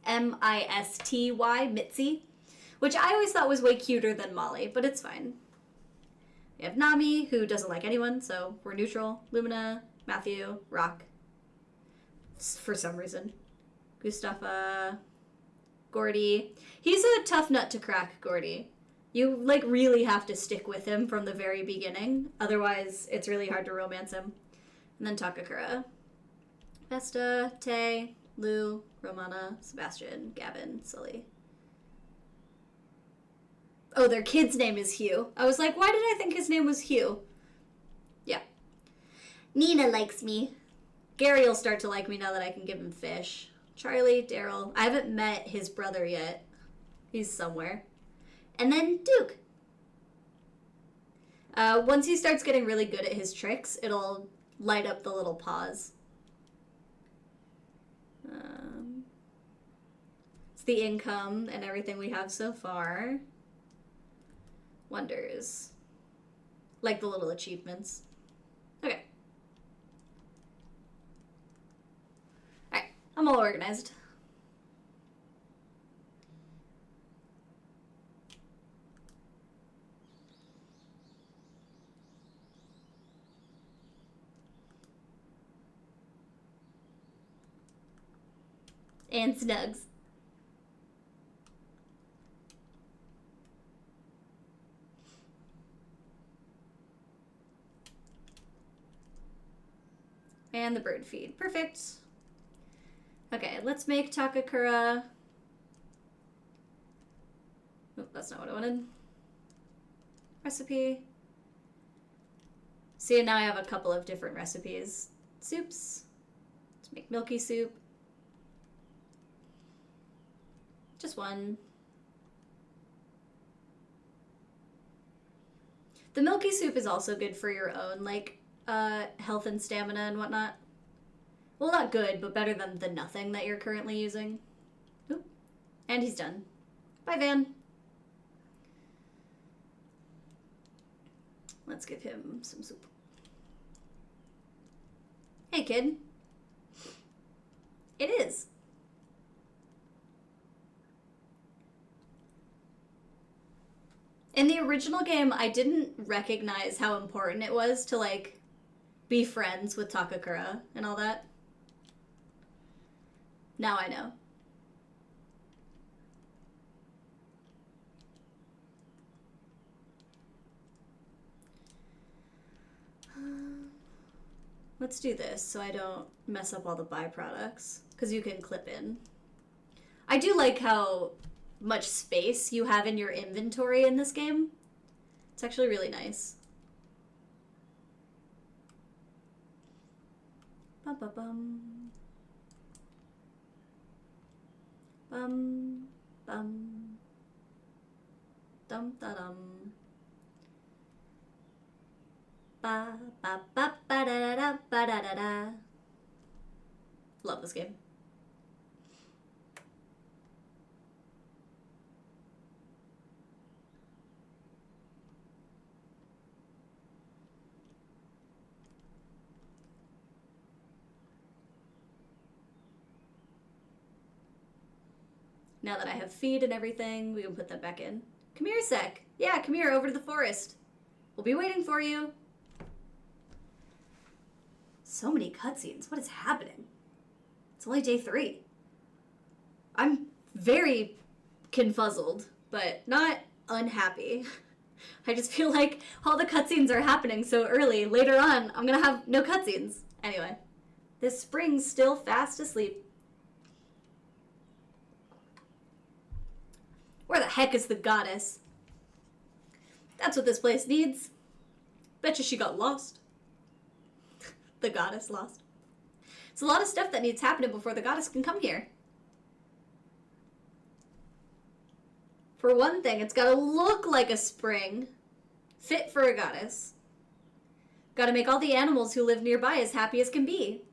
M-I-S-T-Y, Mitzi. Which I always thought was way cuter than Molly, but it's fine. We have Nami, who doesn't like anyone, so we're neutral. Lumina, Matthew, Rock. For some reason. Gustafa, Gordy. He's a tough nut to crack, Gordy. You, like, really have to stick with him from the very beginning. Otherwise, it's really hard to romance him. And then Takakura. Vesta, Tay, Lou, Romana, Sebastian, Gavin, Sully. Oh, their kid's name is Hugh. I was like, why did I think his name was Hugh? Yeah. Nina likes me. Gary will start to like me now that I can give him fish. Charlie, Daryl. I haven't met his brother yet. He's somewhere. And then Duke. Once he starts getting really good at his tricks, it'll light up the little paws. It's the income and everything we have so far. Wonders. Like the little achievements. Okay. Alright, I'm all organized. And Snugs. And the bird feed. Perfect. Okay, let's make Takakura. Oh, that's not what I wanted. Recipe. See, now I have a couple of different recipes. Soups. Let's make milky soup. Just one. The milky soup is also good for your own, like, health and stamina and whatnot. Well, not good, but better than the nothing that you're currently using. Oop. And he's done. Bye, Van. Let's give him some soup. Hey, kid. It is. In the original game, I didn't recognize how important it was to, like, be friends with Takakura and all that. Now I know. Let's do this so I don't mess up all the byproducts, because you can clip in. I do like how much space you have in your inventory in this game. It's actually really nice. Bum bum bum. Bum bum. Dum da dum. Ba ba ba ba da da ba da da da. Love this game. Now that I have feed and everything, we can put them back in. Come here, Sek. Yeah, come here, over to the forest. We'll be waiting for you. So many cutscenes. What is happening? It's only day 3. I'm very confuzzled, but not unhappy. I just feel like all the cutscenes are happening so early. Later on, I'm gonna have no cutscenes. Anyway, this spring's still fast asleep. Where the heck is the goddess? That's what this place needs. Betcha she got lost. The goddess lost. It's a lot of stuff that needs happening before the goddess can come here. For one thing, it's gotta look like a spring, fit for a goddess. Gotta make all the animals who live nearby as happy as can be.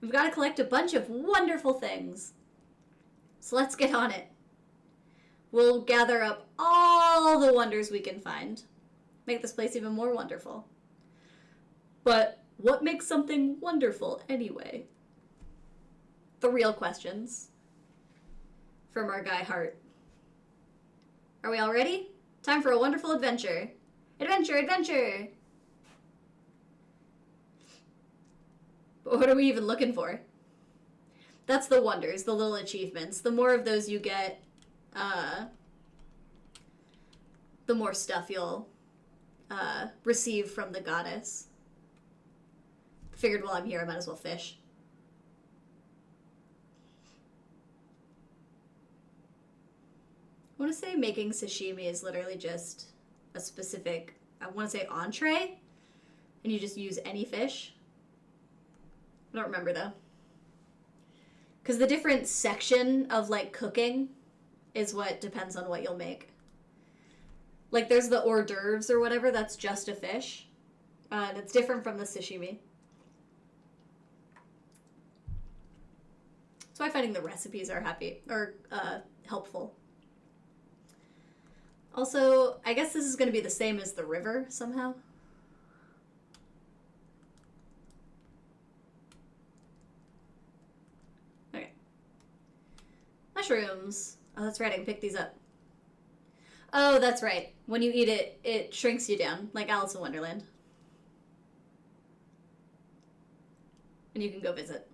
We've gotta collect a bunch of wonderful things. So let's get on it. We'll gather up all the wonders we can find. Make this place even more wonderful. But what makes something wonderful anyway? The real questions. From our guy Hart. Are we all ready? Time for a wonderful adventure. Adventure, adventure! But what are we even looking for? That's the wonders, the little achievements. The more of those you get, the more stuff you'll receive from the goddess. Figured while I'm here, I might as well fish. I want to say making sashimi is literally just a specific, I want to say entree, and you just use any fish. I don't remember though. Because the different section of like cooking is what depends on what you'll make. Like there's the hors d'oeuvres or whatever, that's just a fish. And it's different from the sashimi. That's why finding the recipes are helpful. Also, I guess this is going to be the same as the river somehow. Okay. Mushrooms. Oh, that's right, I can pick these up. Oh, that's right. When you eat it, it shrinks you down, like Alice in Wonderland. And you can go visit.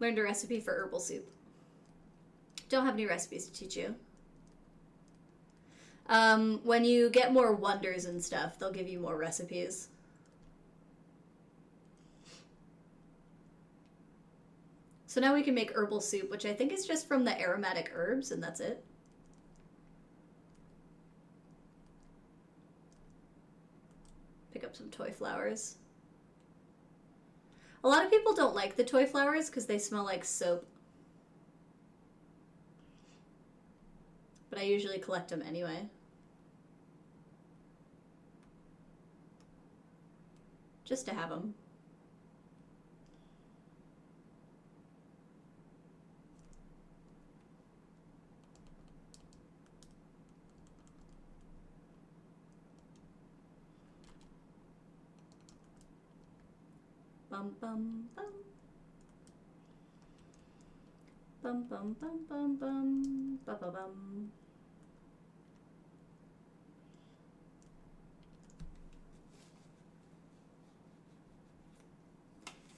Learned a recipe for herbal soup. Don't have any recipes to teach you. When you get more wonders and stuff, they'll give you more recipes. So now we can make herbal soup, which I think is just from the aromatic herbs, and that's it. Pick up some toy flowers. A lot of people don't like the toy flowers because they smell like soap. But I usually collect them anyway. Just to have them. Bum bum bum. Bum bum bum bum bum. Bum bum bum.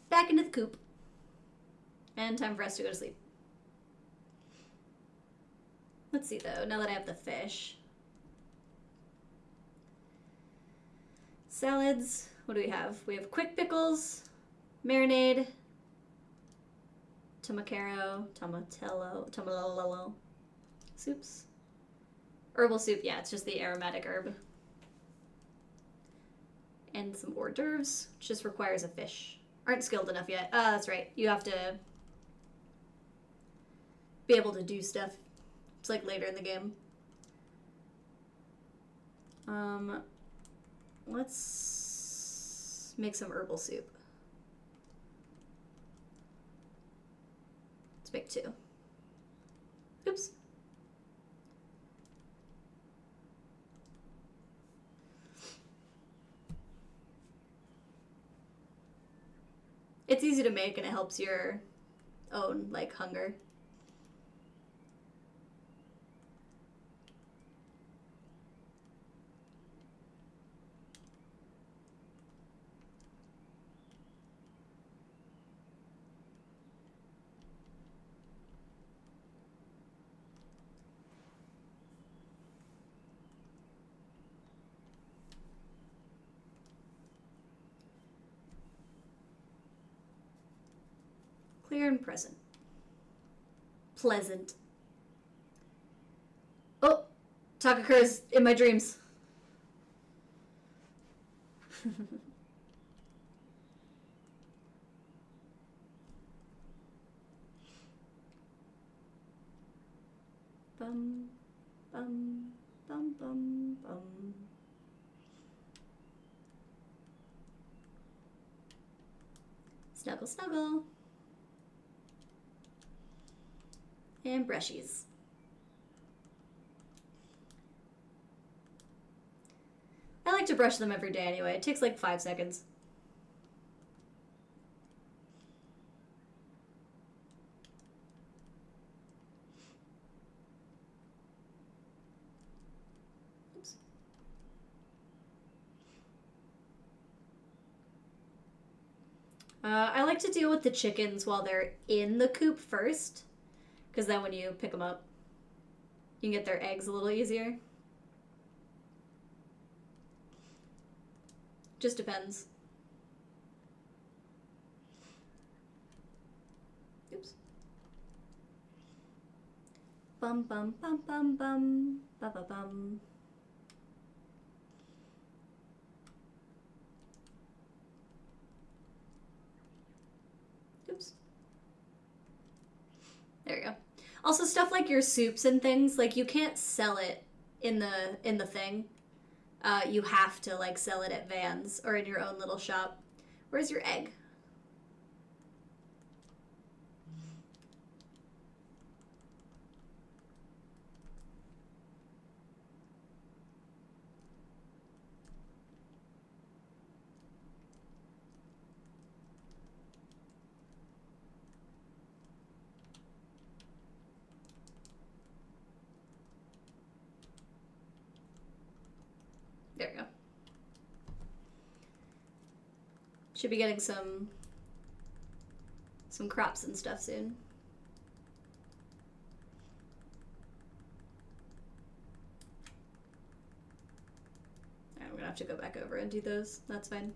Back into the coop. And time for us to go to sleep. Let's see though, now that I have the fish. Salads. What do we have? We have quick pickles, marinade, tomatello, soups. Herbal soup, yeah, it's just the aromatic herb. And some hors d'oeuvres, which just requires a fish. Aren't skilled enough yet. That's right. You have to be able to do stuff. It's like later in the game. Let's make some herbal soup. Let's make 2. Oops. It's easy to make and it helps your own, like, hunger. Clear and present. Pleasant. Oh! Talk occurs in my dreams. bum, bum, bum, bum, bum. Snuggle, snuggle. And brushies. I like to brush them every day anyway. It takes like 5 seconds. Oops. I like to deal with the chickens while they're in the coop first, because then when you pick them up, you can get their eggs a little easier. Just depends. Oops. Bum bum bum bum bum ba ba bum. Oops. There you go. Also, stuff like your soups and things, like you can't sell it in the thing. You have to like sell it at Vans or in your own little shop. Where's your egg? There we go. Should be getting some crops and stuff soon. Alright, I'm gonna have to go back over and do those. That's fine.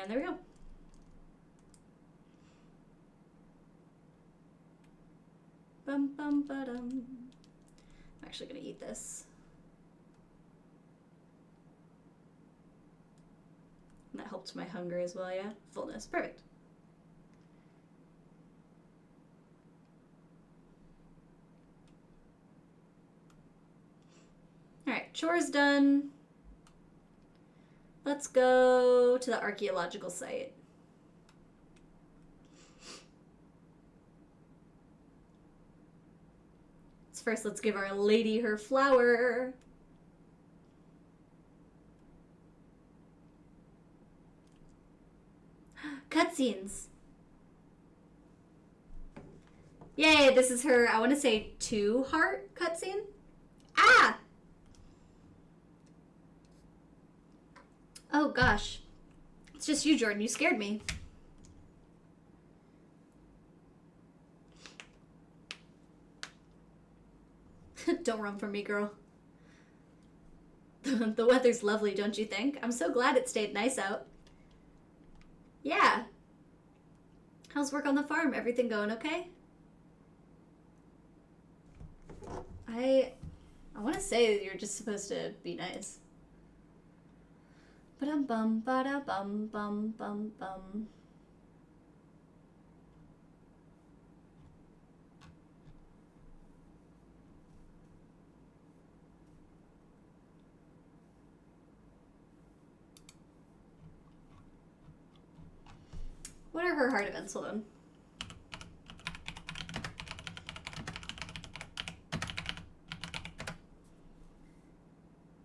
And there we go. Bum bum ba-dum. I'm actually gonna eat this. And that helped my hunger as well, yeah? Fullness. Perfect. Alright, chores done. Let's go to the archaeological site. First, let's give our lady her flower. Cutscenes. Yay, this is her, I want to say 2 heart cutscene. Ah! Oh gosh. It's just you, Jordan. You scared me. Don't run from me, girl. The weather's lovely, don't you think? I'm so glad it stayed nice out. Yeah. How's work on the farm? Everything going okay? I want to say that you're just supposed to be nice. Ba-dum bum ba-da bum bum bum bum. What are her heart events? Hold on.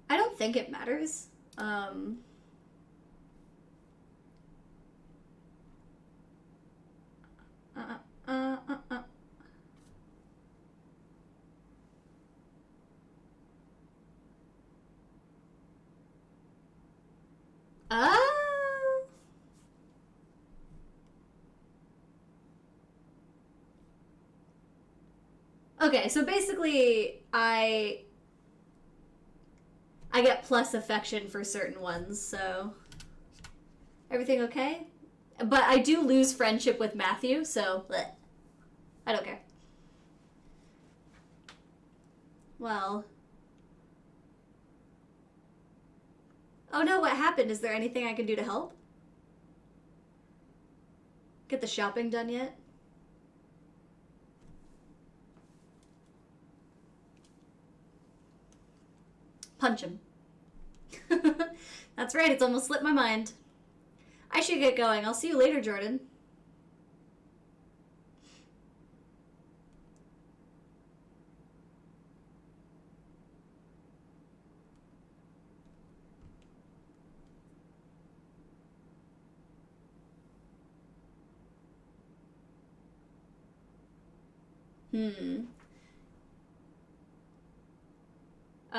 I don't think it matters. Oh. Okay, so basically, I get plus affection for certain ones, so everything okay? But I do lose friendship with Matthew, so bleh. I don't care. Well. Oh no, what happened? Is there anything I can do to help? Get the shopping done yet? Punch him. That's right, it's almost slipped my mind. I should get going. I'll see you later, Jordan.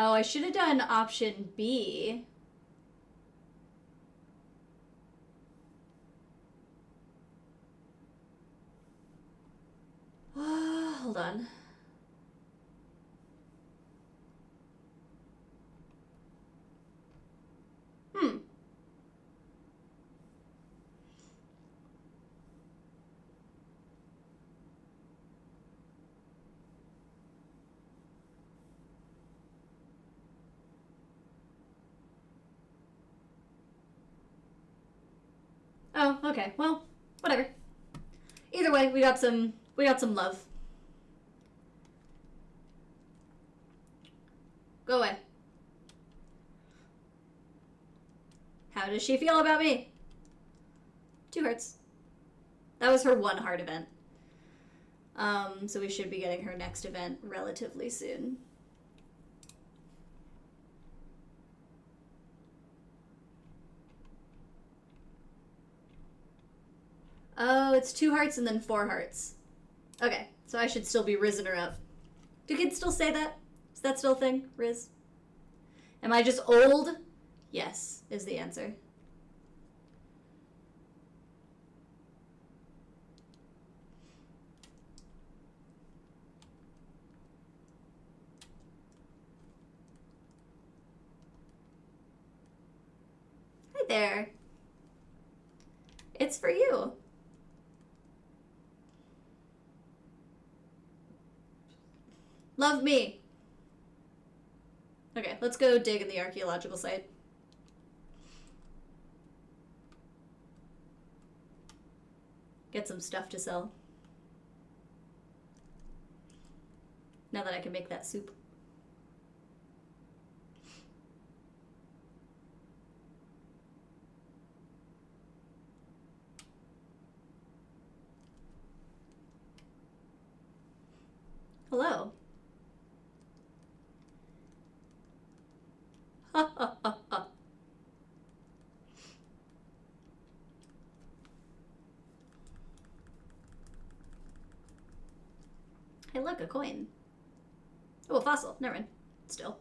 Oh, I should have done option B. Hold on. Oh, okay. Well, whatever. Either way, we got some love. Go away. How does she feel about me? 2 hearts. That was her 1 heart event. So we should be getting her next event relatively soon. Oh, it's 2 hearts and then 4 hearts. Okay, so I should still be rizzing her up. Do kids still say that? Is that still a thing, Riz? Am I just old? Yes, is the answer. Hi there. It's for you. Love me. Okay, let's go dig in the archaeological site. Get some stuff to sell. Now that I can make that soup. Hello. Ha ha ha ha. Hey, look, a coin. Oh, a fossil. Never mind. Still.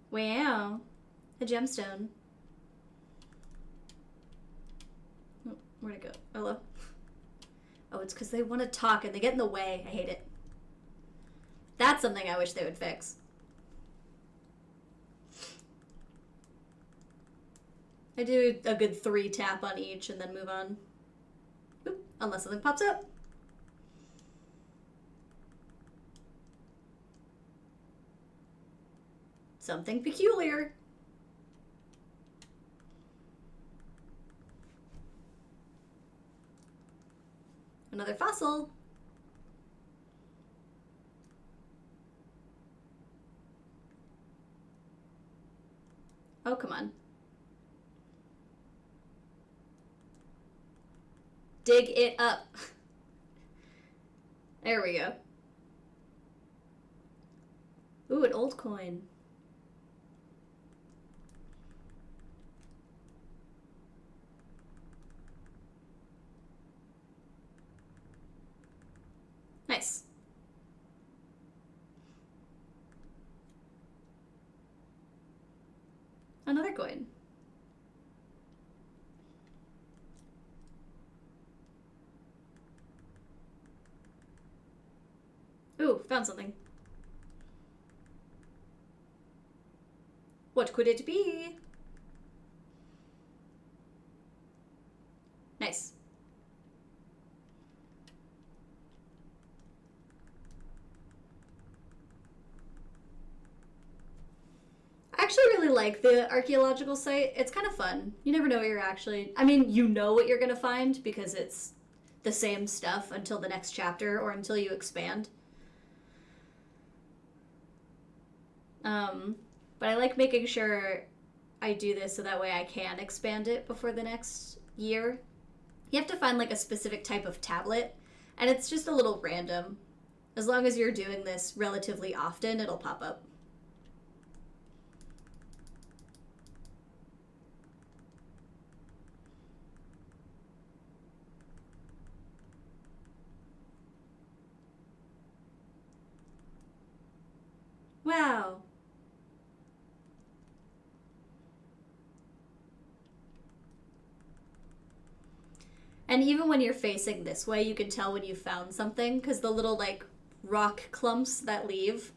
Wow. A gemstone. Oh, where'd it go? Hello? Oh, it's because they want to talk and they get in the way. I hate it. That's something I wish they would fix. I do a good 3 tap on each and then move on. Oop, unless something pops up. Something peculiar. Another fossil. Oh, come on. Dig it up. There we go. Ooh, an old coin. Nice. Another coin. Ooh, found something. What could it be? Nice. like the archaeological site. It's kind of fun. You never know what you're actually... I mean, you know what you're going to find because it's the same stuff until the next chapter or until you expand. But I like making sure I do this so that way I can expand it before the next year. You have to find like a specific type of tablet, and it's just a little random. As long as you're doing this relatively often, it'll pop up. Wow. And even when you're facing this way, you can tell when you found something, because the little, like, rock clumps that leave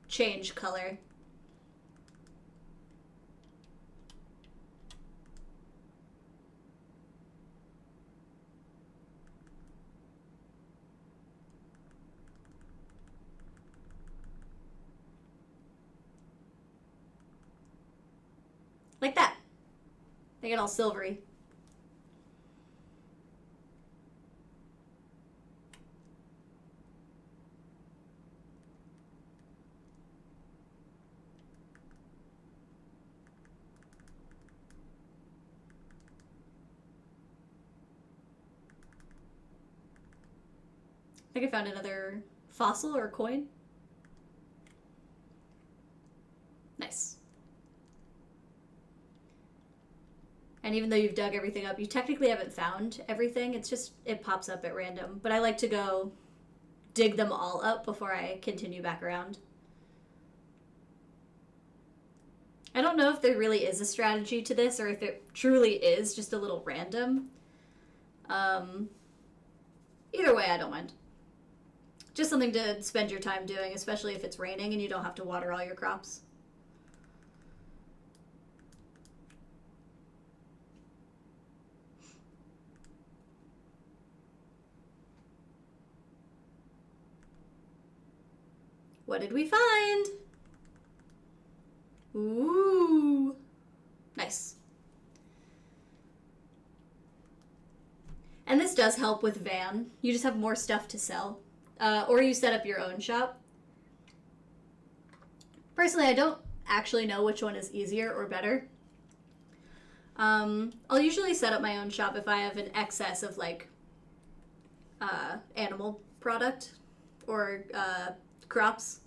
change color. Like that. They get all silvery. I think I found another fossil or coin. Nice. And even though you've dug everything up, you technically haven't found everything. It's just, it pops up at random. But I like to go dig them all up before I continue back around. I don't know if there really is a strategy to this or if it truly is just a little random. Either way, I don't mind. Just something to spend your time doing, especially if it's raining and you don't have to water all your crops. What did we find? Ooh. Nice. And this does help with Van. You just have more stuff to sell. Or you set up your own shop. Personally, I don't actually know which one is easier or better. I'll usually set up my own shop if I have an excess of, like, animal product or crops.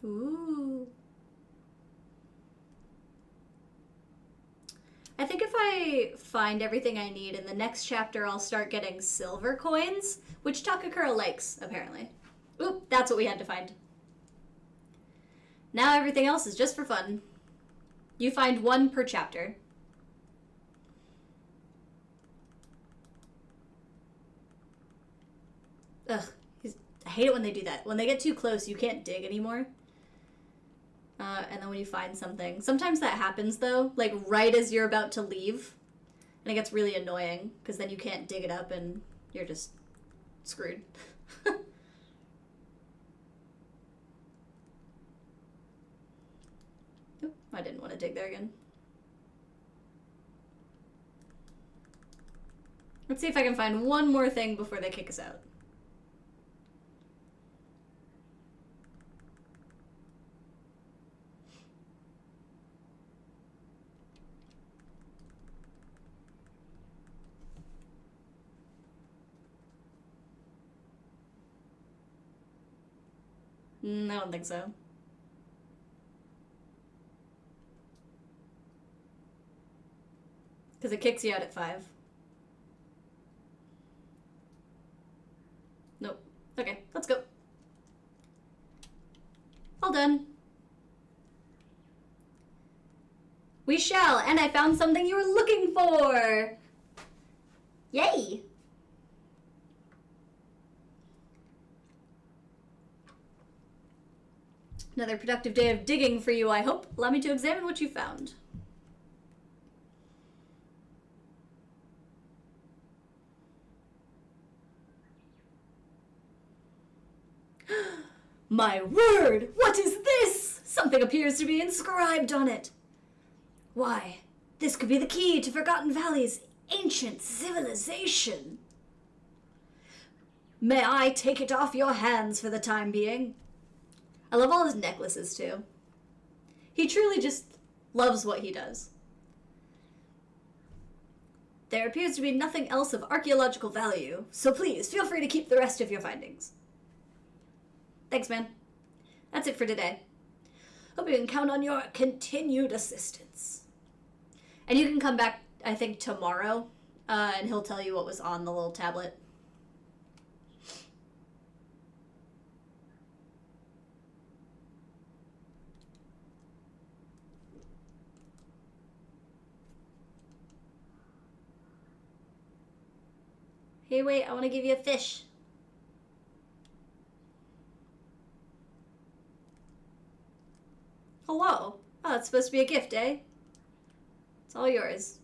Ooh. I think if I find everything I need in the next chapter, I'll start getting silver coins, which Takakura likes, apparently. Oop, that's what we had to find. Now everything else is just for fun. You find one per chapter. Ugh, I hate it when they do that. When they get too close, you can't dig anymore. And then when you find something, sometimes that happens though, like right as you're about to leave, and it gets really annoying because then you can't dig it up and you're just screwed. Oop, I didn't want to dig there again. Let's see if I can find one more thing before they kick us out. I don't think so. Because it kicks you out at 5. Nope. Okay, let's go. All done. We shall, and I found something you were looking for! Yay! Another productive day of digging for you, I hope. Allow me to examine what you found. My word! What is this? Something appears to be inscribed on it. Why, this could be the key to Forgotten Valley's ancient civilization. May I take it off your hands for the time being? I love all his necklaces, too. He truly just loves what he does. There appears to be nothing else of archaeological value, so please feel free to keep the rest of your findings. Thanks, man. That's it for today. Hope you can count on your continued assistance. And you can come back, I think, tomorrow, and he'll tell you what was on the little tablet. Hey, wait, I want to give you a fish. Hello. Oh, it's supposed to be a gift, eh? It's all yours.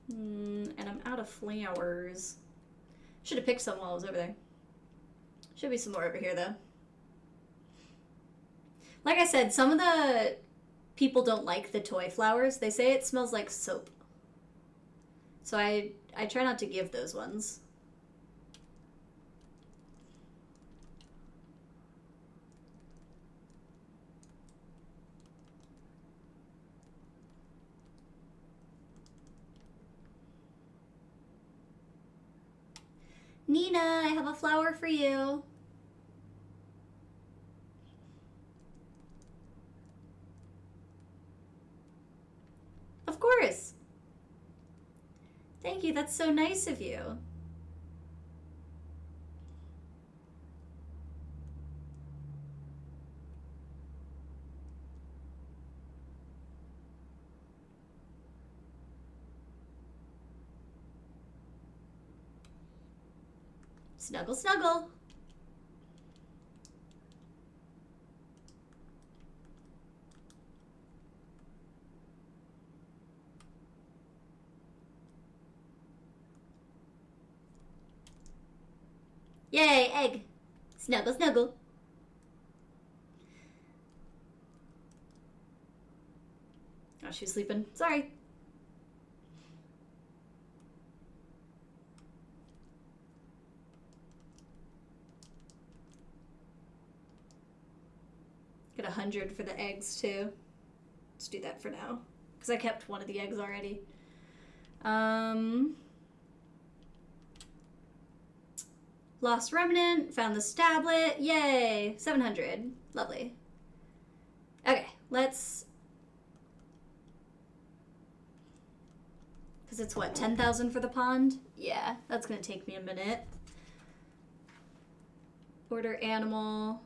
And I'm out of flowers. Should have picked some while I was over there. Should be some more over here, though. Like I said, some of the people don't like the toy flowers. They say it smells like soap. So I try not to give those ones. Nina, I have a flower for you. Of course. Thank you, that's so nice of you. Snuggle, snuggle. Yay, egg. Snuggle, snuggle. Oh, she's sleeping. Sorry. Get 100 for the eggs, too. Let's do that for now. Because I kept one of the eggs already. Lost Remnant. Found the stablet. Yay. 700. Lovely. Okay, let's... Because it's what, 10,000 for the pond? Yeah, that's going to take me a minute. Order animal...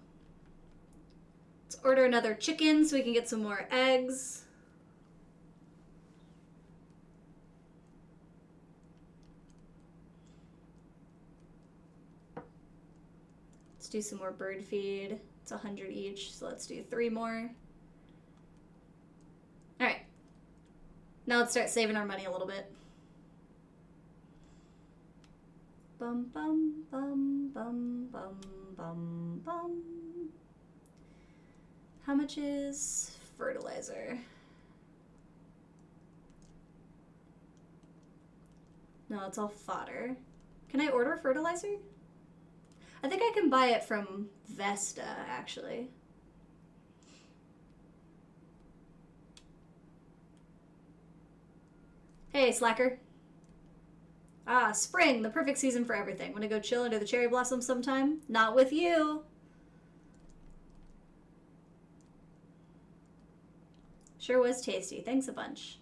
Let's order another chicken so we can get some more eggs. Let's do some more bird feed. It's 100 each, so let's do 3 more. All right. Now let's start saving our money a little bit. Bum, bum, bum, bum, bum, bum, bum. How much is fertilizer? No, it's all fodder. Can I order fertilizer? I think I can buy it from Vesta, actually. Hey, slacker. Ah, spring, the perfect season for everything. Wanna go chill under the cherry blossoms sometime? Not with you. Sure was tasty. Thanks a bunch.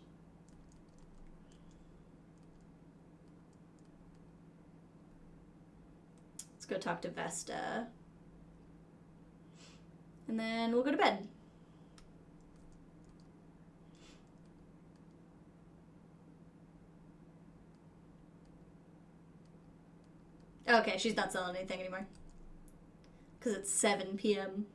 Let's go talk to Vesta. And then we'll go to bed. Okay, she's not selling anything anymore. Because it's 7 p.m.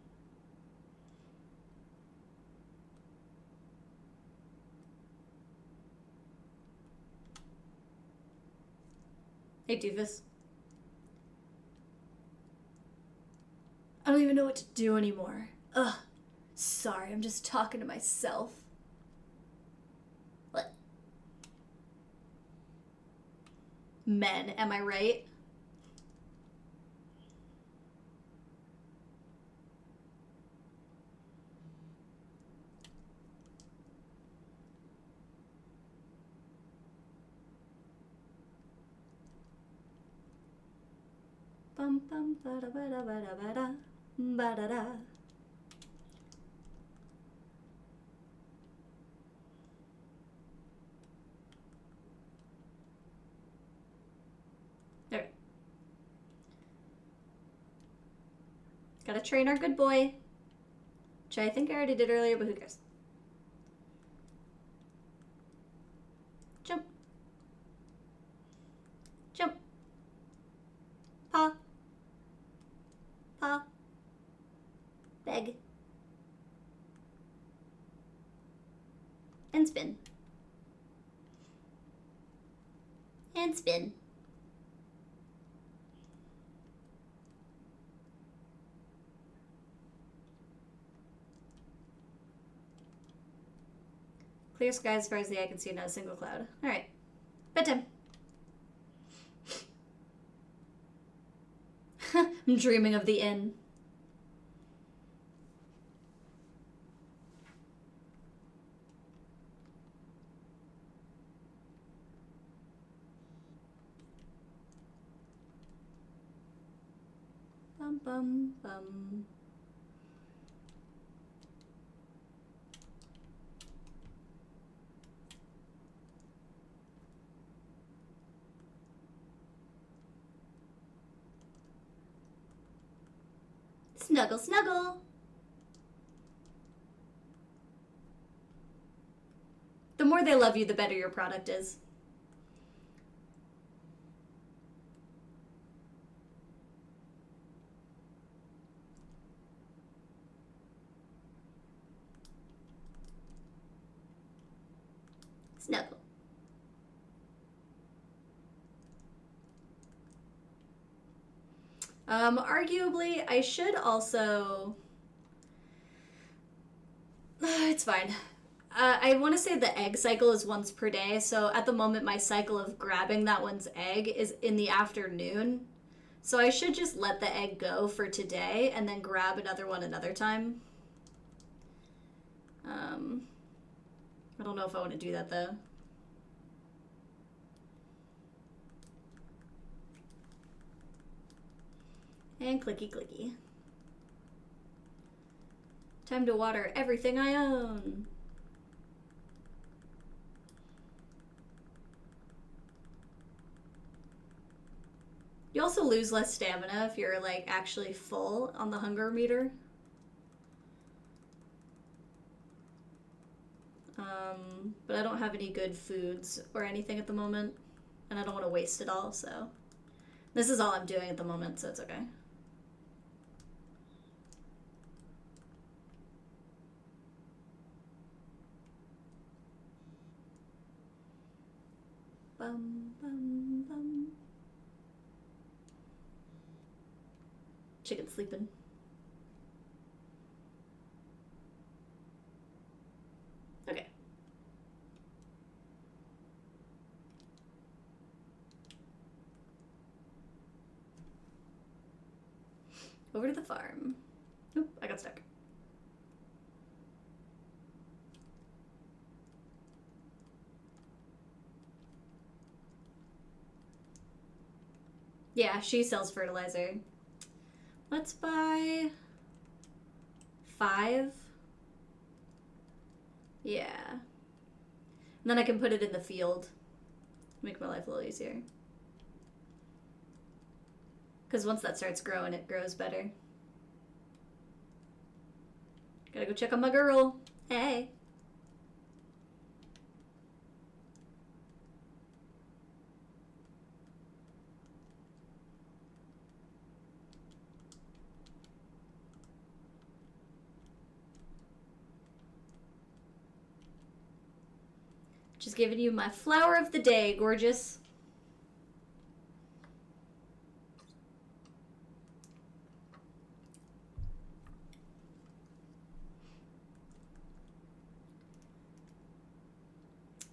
Hey, doofus. I don't even know what to do anymore. Ugh. Sorry, I'm just talking to myself. What? Men, am I right? Bum bum ba da ba da ba da ba da ba da da. There. Gotta train our good boy. Which I think I already did earlier, but who cares? Jump. Jump. Paw. Paw. Beg. And spin. And spin. Clear skies as far as the eye can see, not a single cloud. Alright. Bedtime. I'm dreaming of the inn. Bum bum bum. Snuggle, snuggle. The more they love you, the better your product is. Snuggle. Arguably, I should also... it's fine. I want to say the egg cycle is once per day, so at the moment my cycle of grabbing that one's egg is in the afternoon. So I should just let the egg go for today and then grab another one another time. I don't know if I want to do that though. And clicky clicky. Time to water everything I own. You also lose less stamina if you're like actually full on the hunger meter. But I don't have any good foods or anything at the moment, and I don't want to waste it all, so this is all I'm doing at the moment, so it's okay. Bum bum bum. Chicken sleeping. Okay. Over to the farm. Oop, I got stuck. Yeah, she sells fertilizer. Let's buy 5. Yeah. And then I can put it in the field. Make my life a little easier. Because once that starts growing, it grows better. Gotta go check on my girl. Hey. Just giving you my flower of the day, gorgeous.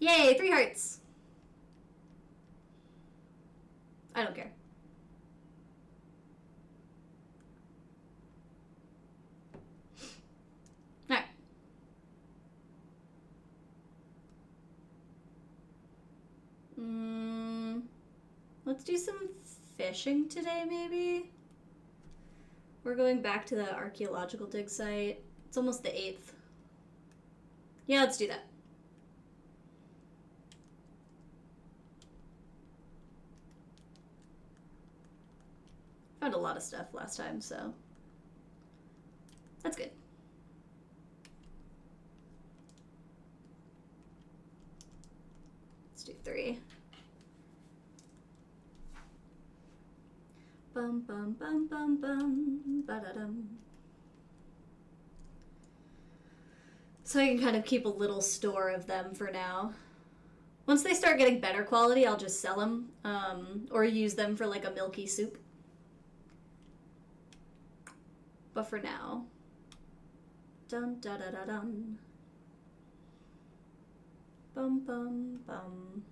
Yay, 3 hearts. I don't care. Alright. Let's do some fishing today, maybe? We're going back to the archaeological dig site. It's almost the 8th. Yeah, let's do that. Found a lot of stuff last time, so that's good. Let's do 3. Bum bum bum bum bum ba-da-dum. So I can kind of keep a little store of them for now. Once they start getting better quality, I'll just sell them or use them for like a milky soup. But for now, dun da da da dun, bum bum bum.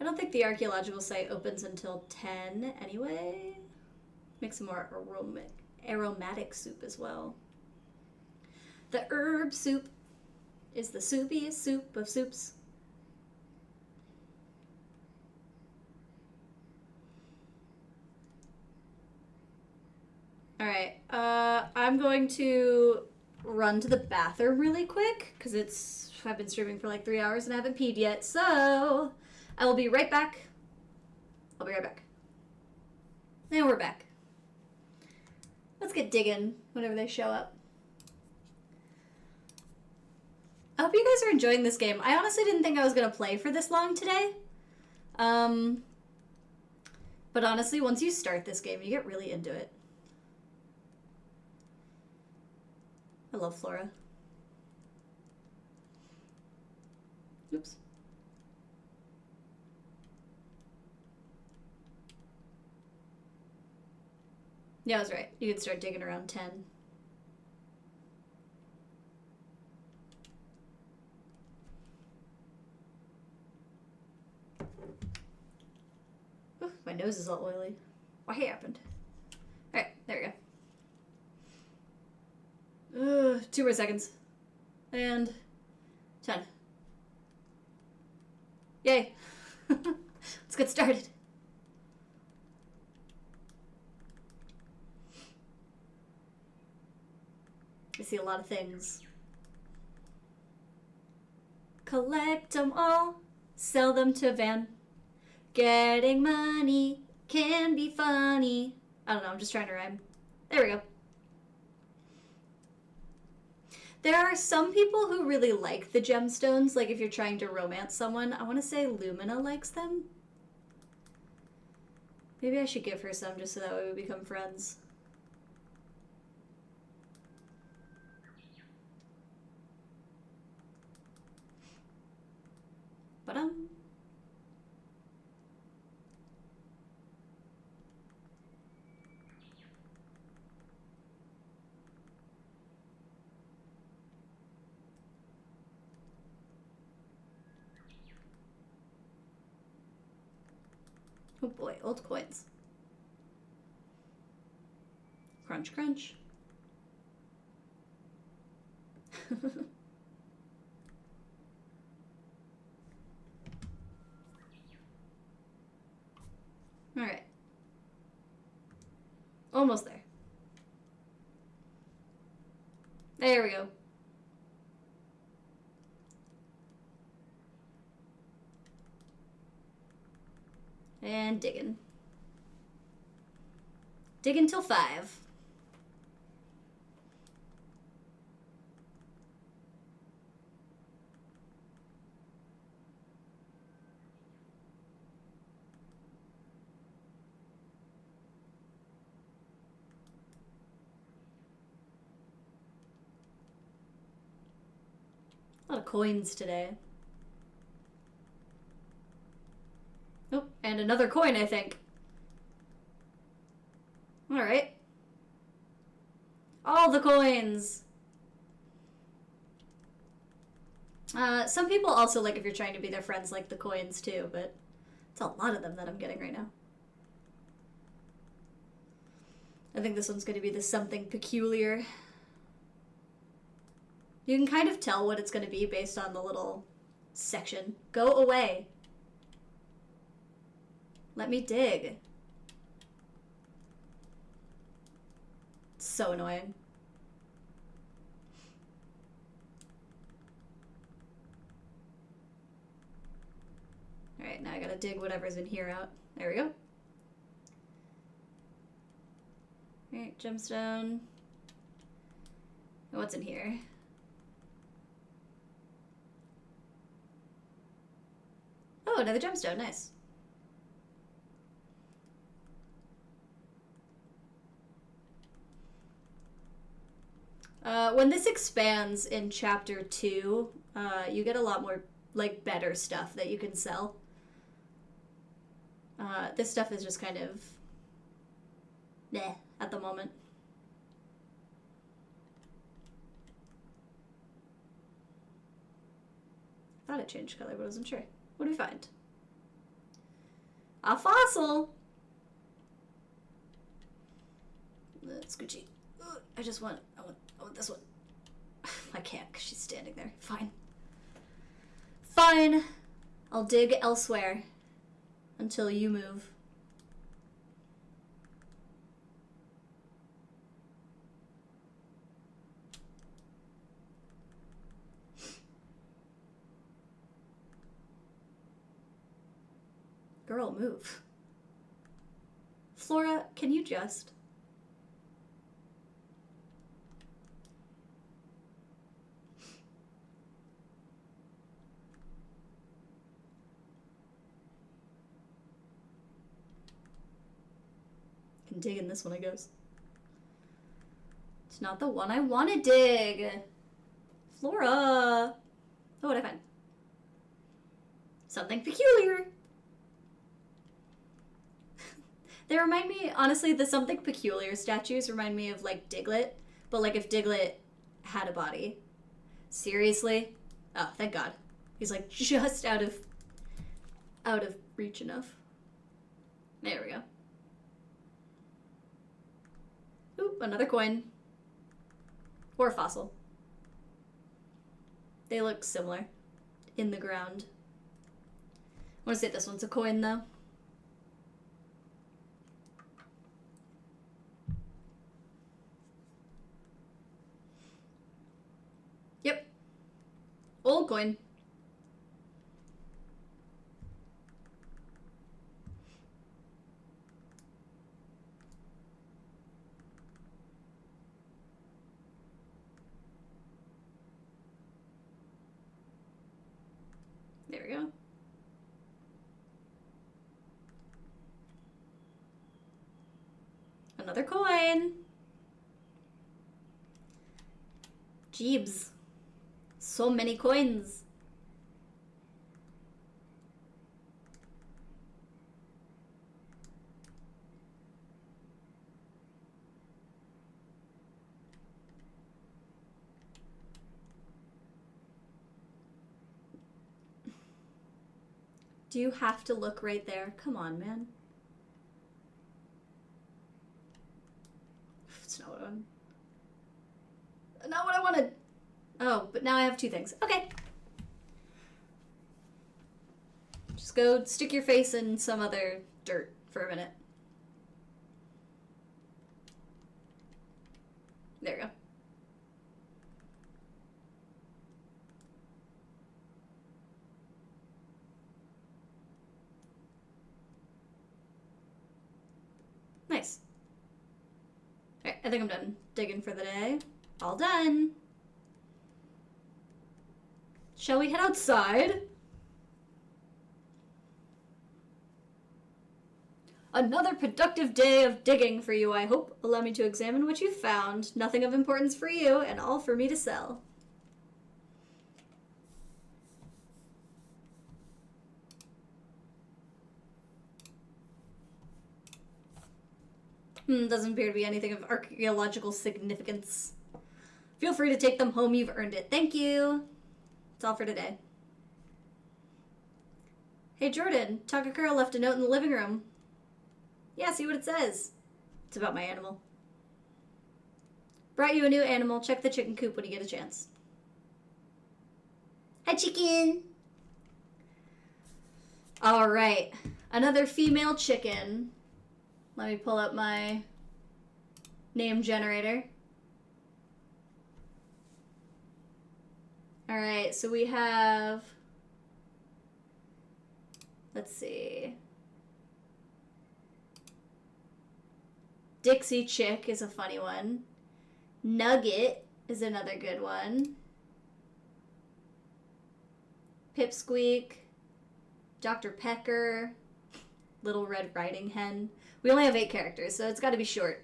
I don't think the archaeological site opens until 10 anyway. Make some more aromatic soup as well. The herb soup is the soupiest soup of soups. Alright, I'm going to run to the bathroom really quick, because I've been streaming for like 3 hours and I haven't peed yet, so I will be right back. I'll be right back. And we're back. Let's get digging whenever they show up. I hope you guys are enjoying this game. I honestly didn't think I was going to play for this long today. But honestly, once you start this game, you get really into it. I love Flora. Oops. Yeah, I was right. You could start digging around 10. Ooh, my nose is all oily. What happened? Alright, there we go. 2 more seconds. And 10. Yay. Let's get started. I see a lot of things. Collect them all, sell them to Van. Getting money can be funny. I don't know, I'm just trying to rhyme. There we go. There are some people who really like the gemstones, like if you're trying to romance someone. I want to say Lumina likes them. Maybe I should give her some just so that way we become friends. Ba-dum. Oh boy, old coins. Crunch, crunch. Alright. Almost there. There we go. And digging. Digging till 5. A lot of coins today. Oh, and another coin, I think. Alright. All the coins! Some people also, like, if you're trying to be their friends, like the coins too, but it's a lot of them that I'm getting right now. I think this one's going to be the something peculiar. You can kind of tell what it's going to be based on the little section. Go away. Let me dig. It's so annoying. Alright, now I gotta dig whatever's in here out. There we go. Alright, gemstone. What's in here? Oh, another gemstone. Nice. When this expands in chapter 2, you get a lot more, like, better stuff that you can sell. This stuff is just kind of meh at the moment. I thought it changed color, but I wasn't sure. What do we find? A fossil! That's Gucci. I want this one. I can't because she's standing there. Fine. Fine. I'll dig elsewhere until you move. Girl, move. Flora, can you just... Can dig in this one, I guess. It's not the one I want to dig. Flora. Oh, what did I find? Something peculiar. They remind me, honestly, the something peculiar statues remind me of, like, Diglett. But, like, if Diglett had a body. Seriously? Oh, thank God. He's, like, just out of reach enough. There we go. Oop, another coin. Or a fossil. They look similar. In the ground. I want to say this one's a coin, though. Yep. Old coin. There we go. Another coin. Jeebs. So many coins. Do you have to look right there? Come on, man. It's not what I wanted. Not what I wanted. Oh, but now I have two things. Okay. Just go stick your face in some other dirt for a minute. There we go. Nice. Alright, I think I'm done digging for the day. All done. Shall we head outside? Another productive day of digging for you, I hope. Allow me to examine what you found. Nothing of importance for you, and all for me to sell. Doesn't appear to be anything of archaeological significance. Feel free to take them home, you've earned it. Thank you. That's all for today. Hey Jordan, Takakura left a note in the living room. Yeah, see what it says. It's about my animal. Brought you a new animal. Check the chicken coop when you get a chance. Hi, chicken. All right. Another female chicken. Let me pull up my name generator. All right, so we have... Let's see. Dixie Chick is a funny one. Nugget is another good one. Pipsqueak. Dr. Pecker. Little Red Riding Hen. We only have 8 characters, so it's got to be short.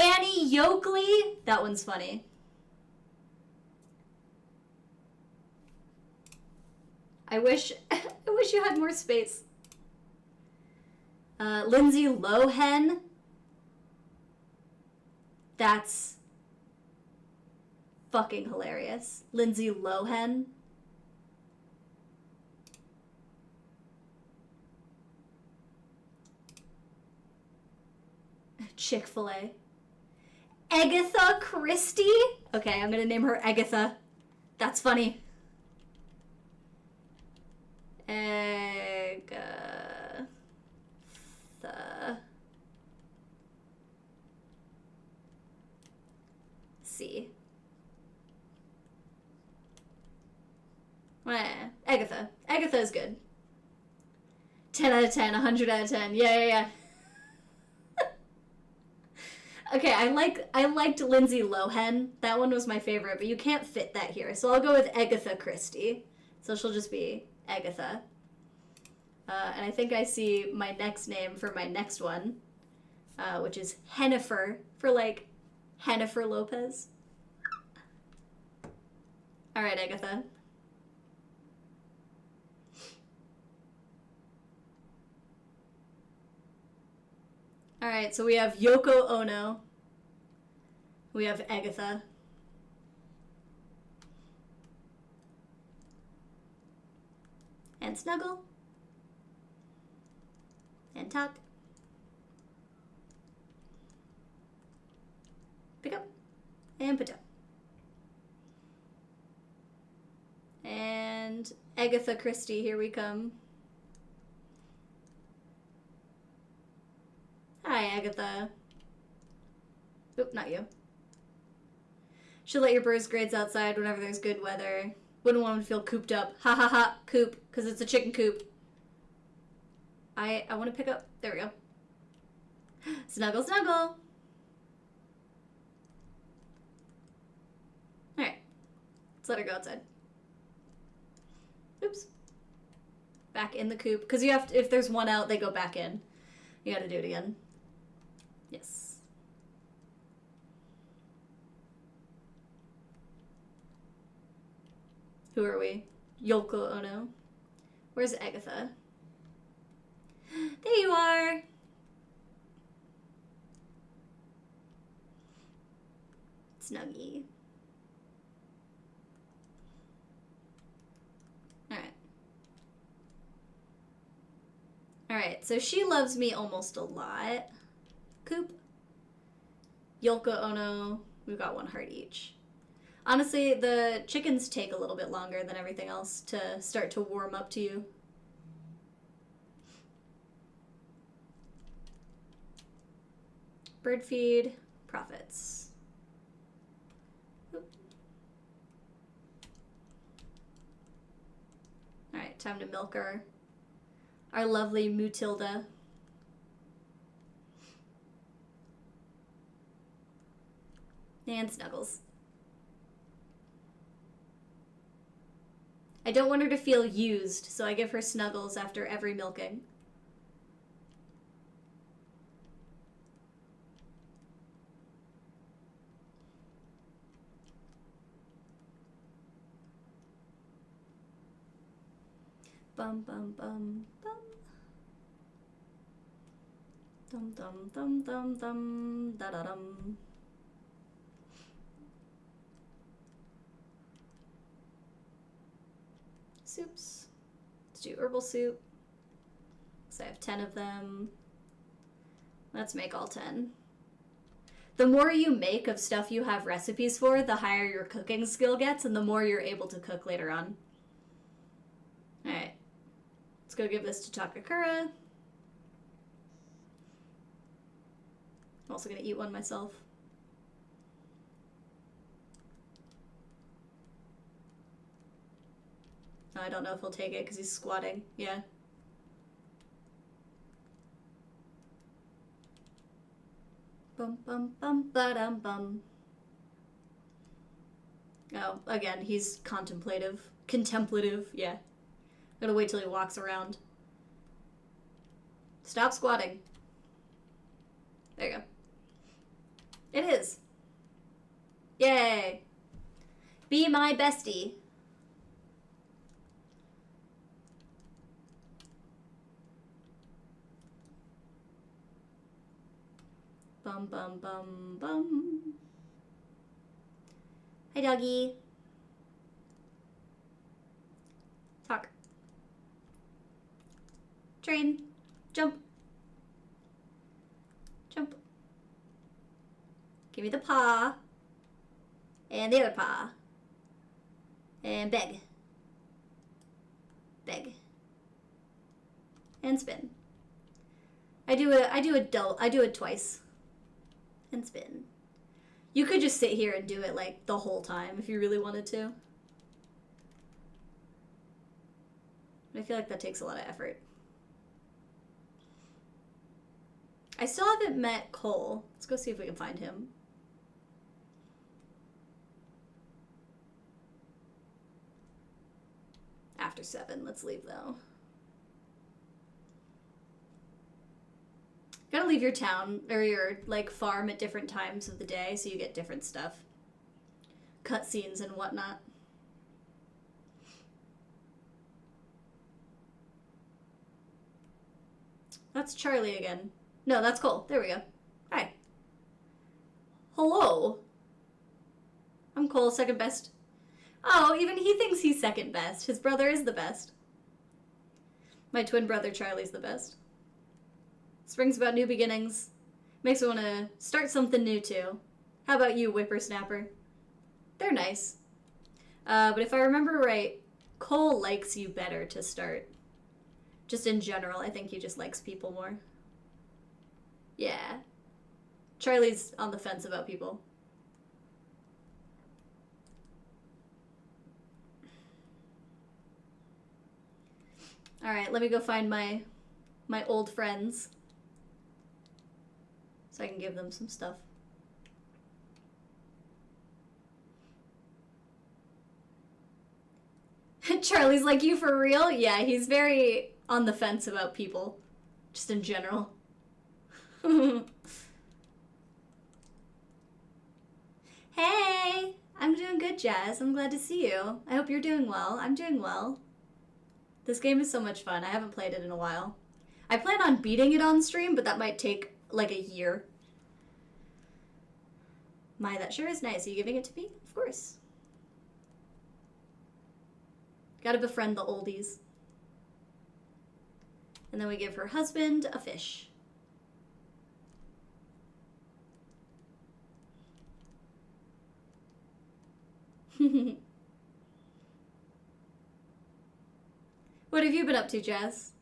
Annie Yoakley. That one's funny. I wish you had more space. Lindsay Lohan. That's fucking hilarious. Lindsay Lohan. Chick-fil-A. Agatha Christie? Okay, I'm gonna name her Agatha. That's funny. Agatha. C. Agatha. Agatha is good. 10 out of 10, 100 out of 10. Yeah. Okay, I liked Lindsay Lohan. That one was my favorite, but you can't fit that here. So I'll go with Agatha Christie. So she'll just be Agatha. And I think I see my next name for my next one, which is Hennifer, for like Hennifer Lopez. All right, Agatha. All right, so we have Yoko Ono. We have Agatha. And Snuggle. And Tuck. Pick up. And put down. And Agatha Christie, here we come. Hi, Agatha. Oop, not you. Should let your birds graze outside whenever there's good weather. Wouldn't want them to feel cooped up. Ha ha ha, coop, because it's a chicken coop. I want to pick up. There we go. Snuggle, snuggle. Alright. Let's let her go outside. Oops. Back in the coop. Because you have to, if there's one out, they go back in. You gotta do it again. Yes. Who are we? Yoko Ono. Where's Agatha? There you are! Snuggie. Alright. Alright, so she loves me almost a lot. Coop. Yoko Ono. We've got 1 heart each. Honestly, the chickens take a little bit longer than everything else to start to warm up to you. Bird feed, profits. Alright, time to milk our lovely Mutilda. And Snuggles. I don't want her to feel used, so I give her Snuggles after every milking. Bum bum bum bum. Dum dum dum dum dum da da dum. soups. Let's do herbal soup. So I have 10 of them. Let's make all 10. The more you make of stuff you have recipes for, the higher your cooking skill gets, and the more you're able to cook later on. Alright. Let's go give this to Takakura. I'm also gonna eat one myself. I don't know if he'll take it because he's squatting. Yeah. Bum bum bum ba-dum bum. Oh, again, he's contemplative. Contemplative, yeah. Gotta wait till he walks around. Stop squatting. There you go. It is. Yay. Be my bestie. Bum bum bum bum. Hi, doggy. Talk. Train. Jump. Jump. Give me the paw. And the other paw. And beg. Beg. And spin. I do it twice. And spin. You could just sit here and do it like the whole time if you really wanted to. But I feel like that takes a lot of effort. I still haven't met Cole. Let's go see if we can find him. After 7, let's leave though. Gotta leave your town or your like farm at different times of the day so you get different stuff. Cutscenes and whatnot. That's Charlie again. No, that's Cole. There we go. Hi. Hello. I'm Cole, second best. Oh, even he thinks he's second best. His brother is the best. My twin brother Charlie's the best. Spring's about new beginnings. Makes me want to start something new too. How about you, whippersnapper? They're nice. But if I remember right, Cole likes you better to start. Just in general, I think he just likes people more. Yeah. Charlie's on the fence about people. Alright, let me go find my old friends. So I can give them some stuff. Charlie's like, you for real? Yeah, he's very on the fence about people. Just in general. Hey! I'm doing good, Jazz. I'm glad to see you. I hope you're doing well. I'm doing well. This game is so much fun. I haven't played it in a while. I plan on beating it on stream, but that might take like a year. My, that sure is nice. Are you giving it to me? Of course. Gotta befriend the oldies. And then we give her husband a fish. What have you been up to, Jazz?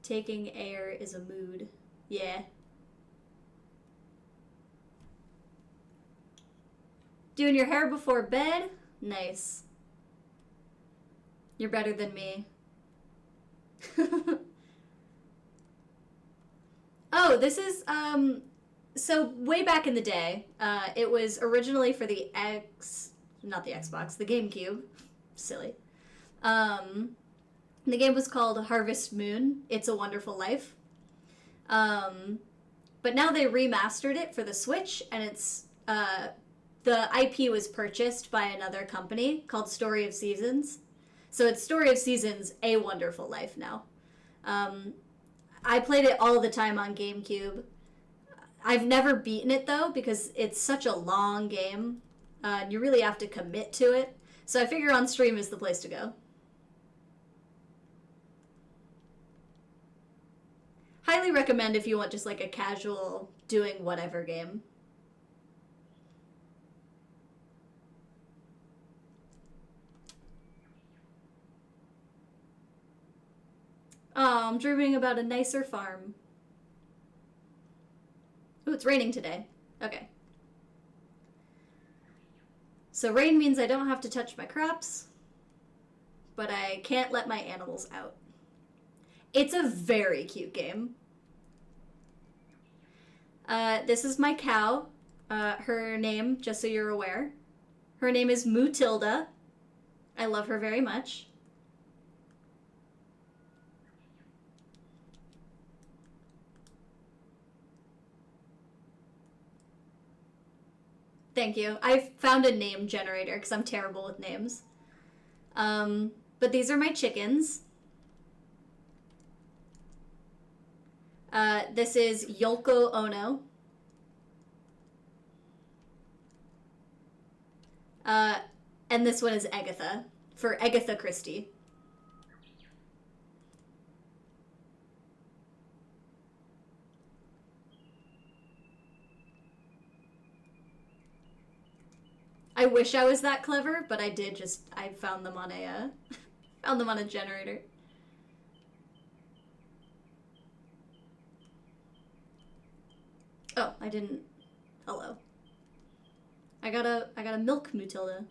Taking air is a mood. Yeah. Doing your hair before bed? Nice. You're better than me. Oh, this is, so way back in the day, it was originally for the not the Xbox, the GameCube. Silly. The game was called Harvest Moon, It's a Wonderful Life. But now they remastered it for the Switch, and it's, the IP was purchased by another company called Story of Seasons. So it's Story of Seasons, A Wonderful Life now. I played it all the time on GameCube. I've never beaten it, though, because it's such a long game. And you really have to commit to it. So I figure on stream is the place to go. Highly recommend if you want just like a casual doing whatever game. Oh, I'm dreaming about a nicer farm. Ooh, it's raining today. Okay. So rain means I don't have to touch my crops, but I can't let my animals out. It's a very cute game. This is my cow. Her name, just so you're aware, her name is Mutilda. I love her very much. Thank you. I found a name generator because I'm terrible with names. But these are my chickens. This is Yoko Ono. And this one is Agatha, for Agatha Christie. I wish I was that clever, but I found them on a generator. Oh, I didn't. Hello. I gotta milk Mutilda.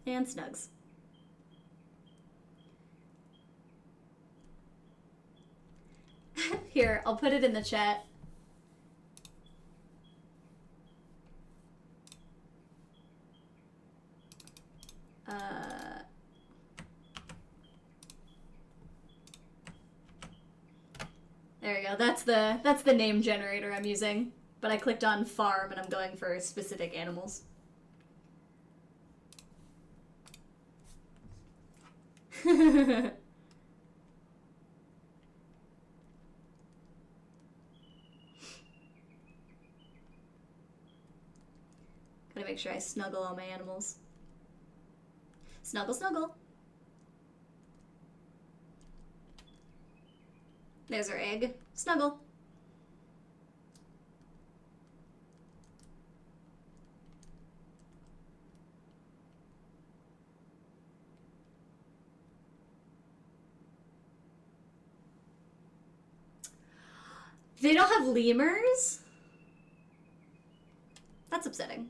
And Snugs. Here, I'll put it in the chat. There you go. That's the name generator I'm using. But I clicked on farm and I'm going for specific animals. Gotta make sure I snuggle all my animals. Snuggle, snuggle. There's our egg. Snuggle. They don't have lemurs? That's upsetting.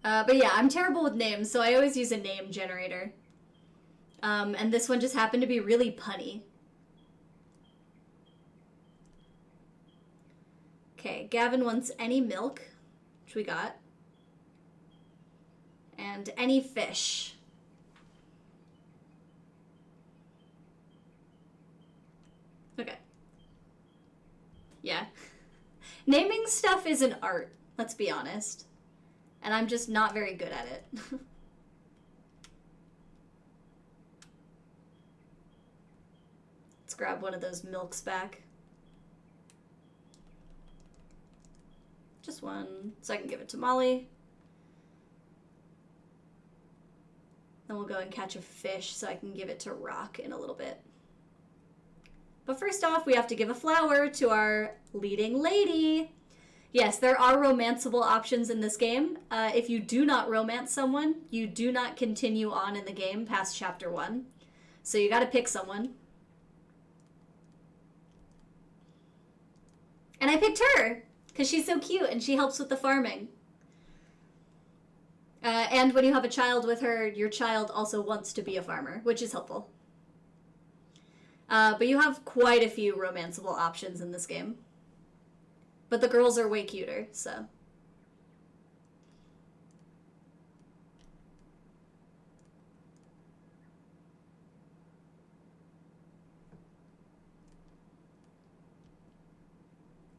But yeah, I'm terrible with names, so I always use a name generator. And this one just happened to be really punny. Okay, Gavin wants any milk, which we got. And any fish. Okay. Yeah. Naming stuff is an art, let's be honest. And I'm just not very good at it. Let's grab one of those milks back. Just one, so I can give it to Molly. Then we'll go and catch a fish so I can give it to Rock in a little bit. But first off, we have to give a flower to our leading lady. Yes, there are romanceable options in this game. If you do not romance someone, you do not continue on in the game past chapter 1. So you gotta pick someone. And I picked her, because she's so cute and she helps with the farming. And when you have a child with her, your child also wants to be a farmer, which is helpful. But you have quite a few romanceable options in this game. But the girls are way cuter, so.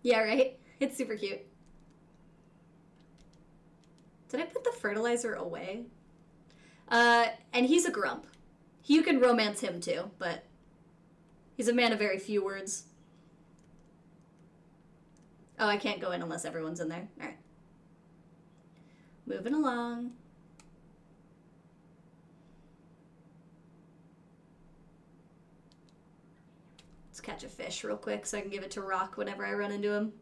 Yeah, right? It's super cute. Did I put the fertilizer away? And he's a grump. You can romance him too, but he's a man of very few words. Oh, I can't go in unless everyone's in there. Alright. Moving along. Let's catch a fish real quick so I can give it to Rock whenever I run into him.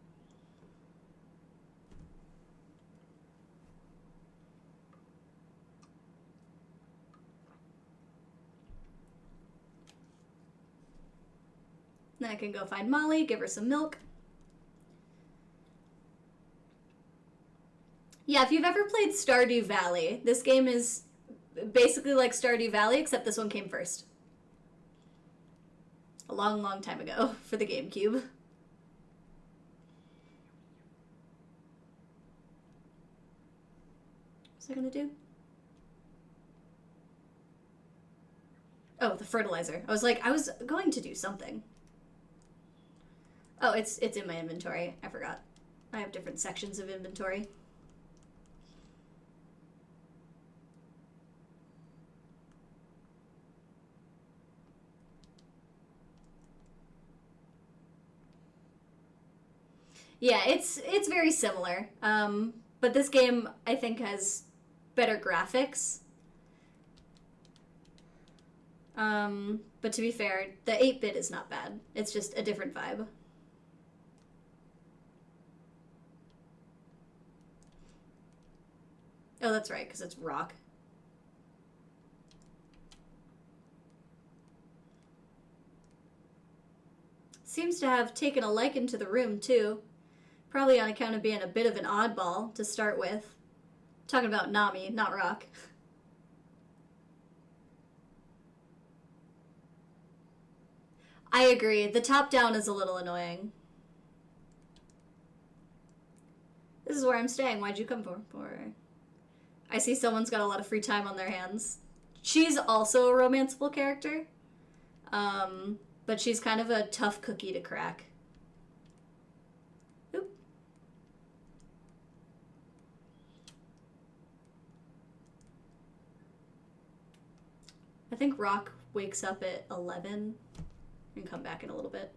Then I can go find Molly, give her some milk. Yeah, if you've ever played Stardew Valley, this game is basically like Stardew Valley, except this one came first. A long, long time ago for the GameCube. What's I gonna do? Oh, the fertilizer. I was like, I was going to do something. Oh, it's in my inventory. I forgot. I have different sections of inventory. Yeah, it's very similar. But this game I think has better graphics. But to be fair, the 8-bit is not bad. It's just a different vibe. Oh, that's right, because it's rock. Seems to have taken a liking to the room, too. Probably on account of being a bit of an oddball to start with. Talking about Nami, not Rock. I agree. The top down is a little annoying. This is where I'm staying. Why'd you come for? I see someone's got a lot of free time on their hands. She's also a romanceable character. But she's kind of a tough cookie to crack. Oop. I think Rock wakes up at 11 and come back in a little bit.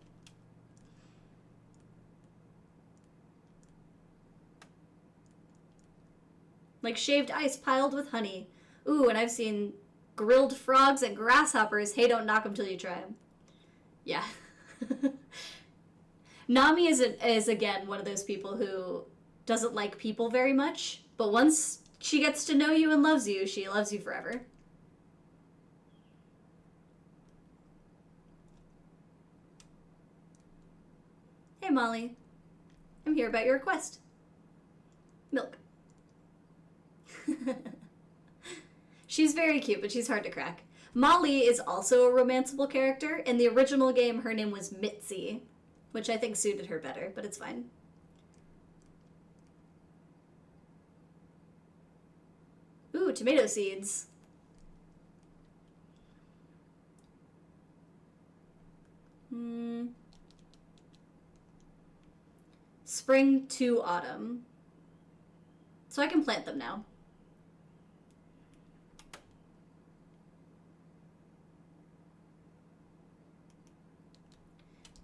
Like shaved ice piled with honey. Ooh, and I've seen grilled frogs and grasshoppers. Hey, don't knock them till you try them. Yeah. Nami is again one of those people who doesn't like people very much, but once she gets to know you and loves you, she loves you forever. Hey, Molly. I'm here about your request. Milk. She's very cute, but she's hard to crack. Molly is also a romanceable character. In the original game, her name was Mitzi, which I think suited her better, but it's fine. Ooh, tomato seeds. Spring to autumn. So I can plant them now.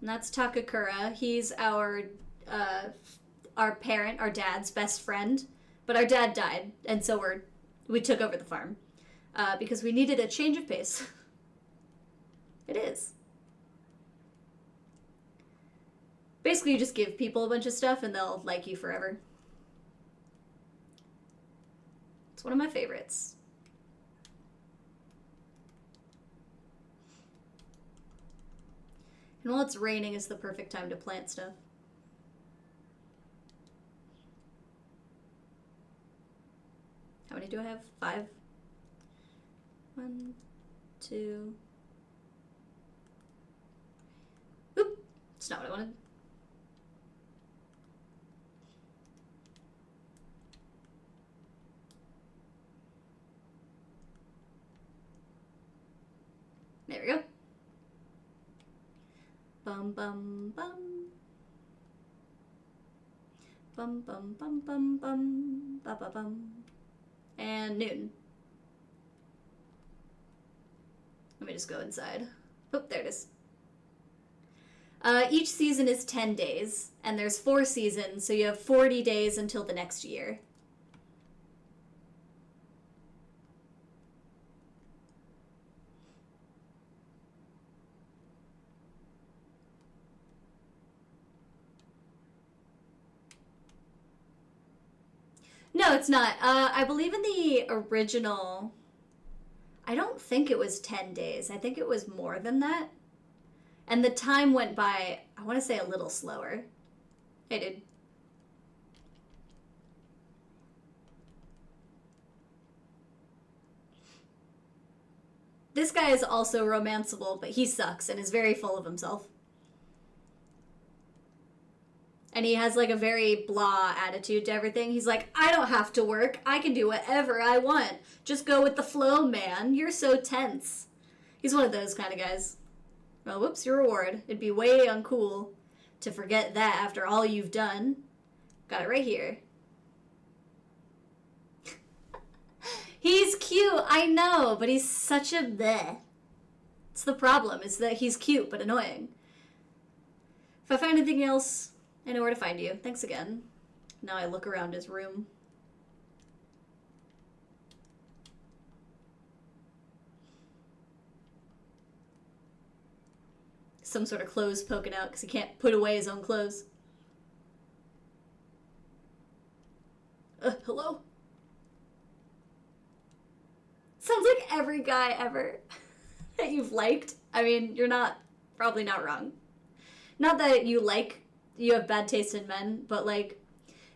And that's Takakura. He's our parent, our dad's best friend. But our dad died, and so we took over the farm. Because we needed a change of pace. It is. Basically, you just give people a bunch of stuff and they'll like you forever. It's one of my favorites. And while it's raining, it's the perfect time to plant stuff. How many do I have? 5? 1, 2. Oop! It's not what I wanted. There we go. Bum, bum, bum. bum bum bum bum bum ba ba bum. And noon. Let me just go inside. Oh, there it is. Each season is 10 days, and there's 4 seasons, so you have 40 days until the next year. No, it's not. I believe in the original, I don't think it was 10 days. I think it was more than that. And the time went by, I want to say a little slower. Hey, dude. This guy is also romanceable, but he sucks and is very full of himself. And he has like a very blah attitude to everything. He's like, I don't have to work. I can do whatever I want. Just go with the flow, man. You're so tense. He's one of those kind of guys. Well, whoops, your reward. It'd be way uncool to forget that after all you've done. Got it right here. He's cute, I know, but he's such a bleh. It's the problem, is that he's cute but annoying. If I find anything else, I know where to find you. Thanks again. Now I look around his room. Some sort of clothes poking out because he can't put away his own clothes. Hello? Sounds like every guy ever that you've liked. I mean, you're probably not wrong. Not that you have bad taste in men, but like,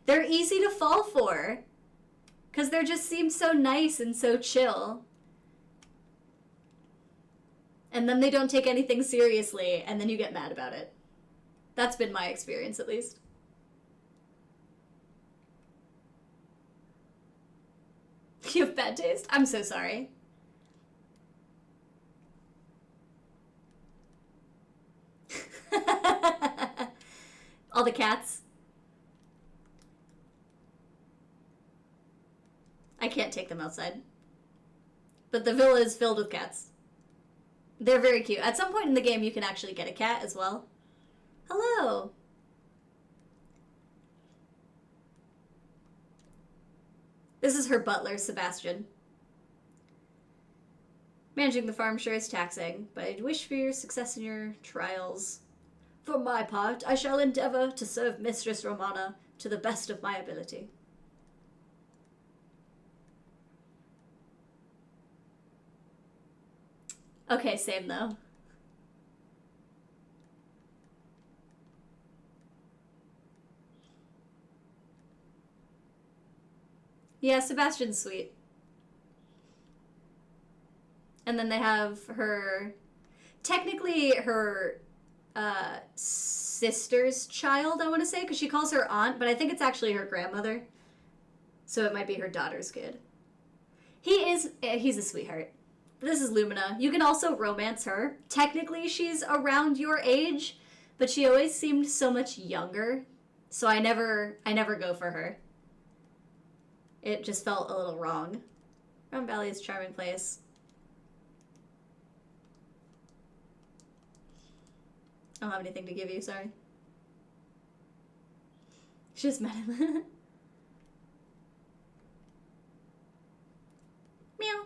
they're easy to fall for. Because they just seem so nice and so chill. And then they don't take anything seriously, and then you get mad about it. That's been my experience, at least. You have bad taste? I'm so sorry. All the cats. I can't take them outside. But the villa is filled with cats. They're very cute. At some point in the game, you can actually get a cat as well. Hello. This is her butler, Sebastian. Managing the farm sure is taxing, but I wish for your success in your trials. For my part, I shall endeavor to serve Mistress Romana to the best of my ability. Okay, same though. Yeah, Sebastian's sweet. And then they have her, technically her sister's child, I want to say, because she calls her aunt, but I think it's actually her grandmother. So it might be her daughter's kid. He's a sweetheart. This is Lumina. You can also romance her. Technically, she's around your age, but she always seemed so much younger. So I never go for her. It just felt a little wrong. Rum Valley is a charming place. I don't have anything to give you, sorry. She just met him. Meow.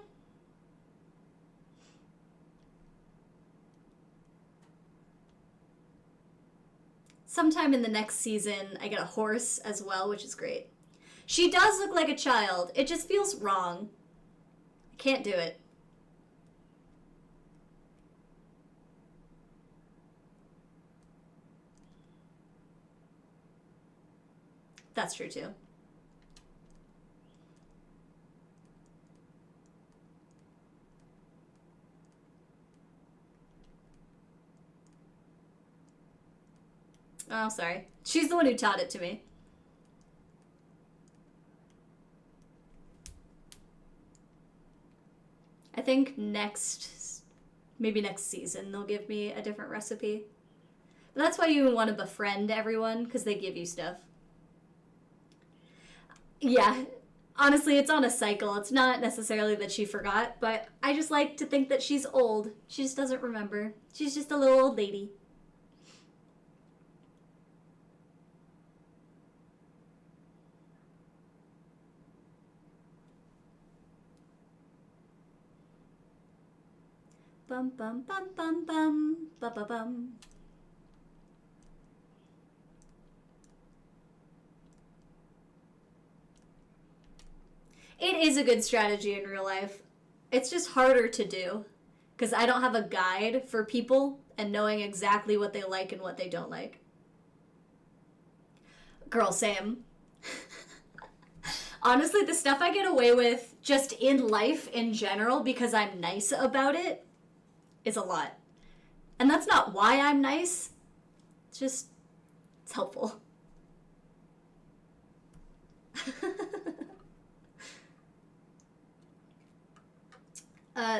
Sometime in the next season, I get a horse as well, which is great. She does look like a child. It just feels wrong. I can't do it. That's true too. Oh, sorry. She's the one who taught it to me. I think maybe next season, they'll give me a different recipe. But that's why you want to befriend everyone, because they give you stuff. Yeah, honestly, it's on a cycle. It's not necessarily that she forgot, but I just like to think that she's old. She just doesn't remember. She's just a little old lady. Bum bum bum bum bum bum bum bum. It is a good strategy in real life. It's just harder to do because I don't have a guide for people and knowing exactly what they like and what they don't like. Girl, same. Honestly, the stuff I get away with just in life in general because I'm nice about it is a lot. And that's not why I'm nice. It's just, it's helpful.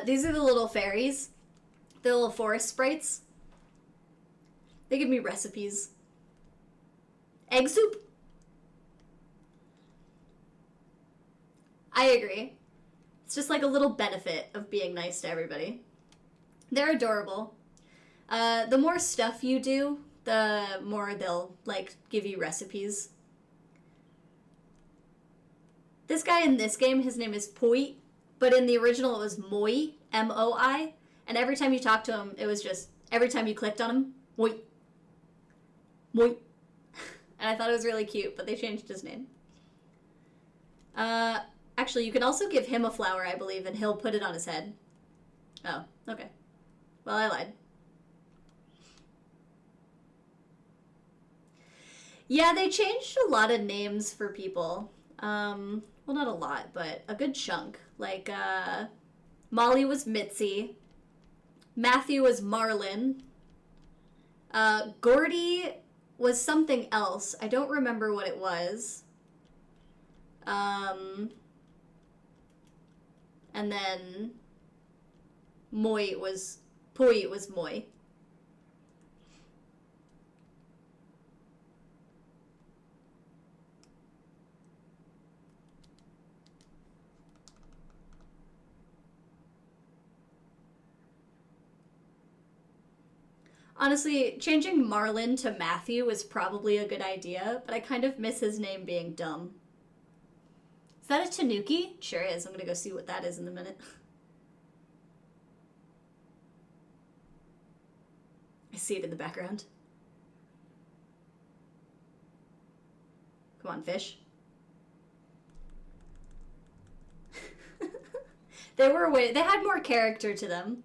These are the little fairies, the little forest sprites. They give me recipes. Egg soup? I agree. It's just like a little benefit of being nice to everybody. They're adorable. The more stuff you do, the more they'll, like, give you recipes. This guy in this game, his name is Poi, but in the original it was Moi, M-O-I, and every time you talked to him, it was just, every time you clicked on him, Moi. Moi. And I thought it was really cute, but they changed his name. Actually, you can also give him a flower, I believe, and he'll put it on his head. Oh, okay. Well, I lied. Yeah, they changed a lot of names for people. Well, not a lot, but a good chunk. Like, Molly was Mitzi. Matthew was Marlin. Gordy was something else. I don't remember what it was. And then Poi was Moi. Honestly, changing Marlin to Matthew was probably a good idea, but I kind of miss his name being dumb. Is that a tanuki? Sure is. I'm gonna go see what that is in a minute. I see it in the background. Come on, fish. They had more character to them.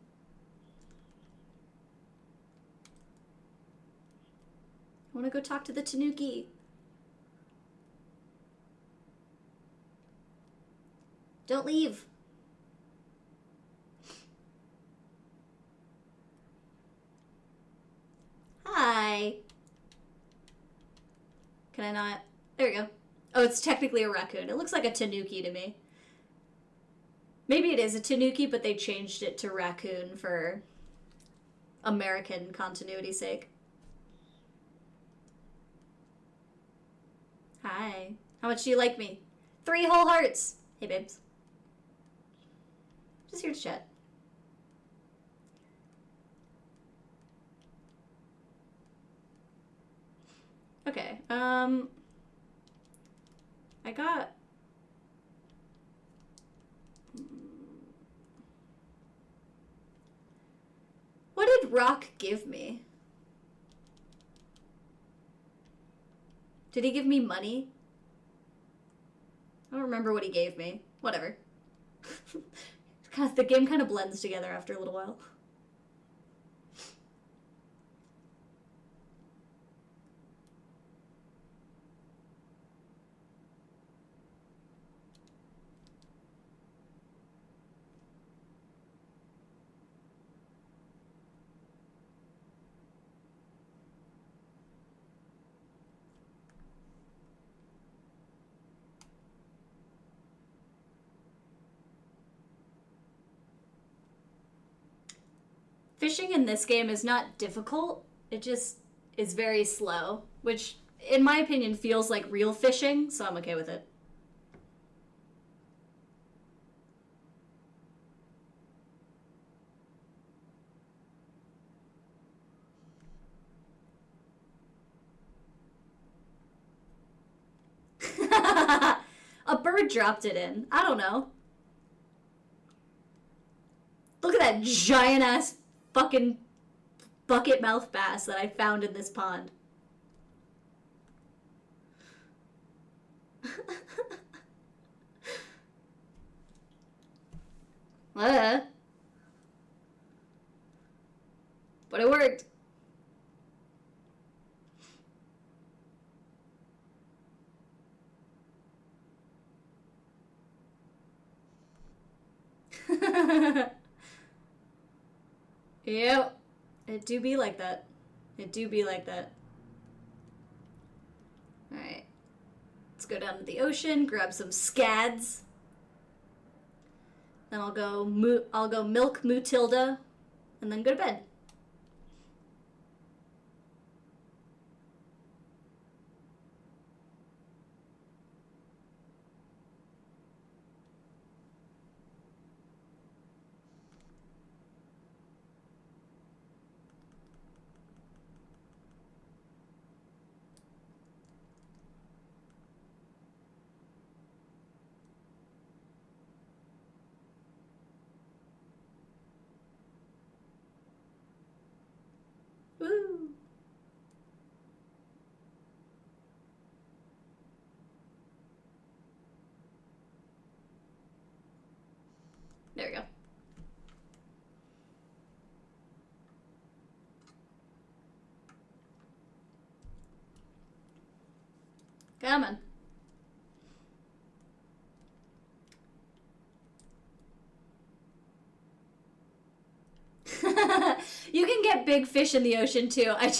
I want to go talk to the tanuki. Don't leave. Hi. Can I not? There we go. Oh, it's technically a raccoon. It looks like a tanuki to me. Maybe it is a tanuki, but they changed it to raccoon for American continuity's sake. Hi. How much do you like me? 3 whole hearts. Hey, babes. Just here to chat. Okay, I got... What did Rock give me? Did he give me money? I don't remember what he gave me. Whatever. The game kind of blends together after a little while. Fishing in this game is not difficult. It just is very slow, which, in my opinion, feels like real fishing, so I'm okay with it. Whoever dropped it in. I don't know. Look at that giant ass fucking bucket mouth bass that I found in this pond. But it worked. Yep. It do be like that. It do be like that. Alright. Let's go down to the ocean, grab some scads. Then I'll go milk Mutilda, and then go to bed. Woo! There we go. Come on. You can get big fish in the ocean too. I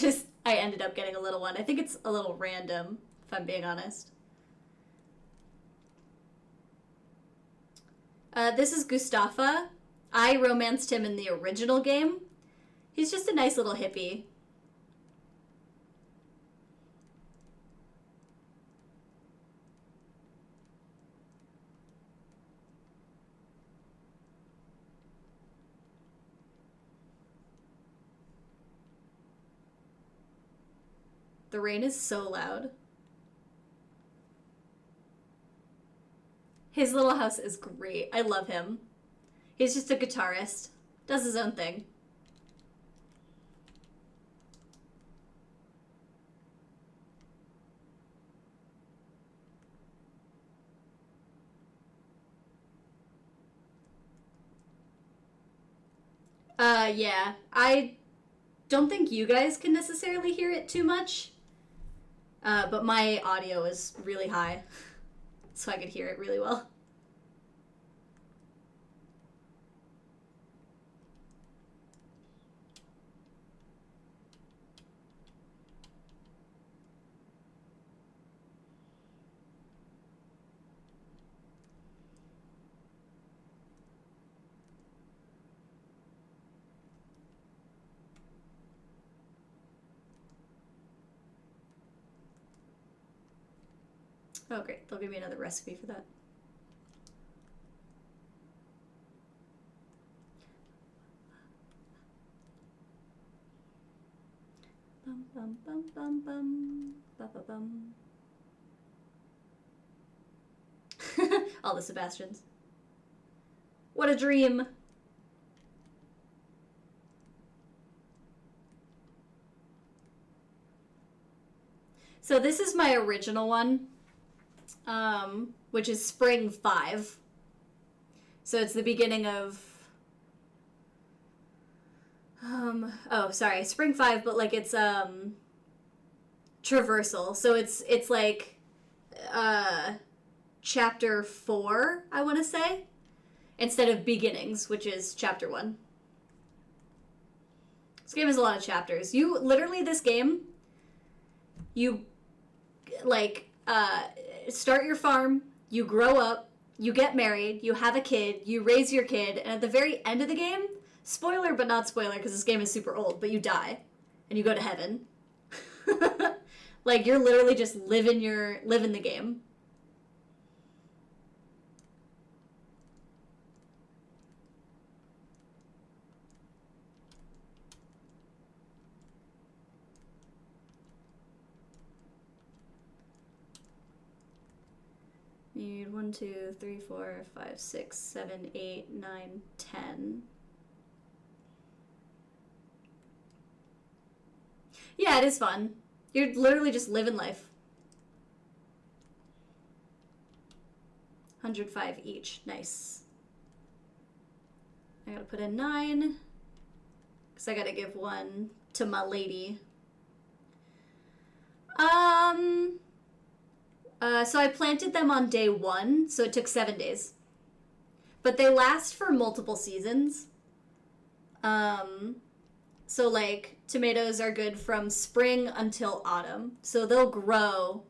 ended up getting a little one. I think it's a little random, if I'm being honest. This is Gustafa. I romanced him in the original game. He's just a nice little hippie. The rain is so loud. His little house is great. I love him. He's just a guitarist. Does his own thing. Yeah. I don't think you guys can necessarily hear it too much. But my audio is really high. So I could hear it really well. Oh, great. They'll give me another recipe for that. Bum, bum, bum, bum, bum. Ba, ba, bum. All the Sebastians. What a dream. So this is my original one. Which is Spring 5. So it's the beginning of... Spring 5, but like it's, traversal. So it's like, chapter 4, I want to say, instead of beginnings, which is chapter 1. This game has a lot of chapters. This game, you, like, start your farm, you grow up, you get married, you have a kid, you raise your kid, and at the very end of the game, spoiler but not spoiler because this game is super old, but you die and you go to heaven. Like, you're literally just living the game. Need 1, 2, 3, 4, 5, 6, 7, 8, 9, 10. Yeah, it is fun. You're literally just living life. 105 each. Nice. I gotta put in 9. Because I gotta give 1 to my lady. So I planted them on day 1, so it took 7 days. But they last for multiple seasons. So like tomatoes are good from spring until autumn. So they'll grow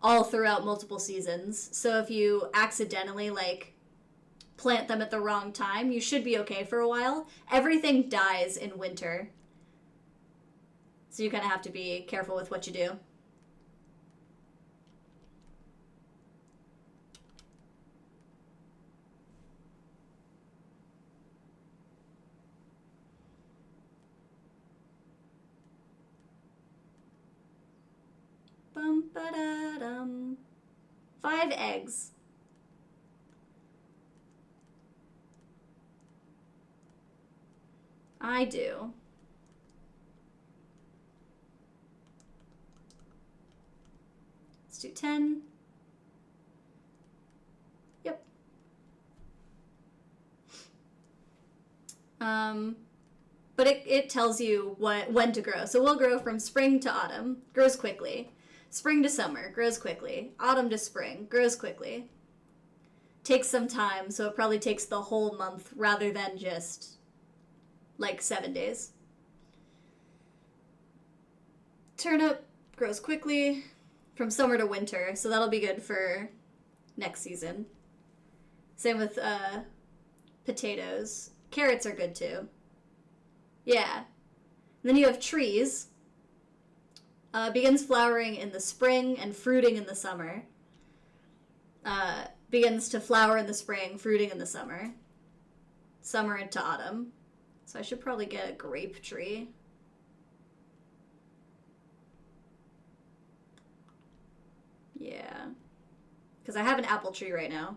all throughout multiple seasons. So if you accidentally like plant them at the wrong time, you should be okay for a while. Everything dies in winter. So you kind of have to be careful with what you do. Bum ba da dum. 5 eggs. I do. Let's do 10. Yep. But it tells you when to grow. So we'll grow from spring to autumn. Grows quickly. Spring to summer. Grows quickly. Autumn to spring. Grows quickly. Takes some time, so it probably takes the whole month rather than just like 7 days. Turnip grows quickly from summer to winter, so that'll be good for next season. Same with potatoes. Carrots are good too. Yeah. And then you have trees. Begins flowering in the spring and fruiting in the summer. Begins to flower in the spring, fruiting in the summer. Summer into autumn. So I should probably get a grape tree. Yeah. Because I have an apple tree right now.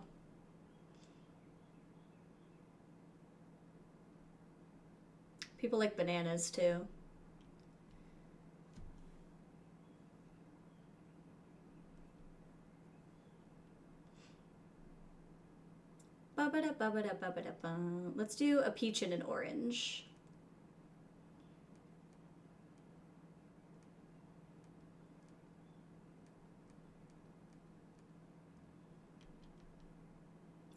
People like bananas too. Let's do a peach and an orange.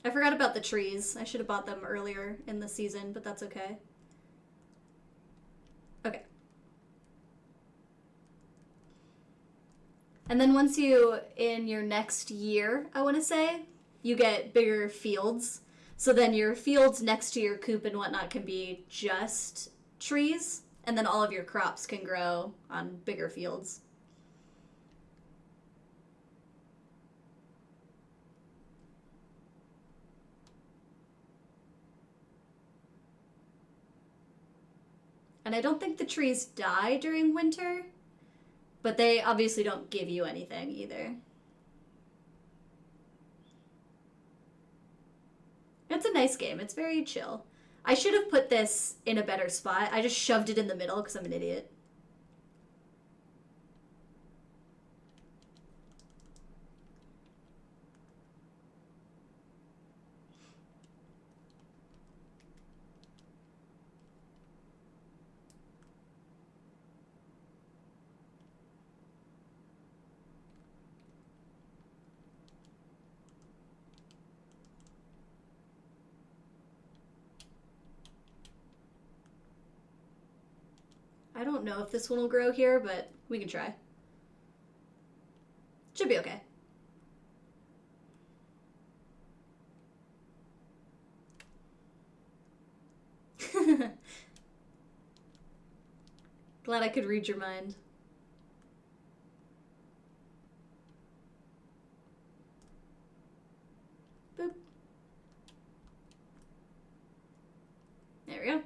I forgot about the trees. I should have bought them earlier in the season, but that's okay. Okay. And then once you, in your next year, I want to say, you get bigger fields. So then your fields next to your coop and whatnot can be just trees, and then all of your crops can grow on bigger fields. And I don't think the trees die during winter, but they obviously don't give you anything either. It's a nice game. It's very chill. I should have put this in a better spot. I just shoved it in the middle because I'm an idiot. I don't know if this one will grow here, but we can try. Should be okay. Glad I could read your mind. Boop. There we go.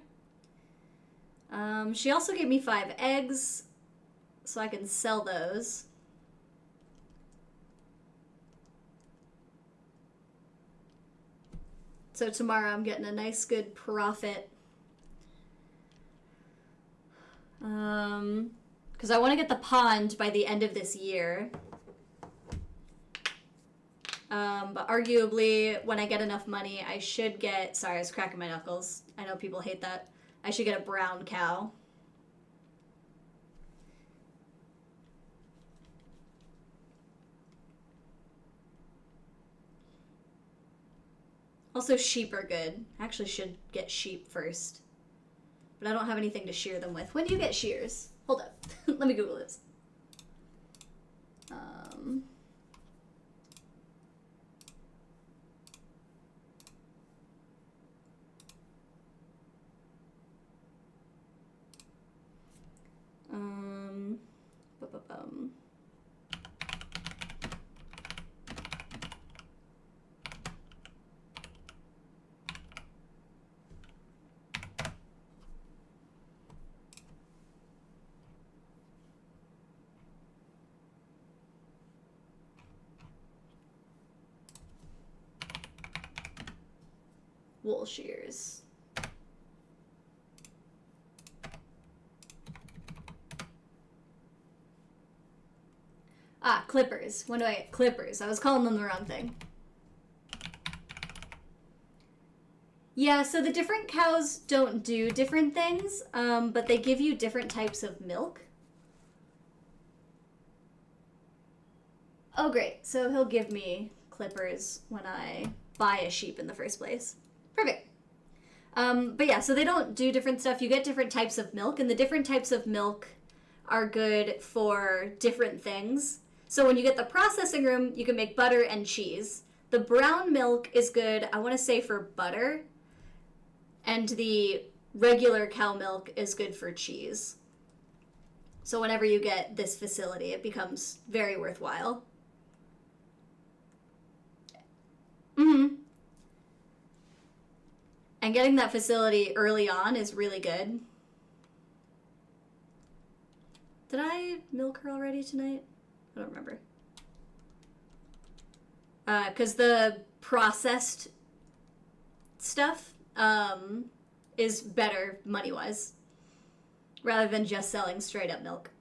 She also gave me 5 eggs, so I can sell those. So tomorrow I'm getting a nice good profit. Because I want to get the pond by the end of this year. But arguably, when I get enough money, I should get... Sorry, I was cracking my knuckles. I know people hate that. I should get a brown cow. Also, sheep are good. I actually should get sheep first. But I don't have anything to shear them with. When do you get shears? Hold up. Let me Google this. Ba-ba-bum. Wool shears. Ah, clippers. When do I get clippers? I was calling them the wrong thing. Yeah, so the different cows don't do different things, but they give you different types of milk. Oh, great. So he'll give me clippers when I buy a sheep in the first place. Perfect. But yeah, so they don't do different stuff. You get different types of milk, and the different types of milk are good for different things. So when you get the processing room, you can make butter and cheese. The brown milk is good, I want to say, for butter, and the regular cow milk is good for cheese. So whenever you get this facility, it becomes very worthwhile. Mm-hmm. And getting that facility early on is really good. Did I milk her already tonight? I don't remember. Because the processed stuff is better money-wise, rather than just selling straight-up milk.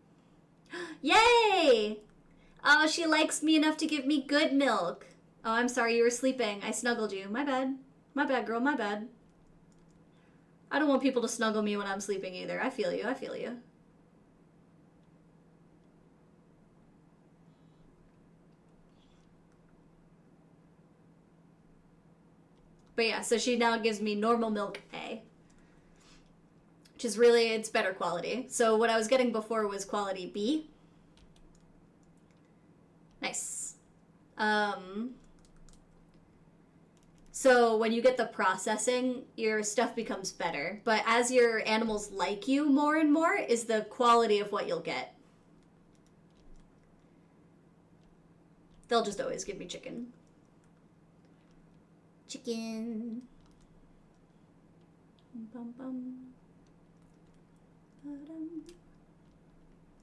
Yay! Oh, she likes me enough to give me good milk. Oh, I'm sorry, you were sleeping. I snuggled you. My bad. My bad, girl, my bad. I don't want people to snuggle me when I'm sleeping either. I feel you, I feel you. But yeah, so she now gives me normal milk A. Which is really, it's better quality. So what I was getting before was quality B. Nice. So when you get the processing, your stuff becomes better. But as your animals like you more and more is the quality of what you'll get. They'll just always give me chicken. Chicken. Bum bum.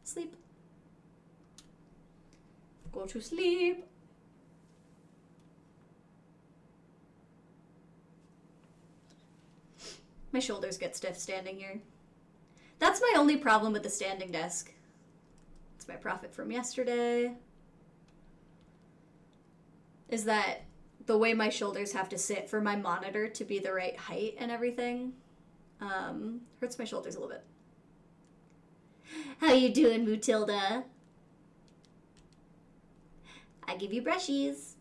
Sleep. Go to sleep. My shoulders get stiff standing here. That's my only problem with the standing desk. It's my profit from yesterday. Is that the way my shoulders have to sit for my monitor to be the right height and everything hurts my shoulders a little bit. How you doing, Mutilda? I give you brushies.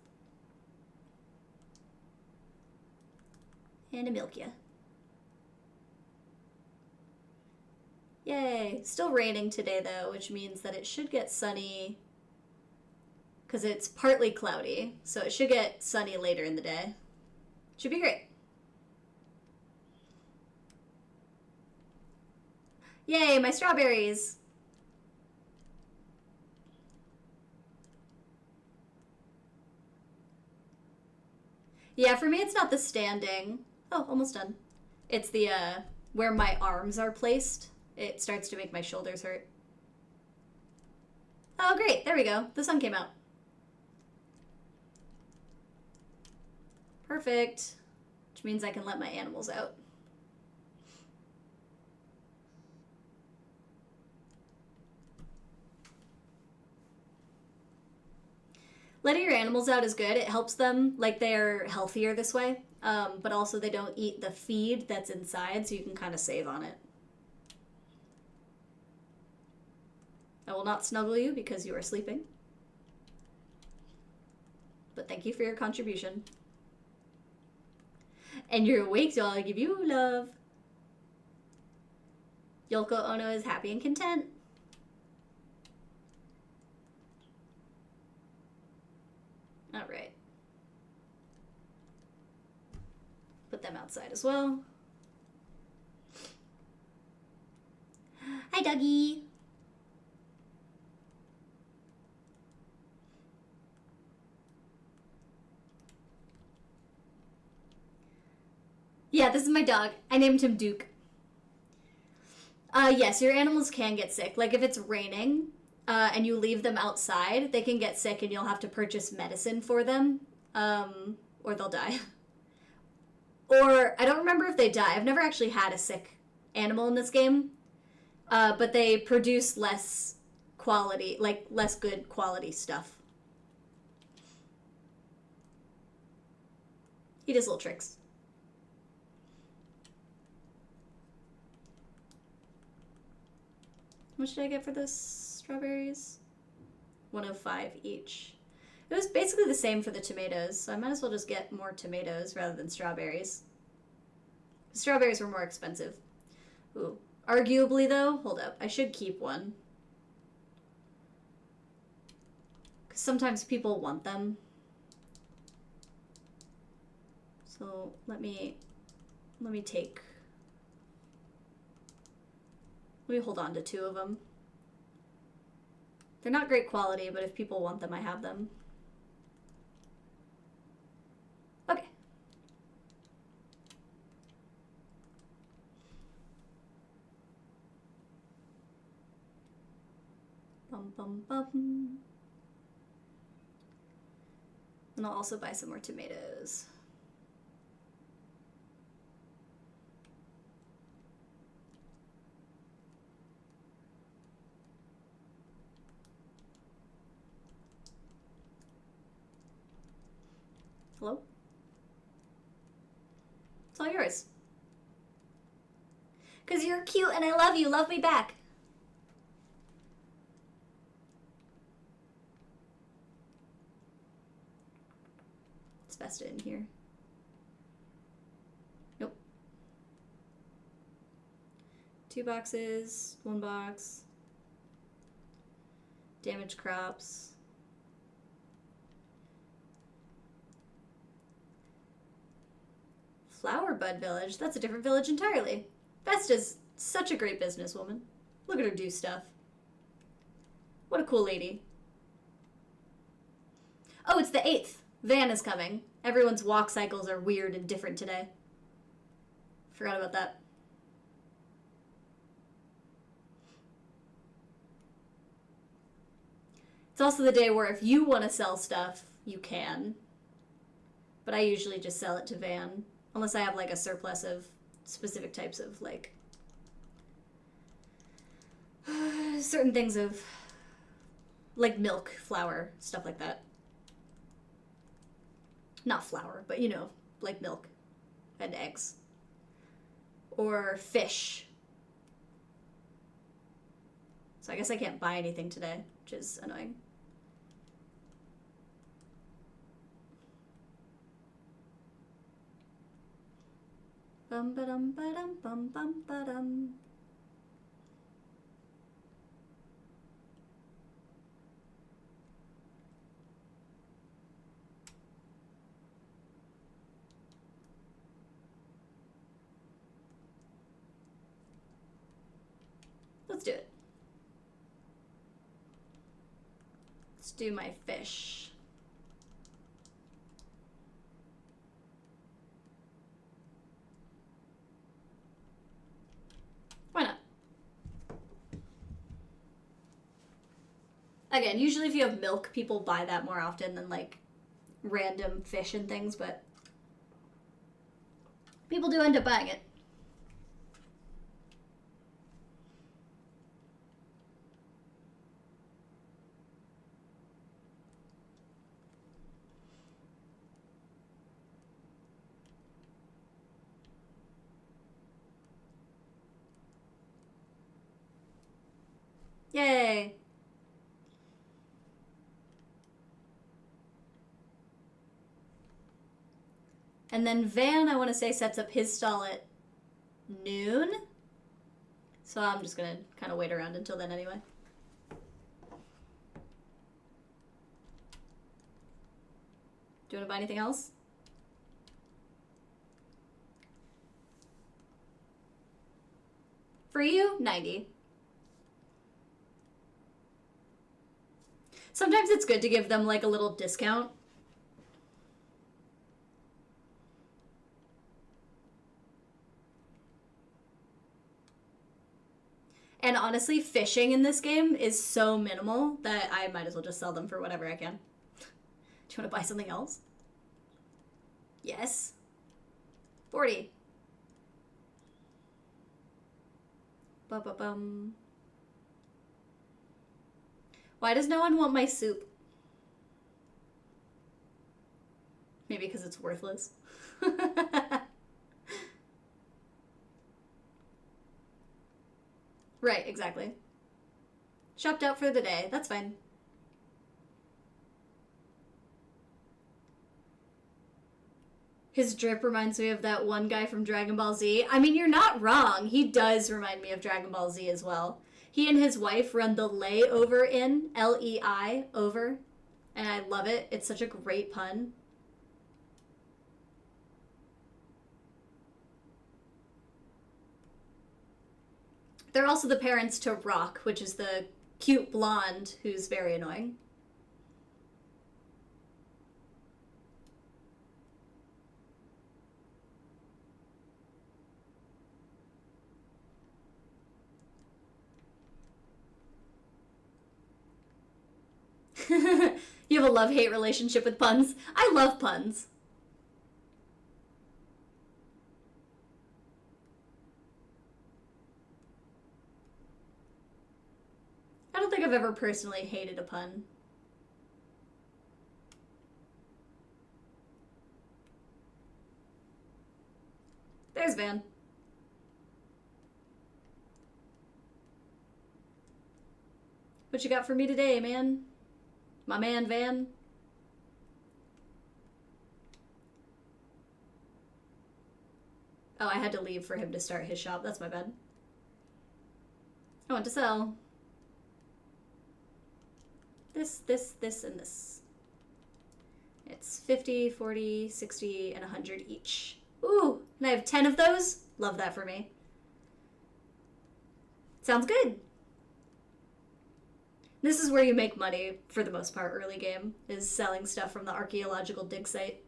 And a milk ya. Yay. Still raining today, though, which means that it should get sunny because it's partly cloudy, so it should get sunny later in the day. Should be great. Yay, my strawberries! Yeah, for me it's not the standing. Oh, almost done. It's the, where my arms are placed. It starts to make my shoulders hurt. Oh, great. There we go. The sun came out. Perfect. which means I can let my animals out. Letting your animals out is good. It helps them, like, they're healthier this way, but also they don't eat the feed that's inside, so you can kind of save on it. I will not snuggle you because you are sleeping. But thank you for your contribution. And you're awake, so I'll give you love. Yoko Ono is happy and content. Alright. Put them outside as well. Hi, doggy. Yeah, this is my dog. I named him Duke. Yes, your animals can get sick. Like, if it's raining and you leave them outside, they can get sick and you'll have to purchase medicine for them, or they'll die. Or, I don't remember if they die. I've never actually had a sick animal in this game, but they produce less quality, like, less good quality stuff. He does little tricks. How much did I get for the strawberries? 105 each. It was basically the same for the tomatoes, so I might as well just get more tomatoes rather than strawberries. The strawberries were more expensive. Ooh. Arguably, though, hold up. I should keep one. Because sometimes people want them. So let me take... Let me hold on to 2 of them. They're not great quality, but if people want them, I have them. Okay. Bum, bum, bum. And I'll also buy some more tomatoes. Hello? It's all yours. Because you're cute and I love you. Love me back. It's Vesta in here. Nope. 2 boxes, 1 box. Damaged crops. Flower Bud Village? That's a different village entirely. Vesta's such a great businesswoman. Look at her do stuff. What a cool lady. Oh, it's the 8th. Van is coming. Everyone's walk cycles are weird and different today. Forgot about that. It's also the day where if you want to sell stuff, you can. But I usually just sell it to Van. Unless I have, like, a surplus of specific types of, like, certain things of, like, milk, flour, stuff like that. Not flour, but, you know, like milk and eggs. Or fish. So I guess I can't buy anything today, which is annoying. Bum ba dum ba dum bum bum ba dum. Let's do it. Let's do my fish. Why not? Again, usually if you have milk, people buy that more often than, like, random fish and things, but People do end up buying it. Yay! And then Van, I want to say, sets up his stall at noon. So I'm just going to kind of wait around until then anyway. Do you want to buy anything else? For you, 90. Sometimes it's good to give them like a little discount. And honestly, fishing in this game is so minimal that I might as well just sell them for whatever I can. Do you want to buy something else? Yes. 40. Ba-ba-bum. Why does no one want my soup? Maybe because it's worthless. Right, exactly. Shopped out for the day. That's fine. His drip reminds me of that one guy from Dragon Ball Z. I mean, you're not wrong. He does remind me of Dragon Ball Z as well. He and his wife run the Layover Inn, L-E-I, over. And I love it. It's such a great pun. They're also the parents to Rock, which is the cute blonde who's very annoying. You have a love-hate relationship with puns. I love puns. I don't think I've ever personally hated a pun. There's Van. What you got for me today, man? My man, Van. Oh, I had to leave for him to start his shop. That's my bad. I want to sell this, and this. It's 50, 40, 60, and 100 each. Ooh, and I have 10 of those? Love that for me. Sounds good. This is where you make money, for the most part, early game, is selling stuff from the archaeological dig site.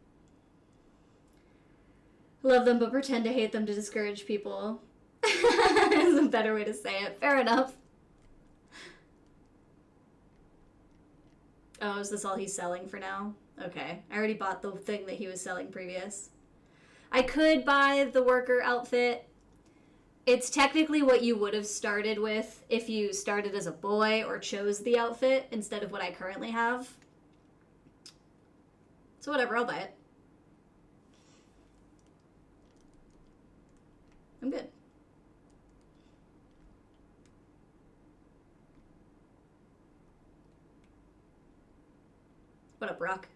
Love them, but pretend to hate them to discourage people. Is a better way to say it. Fair enough. Oh, is this all he's selling for now? Okay. I already bought the thing that he was selling previous. I could buy the worker outfit. It's technically what you would have started with if you started as a boy or chose the outfit instead of what I currently have. So whatever, I'll buy it. I'm good. What up, Rock?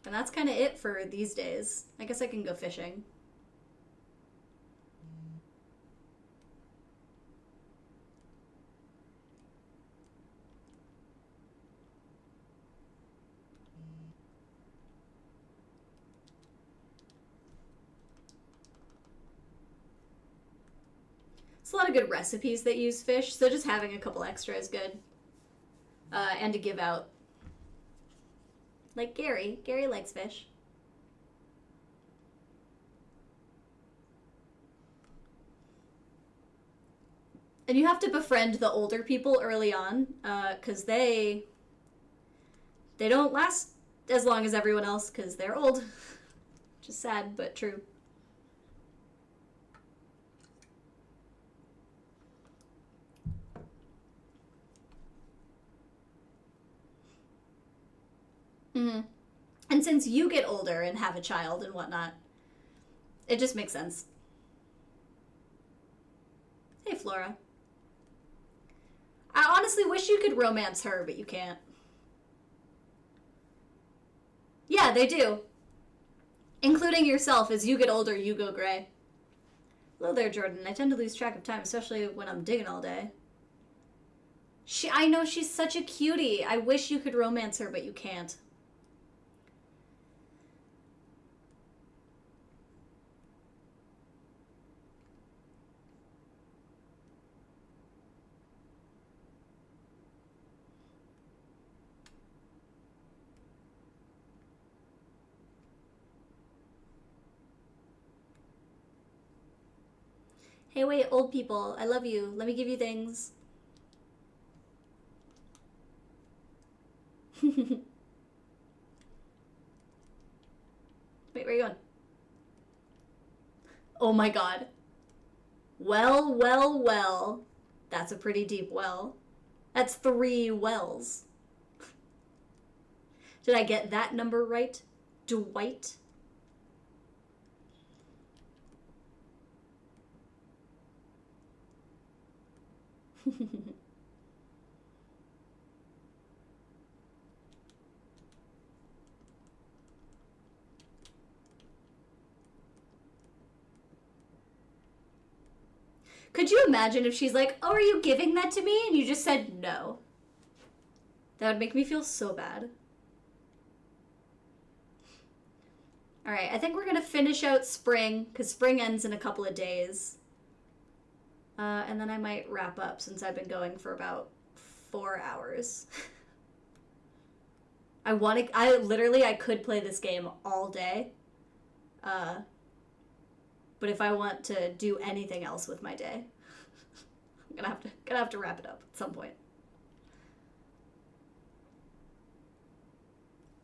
And that's kind of it for these days. I guess I can go fishing. It's a lot of good recipes that use fish, so just having a couple extra is good. And to give out. Like Gary. Gary likes fish. And you have to befriend the older people early on, because they They don't last as long as everyone else because they're old. Just sad, but true. Mm-hmm. And since you get older and have a child and whatnot, it just makes sense. Hey, Flora. I honestly wish you could romance her, but you can't. Yeah, they do. Including yourself. As you get older, you go gray. Hello there, Jordan. I tend to lose track of time, especially when I'm digging all day. I know she's such a cutie. I wish you could romance her, but you can't. Hey, wait, old people. I love you. Let me give you things. Wait, where are you going? Oh my god. Well, well, well. That's a pretty deep well. That's 3 wells. Did I get that number right? Dwight? Could you imagine if she's like, oh, are you giving that to me? And you just said no. That would make me feel so bad. Alright, I think we're going to finish out spring, because spring ends in a couple of days. And then I might wrap up, since I've been going for about 4 hours. I could play this game all day. But if I want to do anything else with my day, I'm gonna have to wrap it up at some point.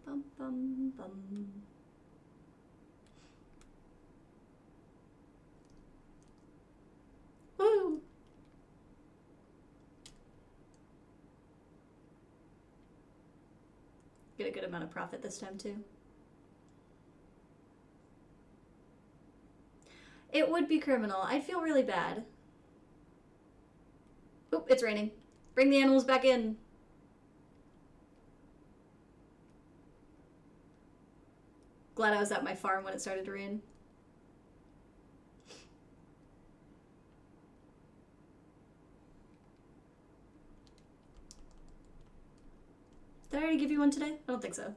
Bum bum bum. Woo! Get a good amount of profit this time too. It would be criminal. I'd feel really bad. Oop, it's raining. Bring the animals back in. Glad I was at my farm when it started to rain. Did I already give you one today? I don't think so.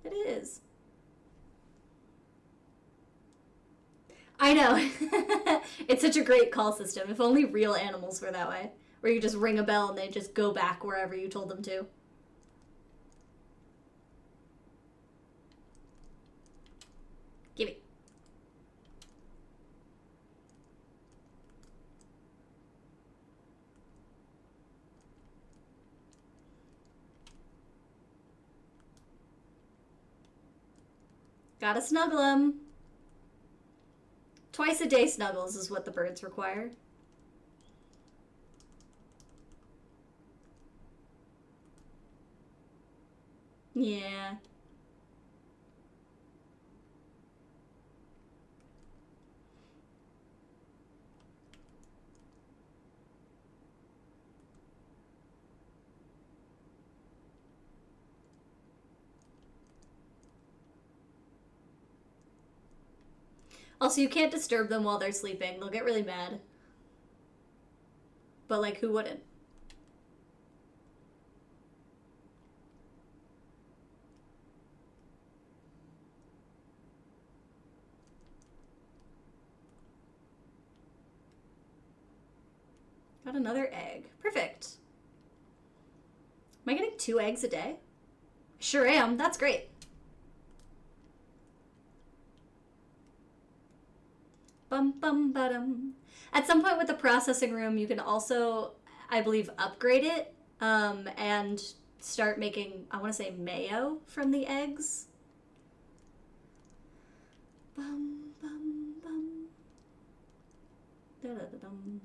It is. I know. It's such a great call system. If only real animals were that way. Where you just ring a bell and they just go back wherever you told them to. Give me. Gotta snuggle them. Twice a day snuggles is what the birds require. Yeah. Also, you can't disturb them while they're sleeping. They'll get really mad. But, like, who wouldn't? Got another egg. Perfect. Am I getting 2 eggs a day? Sure am. That's great. Bum bum ba-dum. At some point with the processing room, you can also, I believe, upgrade it and start making, I want to say, mayo from the eggs. Bum, bum, bum. Da-da-da-dum.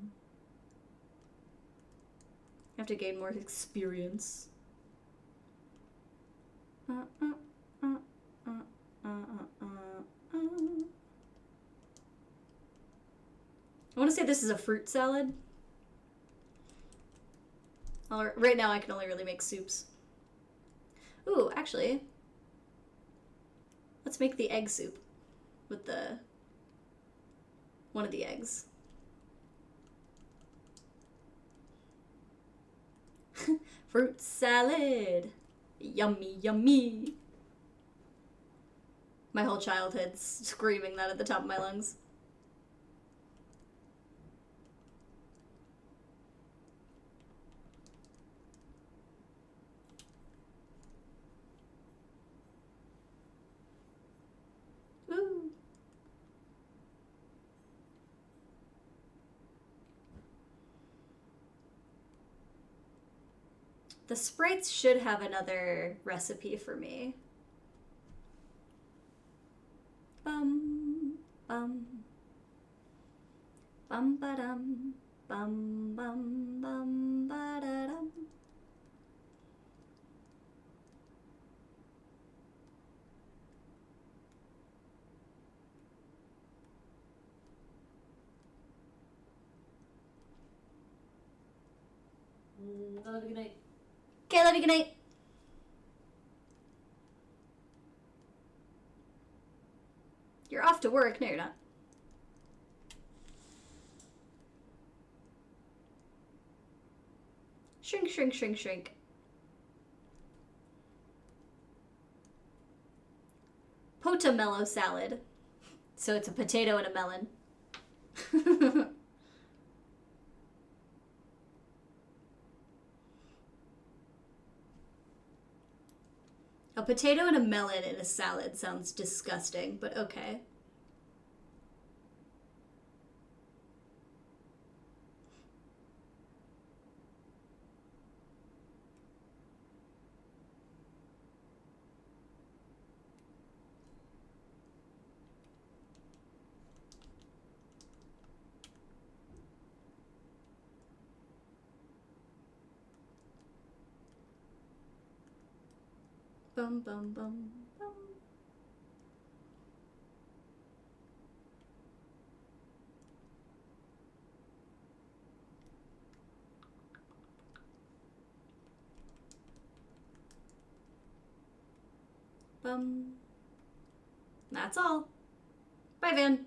I have to gain more experience. I want to say this is a fruit salad. Right now I can only really make soups. Ooh, actually, let's make the egg soup with one of the eggs. Fruit salad. Yummy, yummy. My whole childhood's screaming that at the top of my lungs. Woo. The sprites should have another recipe for me. Bum, bum. Bum, ba-dum. Bum, bum, bum, ba-da-dum. Love you, good night. Okay, love you, good night. You're off to work. No, you're not. Shrink, shrink, shrink, shrink. Potamello salad. So it's a potato and a melon. A potato and a melon in a salad sounds disgusting, but okay. Bum, bum, bum, bum. Bum. That's all. Bye, Van.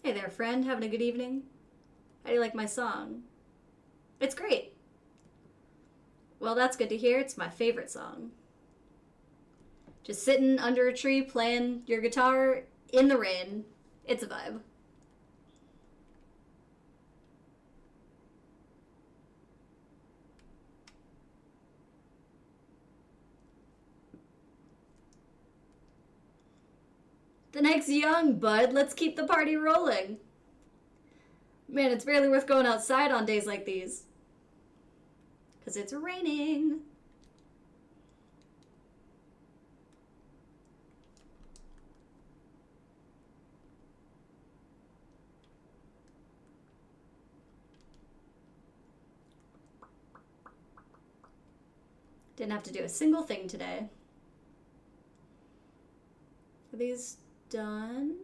Hey there, friend. Having a good evening? How do you like my song? It's great. Well, that's good to hear. It's my favorite song. Just sitting under a tree playing your guitar in the rain. It's a vibe. The night's young, bud. Let's keep the party rolling. Man, it's barely worth going outside on days like these. Because it's raining. Didn't have to do a single thing today. Are these done?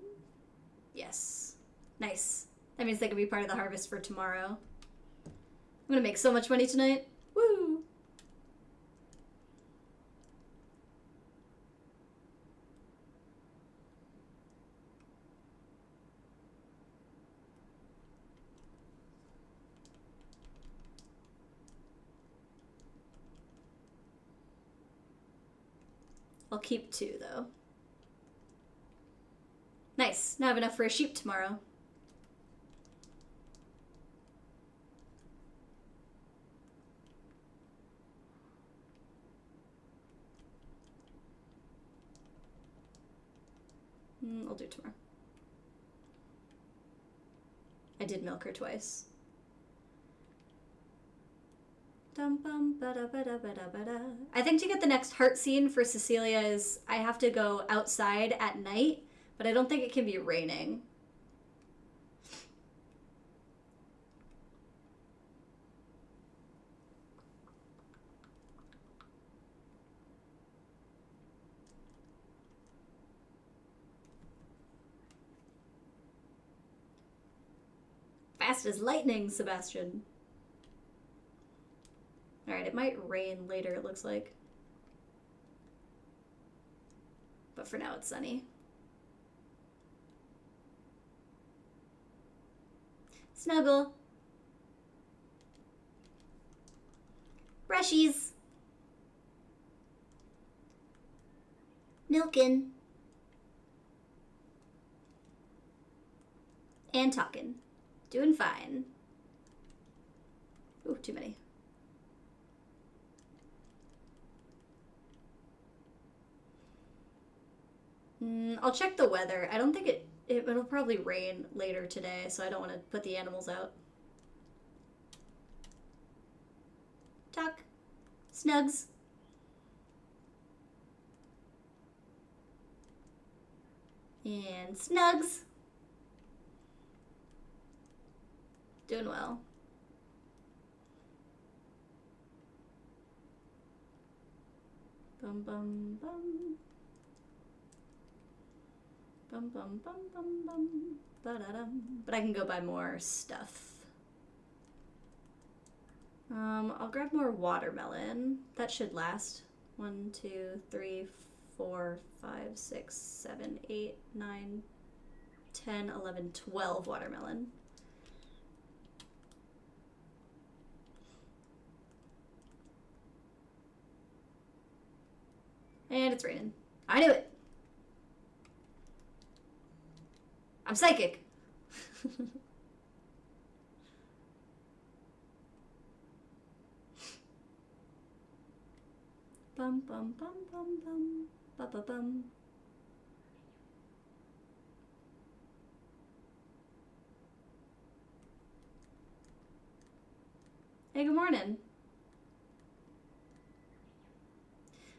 Yes. Nice. That means they can be part of the harvest for tomorrow. I'm gonna make so much money tonight. Woo! I'll keep 2, though. Nice. Now I have enough for a sheep tomorrow. I'll do tomorrow. I did milk her twice. I think to get the next heart scene for Cecilia is I have to go outside at night, but I don't think it can be raining. Fast as lightning, Sebastian. Alright, it might rain later, it looks like. But for now, it's sunny. Snuggle. Brushies. Milking. And talking. Doing fine. Ooh, too many. I'll check the weather. I don't think it'll probably rain later today, so I don't want to put the animals out. Talk. Snugs. And snugs. Doing well. Bum bum bum. Bum bum bum bum bum. Ba-da-dum. But I can go buy more stuff. I'll grab more watermelon. That should last. 1, 2, 3, 4, 5, 6, 7, 8, 9, 10, 11, 12 watermelon. And it's raining. I knew it. I'm psychic. Bum bum bum bum bum ba ba bum. Hey, good morning.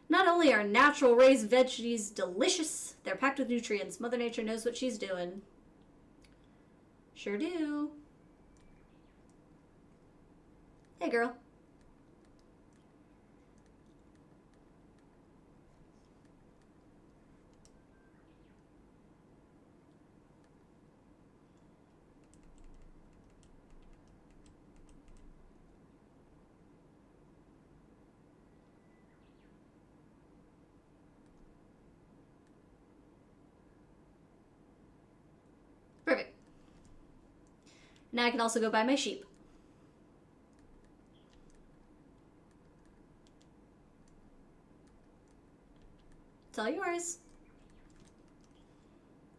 Not only are natural raised veggies delicious, they're packed with nutrients. Mother Nature knows what she's doing. Sure do. Hey, girl. Perfect. Now I can also go buy my sheep. It's all yours.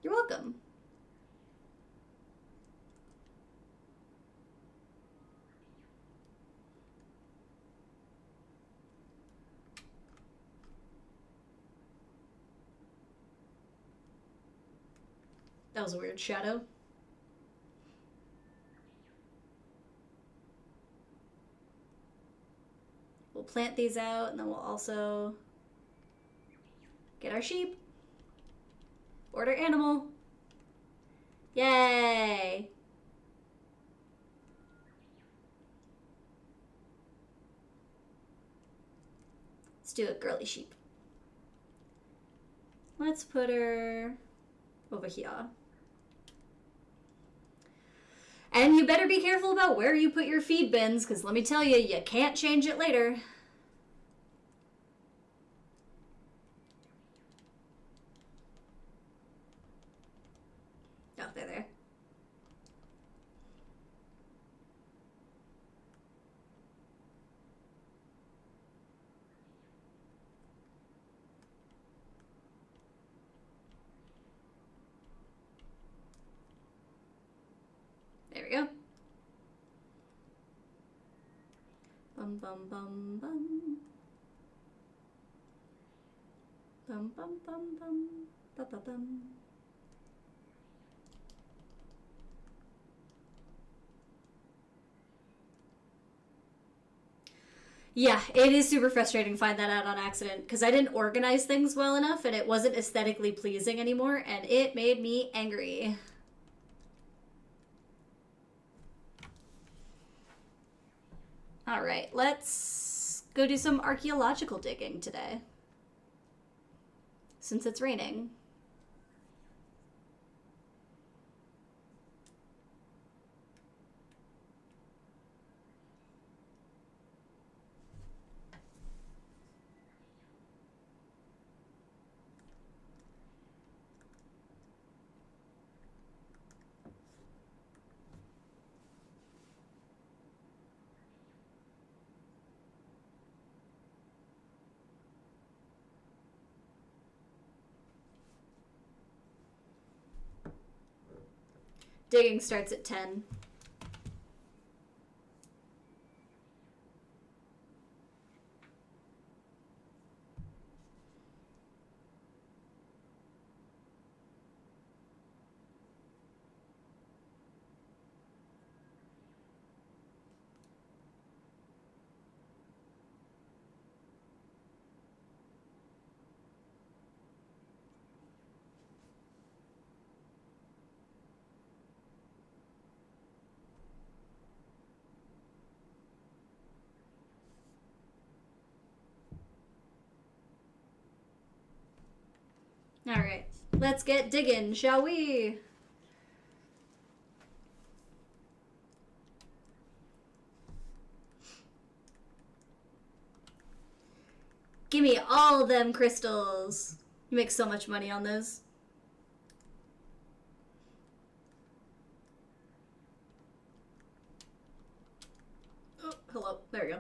You're welcome. That was a weird shadow. We'll plant these out, and then we'll also get our sheep. Order animal. Yay! Let's do a girly sheep. Let's put her over here. And you better be careful about where you put your feed bins, because let me tell you, you can't change it later. Oh, they're there. There we go. Bum bum bum bum. Bum bum bum bum. Ba ba bum. Yeah, it is super frustrating to find that out on accident because I didn't organize things well enough and it wasn't aesthetically pleasing anymore and it made me angry. All right, let's go do some archaeological digging today since it's raining. Digging starts at 10. All right, let's get digging, shall we? Give me all them crystals. You make so much money on those. Oh, hello. There we go.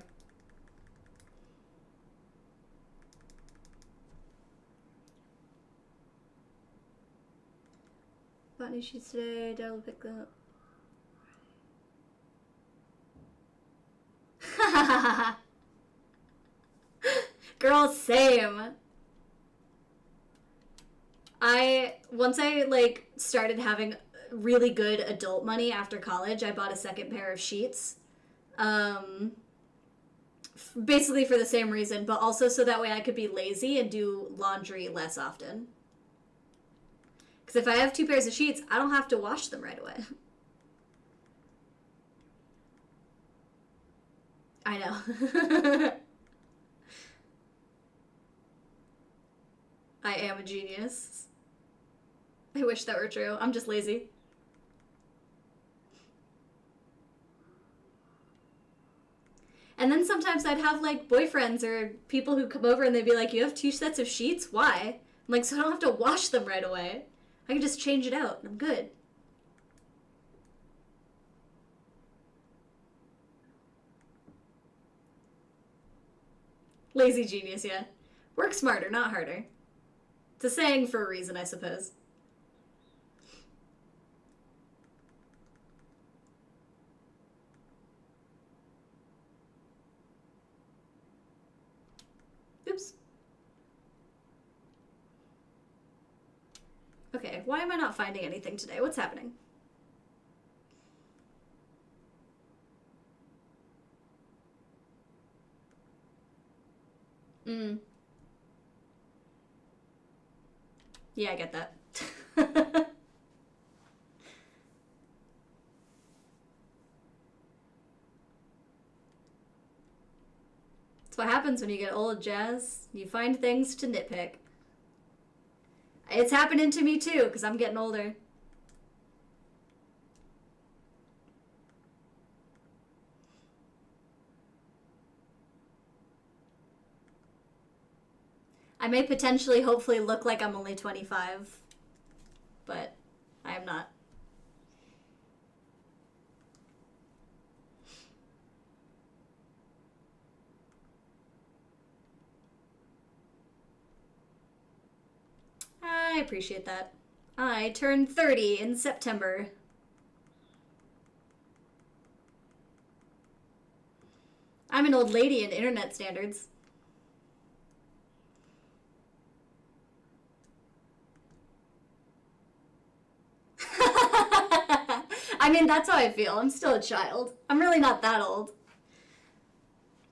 Bought new sheets today. Dad will pick them up. Girl, same. Once I like started having really good adult money after college, I bought a second pair of sheets. Basically for the same reason, but also so that way I could be lazy and do laundry less often. Because if I have two pairs of sheets, I don't have to wash them right away. I know. I am a genius. I wish that were true. I'm just lazy. And then sometimes I'd have like boyfriends or people who come over and they'd be like, you have two sets of sheets? Why? I'm like, so I don't have to wash them right away. I can just change it out and I'm good. Lazy genius, yeah. Work smarter, not harder. It's a saying for a reason, I suppose. Oops. Okay, why am I not finding anything today? What's happening? Yeah, I get that. That's what happens when you get old, Jazz. You find things to nitpick. It's happening to me too, because I'm getting older. I may potentially, hopefully, look like I'm only 25, but I am not. I appreciate that. I turned 30 in September. I'm an old lady in internet standards. I mean, that's how I feel. I'm still a child. I'm really not that old.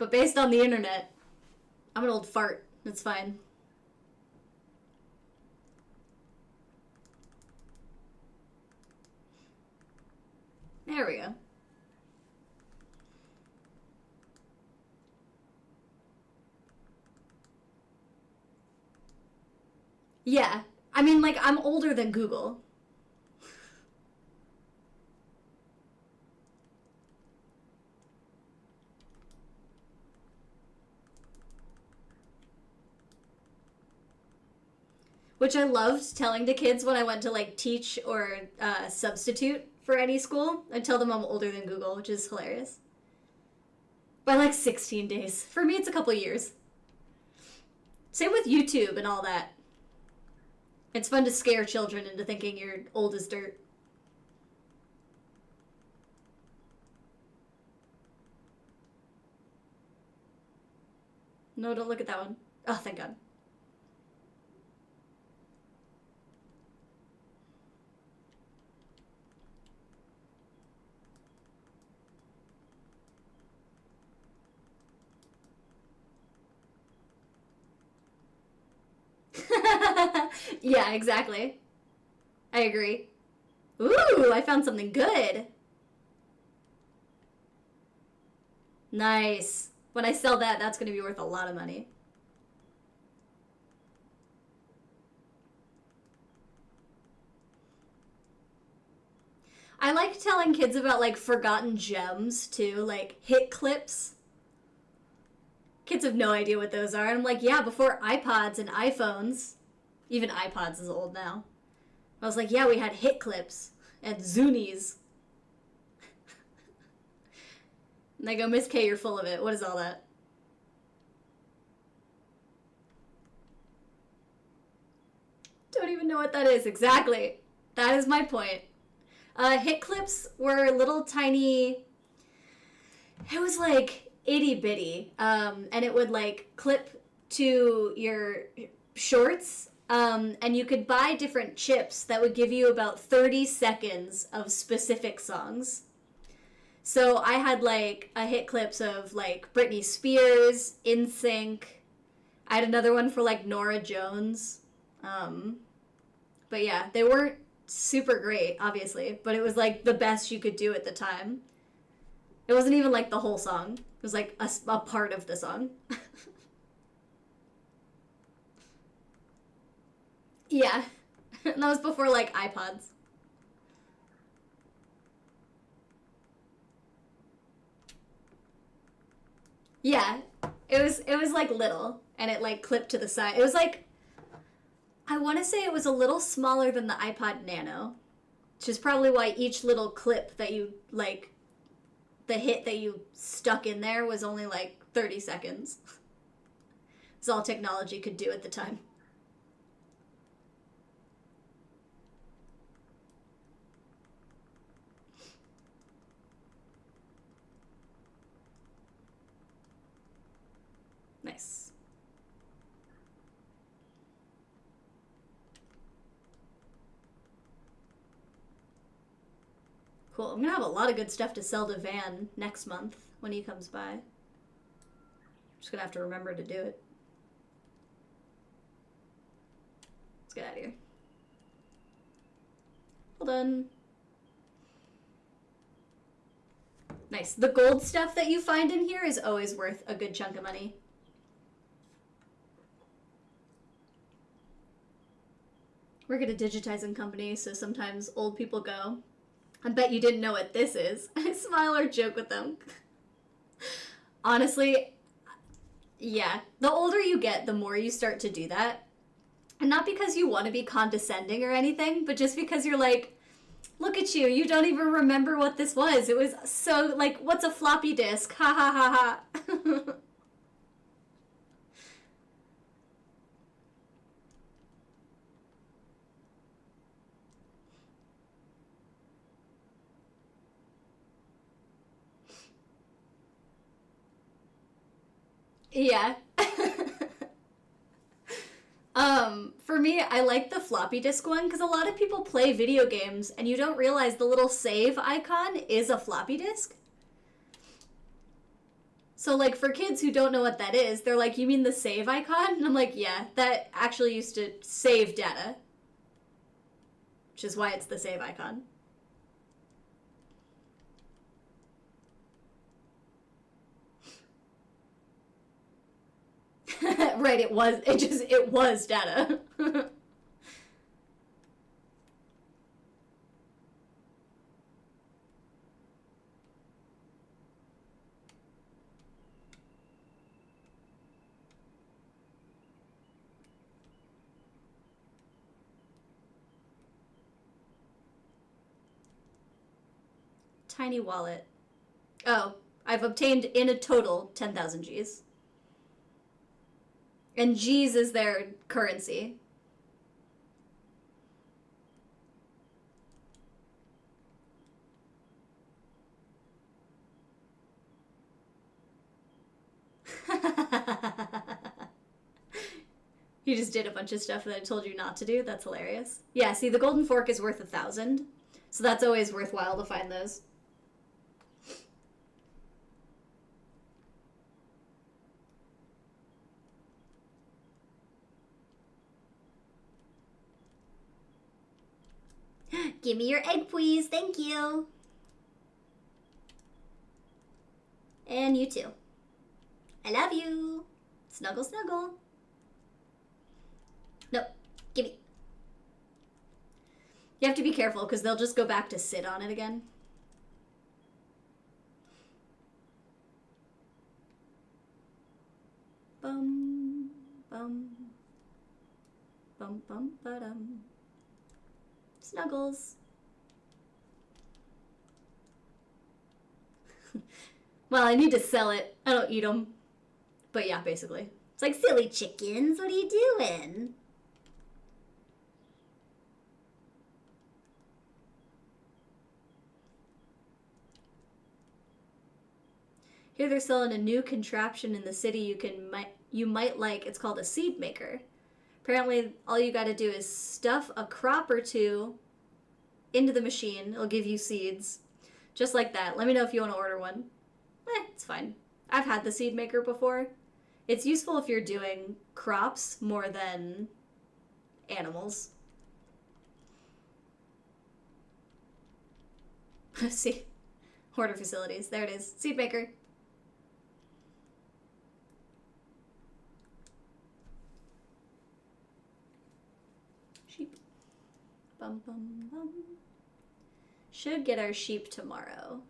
But based on the internet, I'm an old fart. It's fine. There we go. Yeah. I mean, like, I'm older than Google. Which I loved telling to kids when I went to, like, teach or substitute for any school. I tell them I'm older than Google, which is hilarious. By, like, 16 days. For me, it's a couple years. Same with YouTube and all that. It's fun to scare children into thinking you're old as dirt. No, don't look at that one. Oh, thank God. Yeah, exactly. I agree. Ooh, I found something good. Nice. When I sell that, that's going to be worth a lot of money. I like telling kids about, like, forgotten gems, too. Like, hit clips. Kids have no idea what those are. And I'm like, yeah, before iPods and iPhones. Even iPods is old now. I was like, yeah, we had hit clips and Zunies. And they go, Miss K, you're full of it. What is all that? Don't even know what that is. Exactly. That is my point. Hit clips were little tiny... It was like itty bitty. And it would like clip to your shorts. And you could buy different chips that would give you about 30 seconds of specific songs. So I had like a hit clips of like Britney Spears, NSYNC. I had another one for like Norah Jones. But yeah, they weren't super great, obviously, but it was like the best you could do at the time. It wasn't even like the whole song. It was like a part of the song. Yeah. And that was before like iPods. Yeah. It was like little and it like clipped to the side. It was like I want to say it was a little smaller than the iPod Nano, which is probably why each little clip that you like the hit that you stuck in there was only like 30 seconds. It's all technology could do at the time. Nice. Cool. I'm gonna have a lot of good stuff to sell to Van next month when he comes by. Just gonna have to remember to do it. Let's get out of here. Hold on. Nice. The gold stuff that you find in here is always worth a good chunk of money. Work at a digitizing company, so sometimes old people go, I bet you didn't know what this is. I smile or joke with them. Honestly, yeah. The older you get, the more you start to do that. And not because you want to be condescending or anything, but just because you're like, look at you, you don't even remember what this was. It was so, like, what's a floppy disk? Ha ha ha ha. Yeah. For me, I like the floppy disk one because a lot of people play video games and you don't realize the little save icon is a floppy disk. So, like, for kids who don't know what that is, they're like, you mean the save icon? And I'm like, yeah, that actually used to save data. Which is why it's the save icon. Right, it was data. Tiny wallet. Oh, I've obtained in a total 10,000 Gs. And Gs is their currency. You just did a bunch of stuff that I told you not to do. That's hilarious. Yeah, see, the golden fork is worth 1,000. So that's always worthwhile to find those. Give me your egg, please. Thank you. And you too. I love you. Snuggle, snuggle. Nope. Gimme. You have to be careful because they'll just go back to sit on it again. Bum, bum, bum, bum, ba-dum. Snuggles. Well, I need to sell it. I don't eat them. But yeah, basically. It's like, silly chickens, what are you doing? Here they're selling a new contraption in the city you might like. It's called a seed maker. Apparently, all you gotta do is stuff a crop or two into the machine. It'll give you seeds. Just like that. Let me know if you want to order one. It's fine. I've had the seed maker before. It's useful if you're doing crops more than animals. See? Hoarder facilities. There it is. Seed maker. Sheep. Bum, bum, bum. Should get our sheep tomorrow.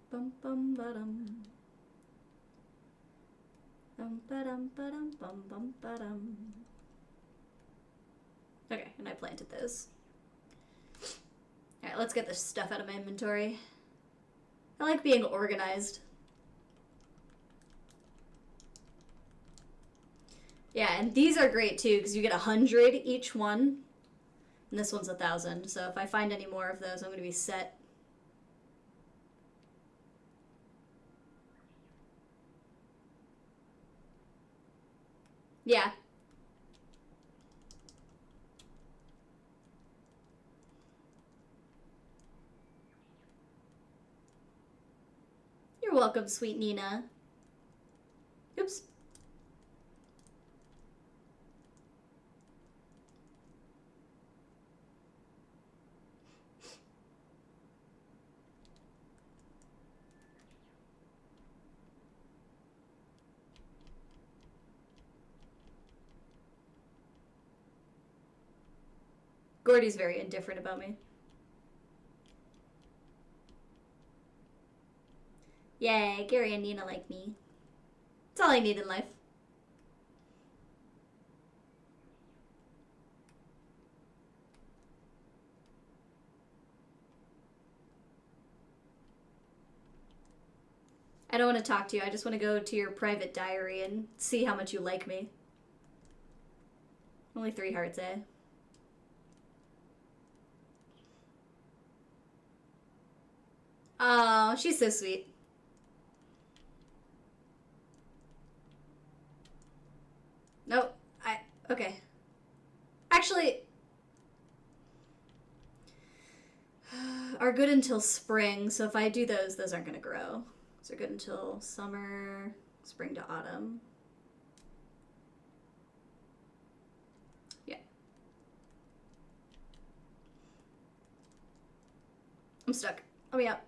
Bum, bum, ba-dum. Bum, ba-dum, ba-dum, bum, bum, ba-dum. Okay, and I planted those. Alright, let's get this stuff out of my inventory. I like being organized. Yeah, and these are great too, because you get 100 each one. And this one's 1,000, so if I find any more of those, I'm going to be set. Yeah. You're welcome, sweet Nina. Oops. Gordy's very indifferent about me. Yay, Gary and Nina like me. That's all I need in life. I don't want to talk to you. I just want to go to your private diary and see how much you like me. Only 3 hearts, eh? Oh, she's so sweet. Nope. Okay. Actually, good until spring, so if I do those aren't going to grow. Those are good until summer, spring to autumn. Yeah. I'm stuck. Let me out.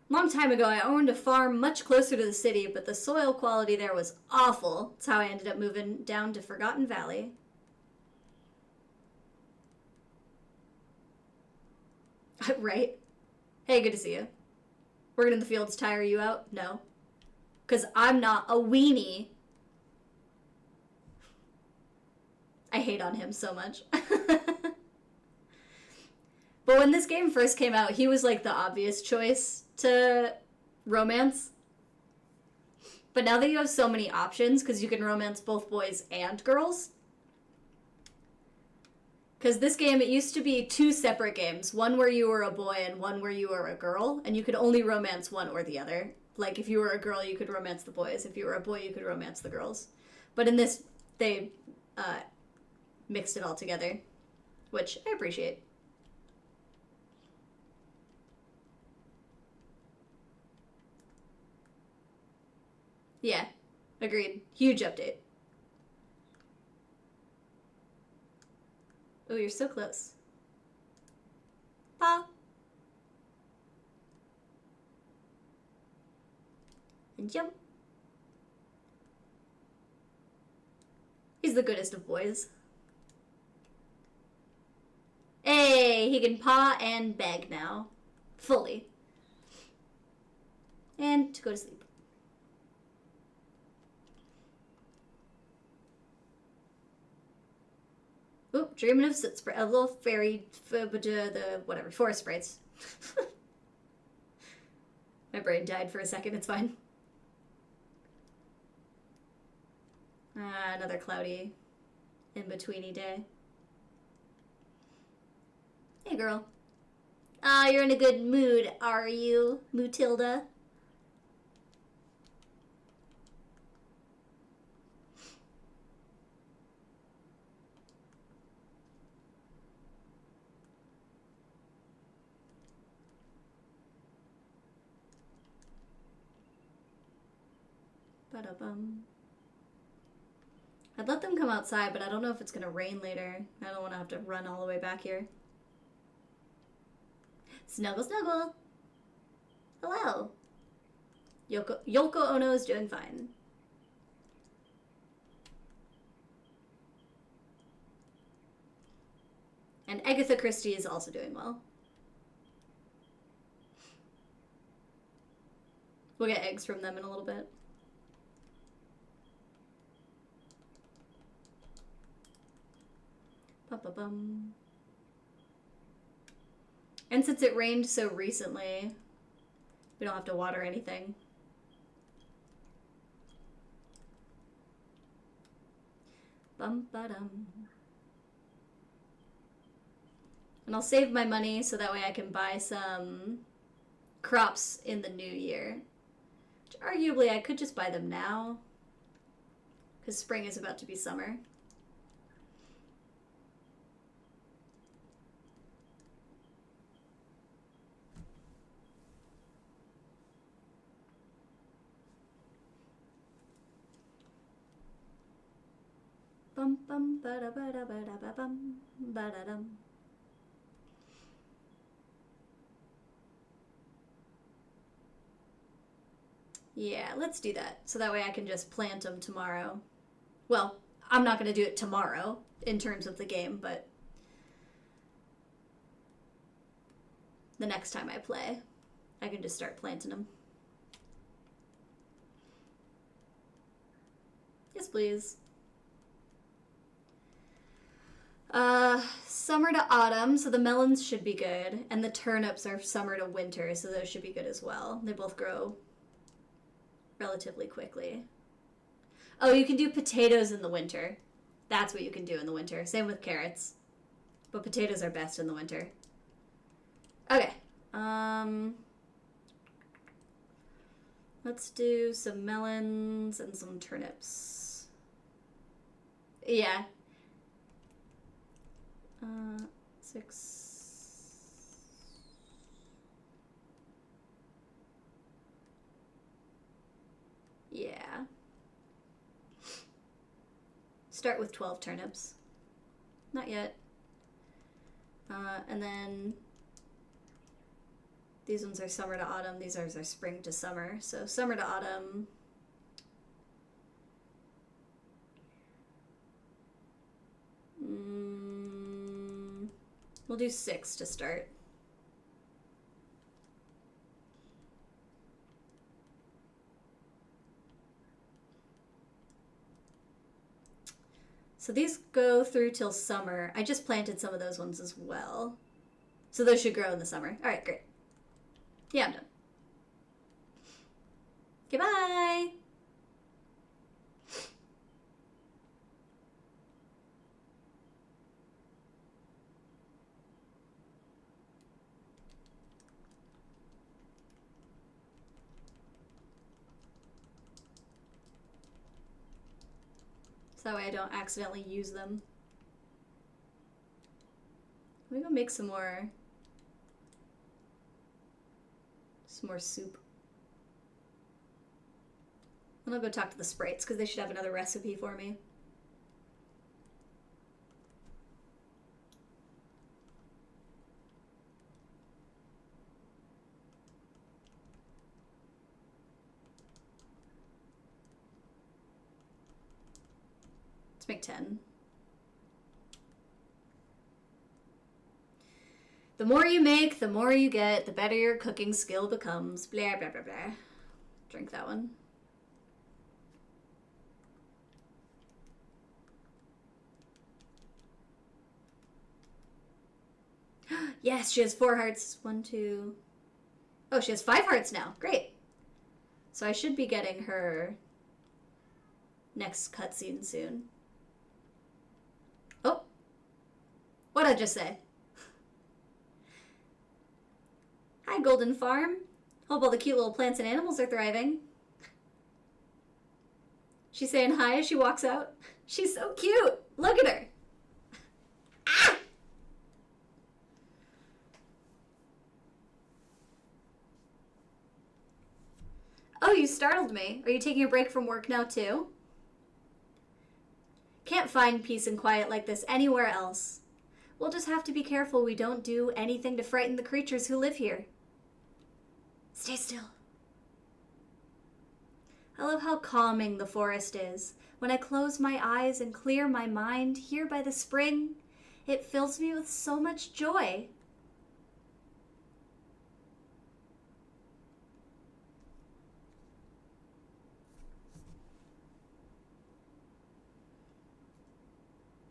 Long time ago, I owned a farm much closer to the city, but the soil quality there was awful. That's how I ended up moving down to Forgotten Valley. Right? Hey, good to see you. Working in the fields tire you out? No. Because I'm not a weenie. I hate on him so much. But when this game first came out, he was like the obvious choice to romance. But now that you have so many options, because you can romance both boys and girls. Because this game, it used to be 2 separate games. One where you were a boy and one where you were a girl. And you could only romance one or the other. Like, if you were a girl, you could romance the boys. If you were a boy, you could romance the girls. But in this, they mixed it all together. Which I appreciate. Yeah, agreed. Huge update. Oh, you're so close. Pa. And jump. He's the goodest of boys. Hey, he can paw and beg now. Fully. And to go to sleep. Oop, dreaming of a little fairy, the whatever, forest sprites. My brain died for a second, it's fine. Another cloudy, in-betweeny day. Hey, girl. You're in a good mood, are you, Mutilda? Ba-da-bum. I'd let them come outside, but I don't know if it's gonna rain later. I don't want to have to run all the way back here. Snuggle, snuggle. Hello. Yoko Ono is doing fine. And Agatha Christie is also doing well. We'll get eggs from them in a little bit. Ba-ba-bum. And since it rained so recently, we don't have to water anything. Bum-ba-dum. And I'll save my money so that way I can buy some crops in the new year. Which arguably I could just buy them now, because spring is about to be summer. Bum bum ba da ba da ba da ba bum ba da dum. Yeah, let's do that. So that way I can just plant them tomorrow. Well, I'm not going to do it tomorrow in terms of the game, but the next time I play, I can just start planting them. Yes, please. Summer to autumn, so the melons should be good, and the turnips are summer to winter, so those should be good as well. They both grow relatively quickly. Oh, you can do potatoes in the winter. That's what you can do in the winter. Same with carrots. But potatoes are best in the winter. Okay. Let's do some melons and some turnips. Yeah. 6, Start with 12 turnips. Not yet. And then these ones are summer to autumn. These are spring to summer. So summer to autumn. We'll do 6 to start. So these go through till summer. I just planted some of those ones as well. So those should grow in the summer. All right, great. Yeah, I'm done. Goodbye. So that way I don't accidentally use them. Let me go make some more soup. And I'll go talk to the sprites because they should have another recipe for me. Let's make 10. The more you make, the more you get, the better your cooking skill becomes. Blah, blah, blah, blah. Drink that one. Yes, she has 4 hearts. 1, 2. Oh, she has 5 hearts now. Great. So I should be getting her next cutscene soon. Oh. What'd I just say? Hi, Golden Farm. Hope all the cute little plants and animals are thriving. She's saying hi as she walks out. She's so cute. Look at her. Ah! Oh, you startled me. Are you taking a break from work now, too? Can't find peace and quiet like this anywhere else. We'll just have to be careful we don't do anything to frighten the creatures who live here. Stay still. I love how calming the forest is. When I close my eyes and clear my mind here by the spring, it fills me with so much joy.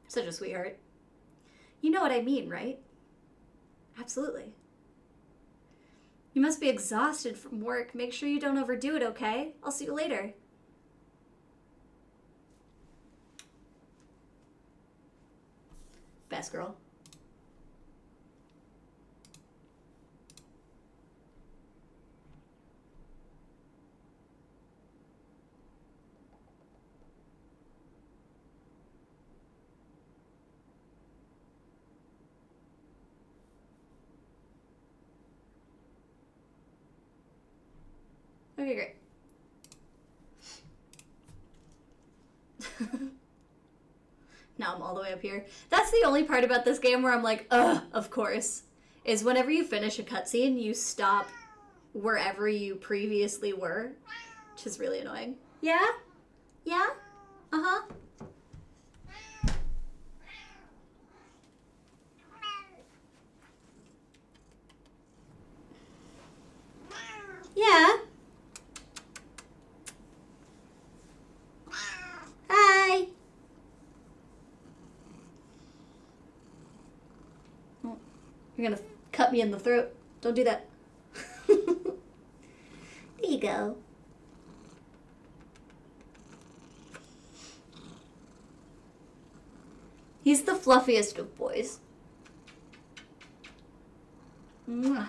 Such a sweetheart. You know what I mean, right? Absolutely. You must be exhausted from work. Make sure you don't overdo it, okay? I'll see you later. Best girl. Okay, great. Now I'm all the way up here. That's the only part about this game where I'm like, ugh, of course. Is whenever you finish a cutscene, you stop wherever you previously were, which is really annoying. Yeah? Yeah? Uh-huh. Yeah. Hi. Oh, you're gonna cut me in the throat. Don't do that. There you go. He's the fluffiest of boys. Mwah.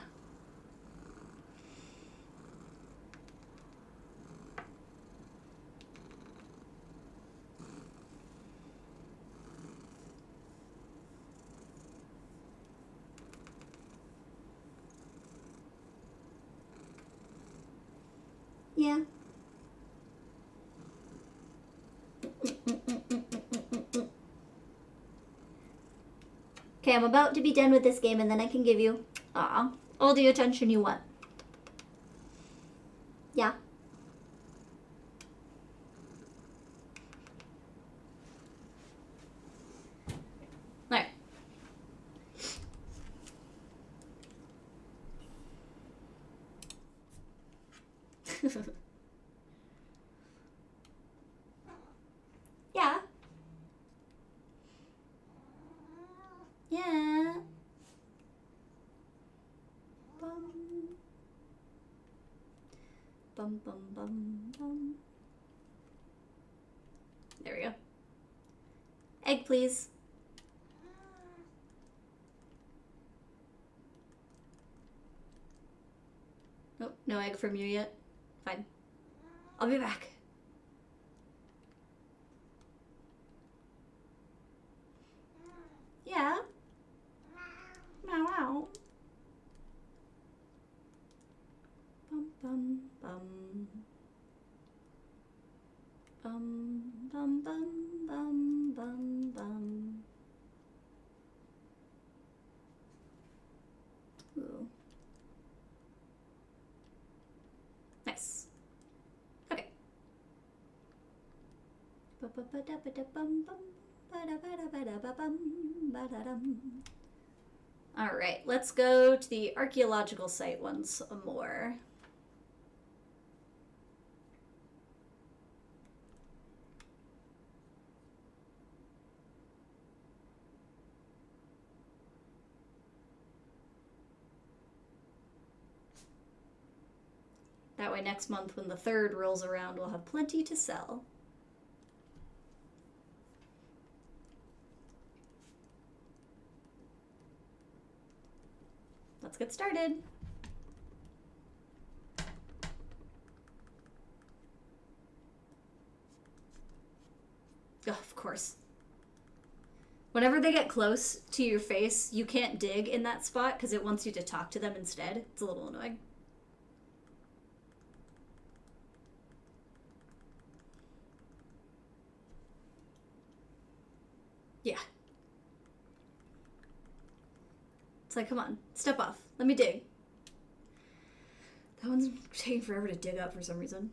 Yeah. Okay, I'm about to be done with this game and then I can give you all the attention you want. Yeah. All right. Yeah. Yeah. Bum. Bum, bum, bum, bum. There we go. Egg, please. Nope, no egg from you yet. Fine. I'll be back. Yeah. Meow, meow. Bum, bum, bum. Bum, bum, bum, bum, bum, bum. Ooh. Nice. Okay. All right, let's go to the archaeological site once more. That way next month when the 3rd rolls around, we'll have plenty to sell. Let's get started. Oh, of course. Whenever they get close to your face, you can't dig in that spot because it wants you to talk to them instead. It's a little annoying. Yeah. It's like, come on, step off. Let me dig. That one's taking forever to dig up for some reason.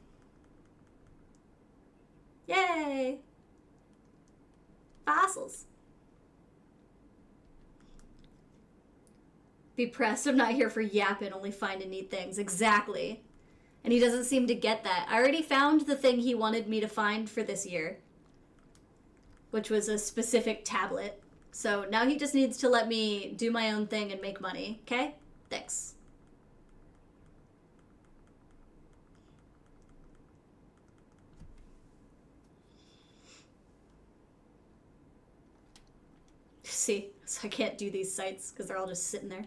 Yay! Fossils. Be pressed. I'm not here for yapping, only finding neat things. Exactly. And he doesn't seem to get that. I already found the thing he wanted me to find for this year, which was a specific tablet. So now he just needs to let me do my own thing and make money. Okay? Thanks. See, so I can't do these sites because they're all just sitting there.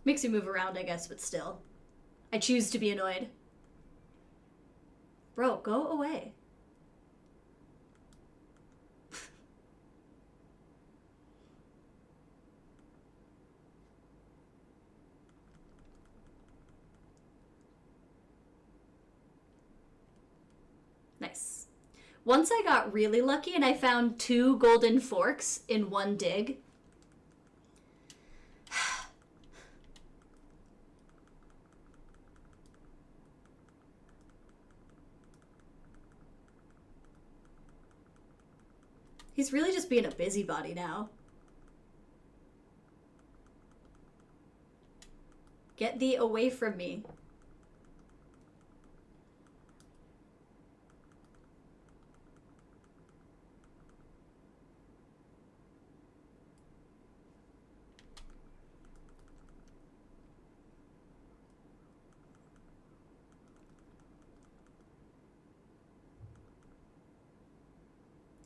Makes you move around, I guess, but still. I choose to be annoyed. Bro, go away. Nice. Once I got really lucky and I found 2 golden forks in one dig. He's really just being a busybody now. Get thee away from me.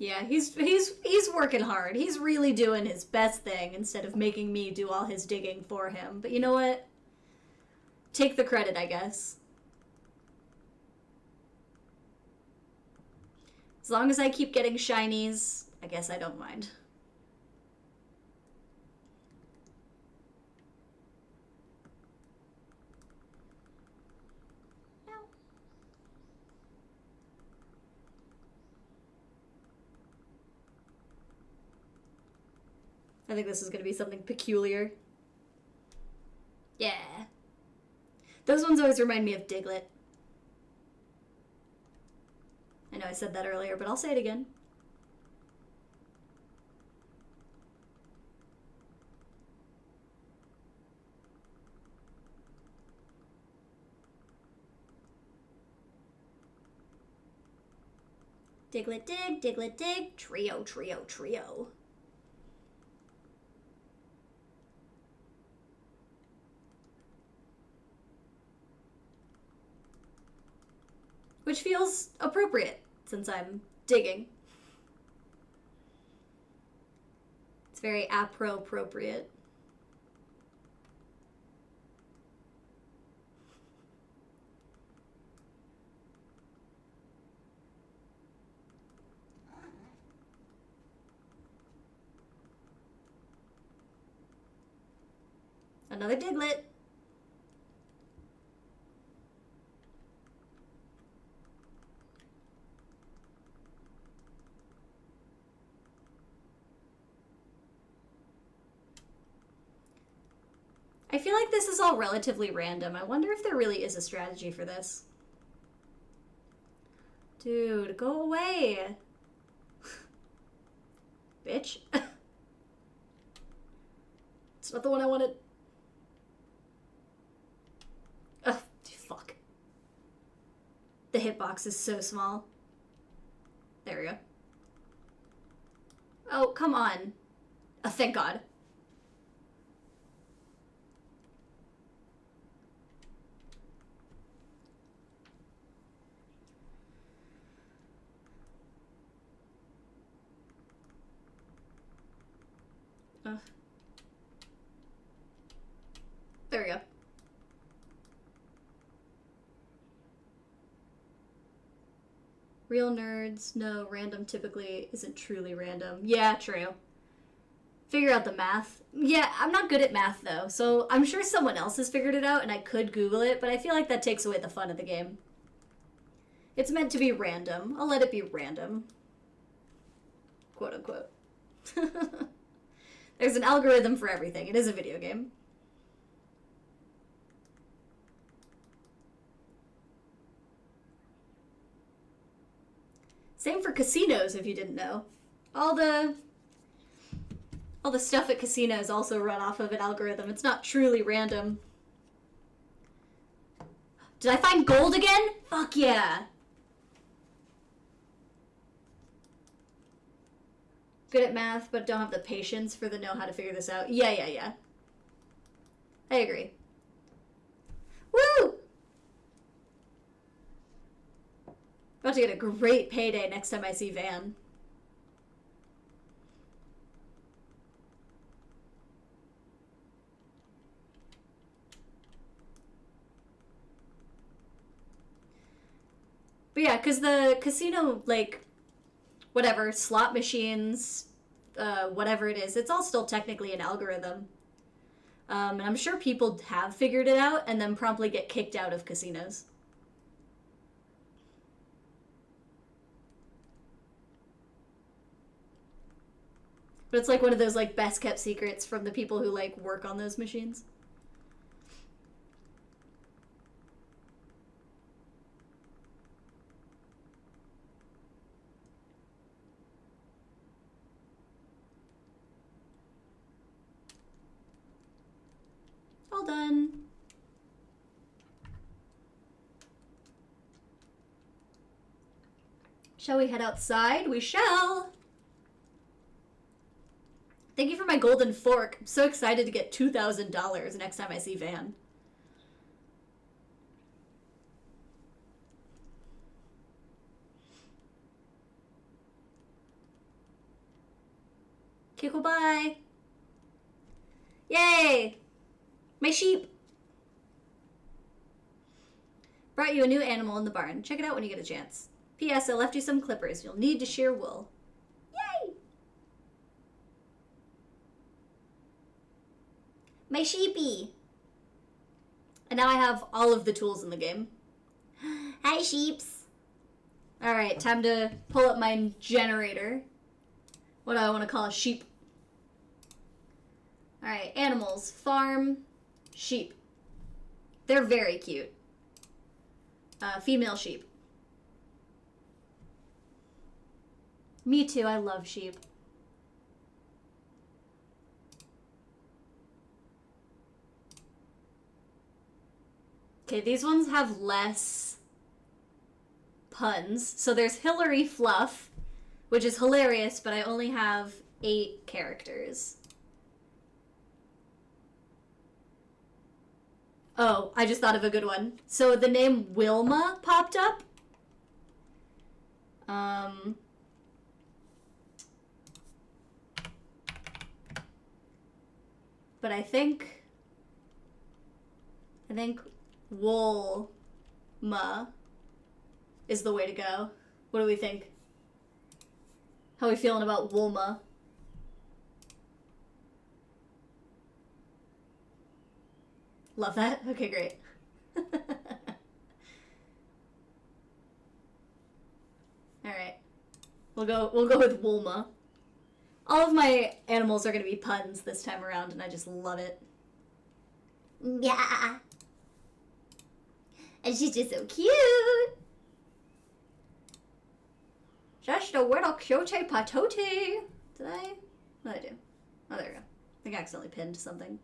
Yeah, he's working hard. He's really doing his best thing instead of making me do all his digging for him. But you know what? Take the credit, I guess. As long as I keep getting shinies, I guess I don't mind. I think this is going to be something peculiar. Yeah. Those ones always remind me of Diglett. I know I said that earlier, but I'll say it again. Diglett dig, Diglett dig, trio, trio, trio. Which feels appropriate, since I'm digging. It's very appropriate. Another Diglett. I feel like this is all relatively random. I wonder if there really is a strategy for this. Dude, go away. Bitch. It's not the one I wanted. Ugh, fuck. The hitbox is so small. There we go. Oh, come on. Oh, thank God. There we go. Real nerds, no, random typically isn't truly random. Yeah, true. Figure out the math. Yeah, I'm not good at math though, so I'm sure someone else has figured it out and I could Google it, but I feel like that takes away the fun of the game. It's meant to be random. I'll let it be random. Quote unquote. There's an algorithm for everything. It is a video game. Same for casinos, if you didn't know. All the stuff at casinos also run off of an algorithm. It's not truly random. Did I find gold again? Fuck yeah. Good at math, but don't have the patience for the know how to figure this out. Yeah. I agree. Woo! About to get a great payday next time I see Van. But yeah, because the casino, like, whatever, slot machines, whatever it is, it's all still technically an algorithm. And I'm sure people have figured it out and then promptly get kicked out of casinos. But it's like one of those like best kept secrets from the people who like work on those machines. All done. Shall we head outside? We shall. Thank you for my golden fork. I'm so excited to get $2,000 next time I see Van. Okay, cool, bye. Yay! My sheep! Brought you a new animal in the barn. Check it out when you get a chance. P.S. I left you some clippers. You'll need to shear wool. Yay! My sheepy! And now I have all of the tools in the game. Hi, sheeps! Alright, time to pull up my generator. What do I want to call a sheep? Alright, animals. Farm, sheep. They're very cute. Female sheep. Me too, I love sheep. Okay, these ones have less puns. So there's Hillary Fluff, which is hilarious, but I only have 8 characters. Oh, I just thought of a good one. So the name Wilma popped up. But I think Woolma is the way to go. What do we think? How are we feeling about Woolma? Love that? Okay, great. Alright. We'll go with Woolma. All of my animals are gonna be puns this time around, and I just love it. Yeah. And she's just so cute. Just a little cutie patootie. Did I? What did I do? Oh, there we go. I think I accidentally pinned something.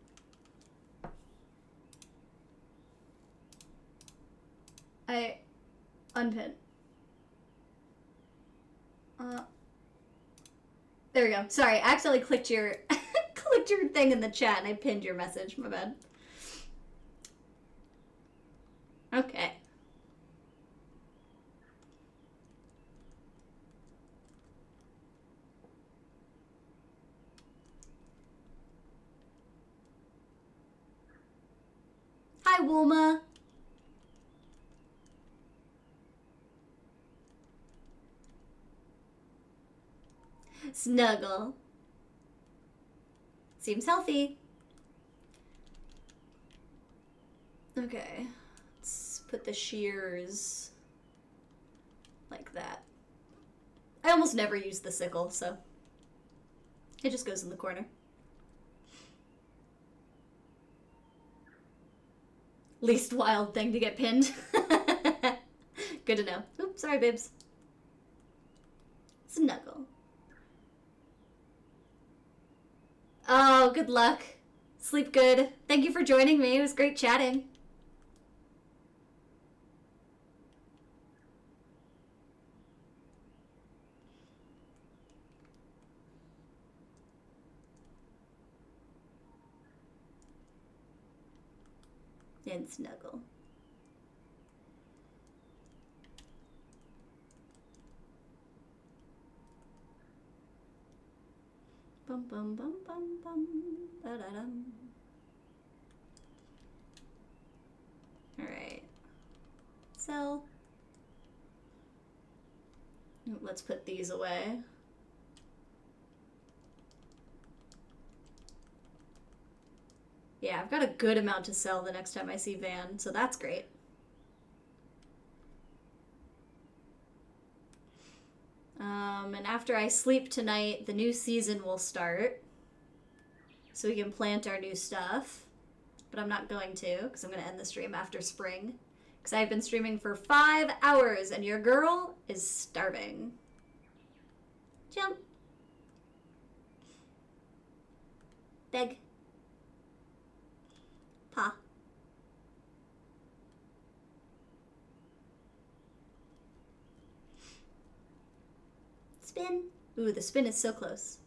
I unpin. There we go. Sorry, I accidentally clicked your clicked your thing in the chat and I pinned your message. My bad. Okay. Hi, Wilma. Snuggle. Seems healthy. Okay. Let's put the shears like that. I almost never use the sickle, so it just goes in the corner. Least wild thing to get pinned. Good to know. Oops, sorry, babes. Snuggle. Oh, good luck. Sleep good. Thank you for joining me. It was great chatting. And snuggle. Bum bum bum bum bum da da dum. Alright. So let's put these away. Yeah, I've got a good amount to sell the next time I see Van, so that's great. And after I sleep tonight, the new season will start. So we can plant our new stuff. But I'm not going to, because I'm going to end the stream after spring. Because I've been streaming for 5 hours, and your girl is starving. Jump. Beg. Paw. Spin. Ooh, the spin is so close.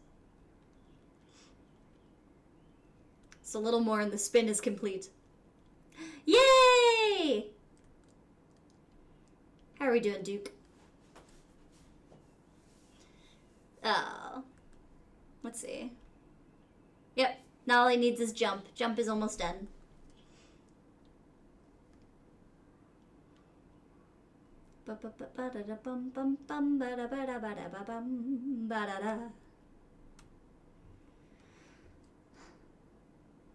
It's a little more and the spin is complete. Yay! How are we doing, Duke? Oh. Let's see. Yep, now all he needs is jump. Jump is almost done.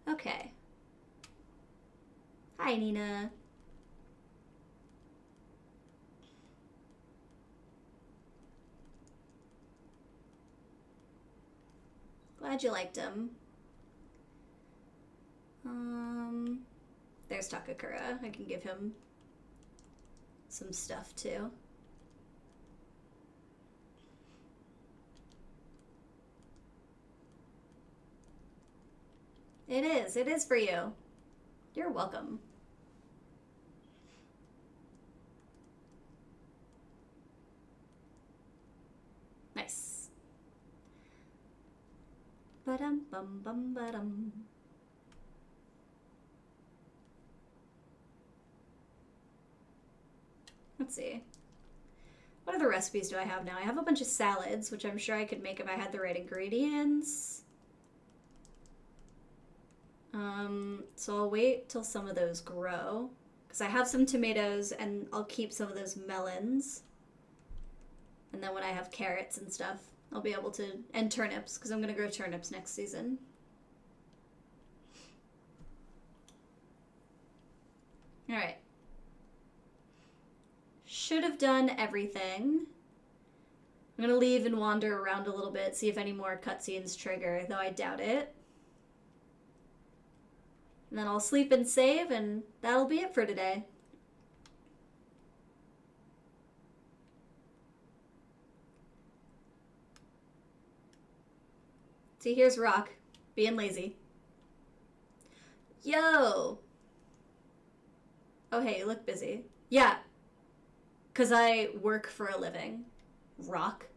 Okay. Hi, Nina. Glad you liked him. There's Takakura. I can give him some stuff too. It is for you. You're welcome. Nice. Ba-dum bum bum ba-dum. Let's see. What other recipes do I have now? I have a bunch of salads, which I'm sure I could make if I had the right ingredients. So I'll wait till some of those grow. Because I have some tomatoes, and I'll keep some of those melons. And then when I have carrots and stuff, I'll be able to... And turnips, because I'm going to grow turnips next season. Alright. Should have done everything. I'm going to leave and wander around a little bit, see if any more cutscenes trigger, though I doubt it. And then I'll sleep and save, and that'll be it for today. See, here's Rock, being lazy. Yo! Oh, hey, you look busy. Yeah, because I work for a living. Rock.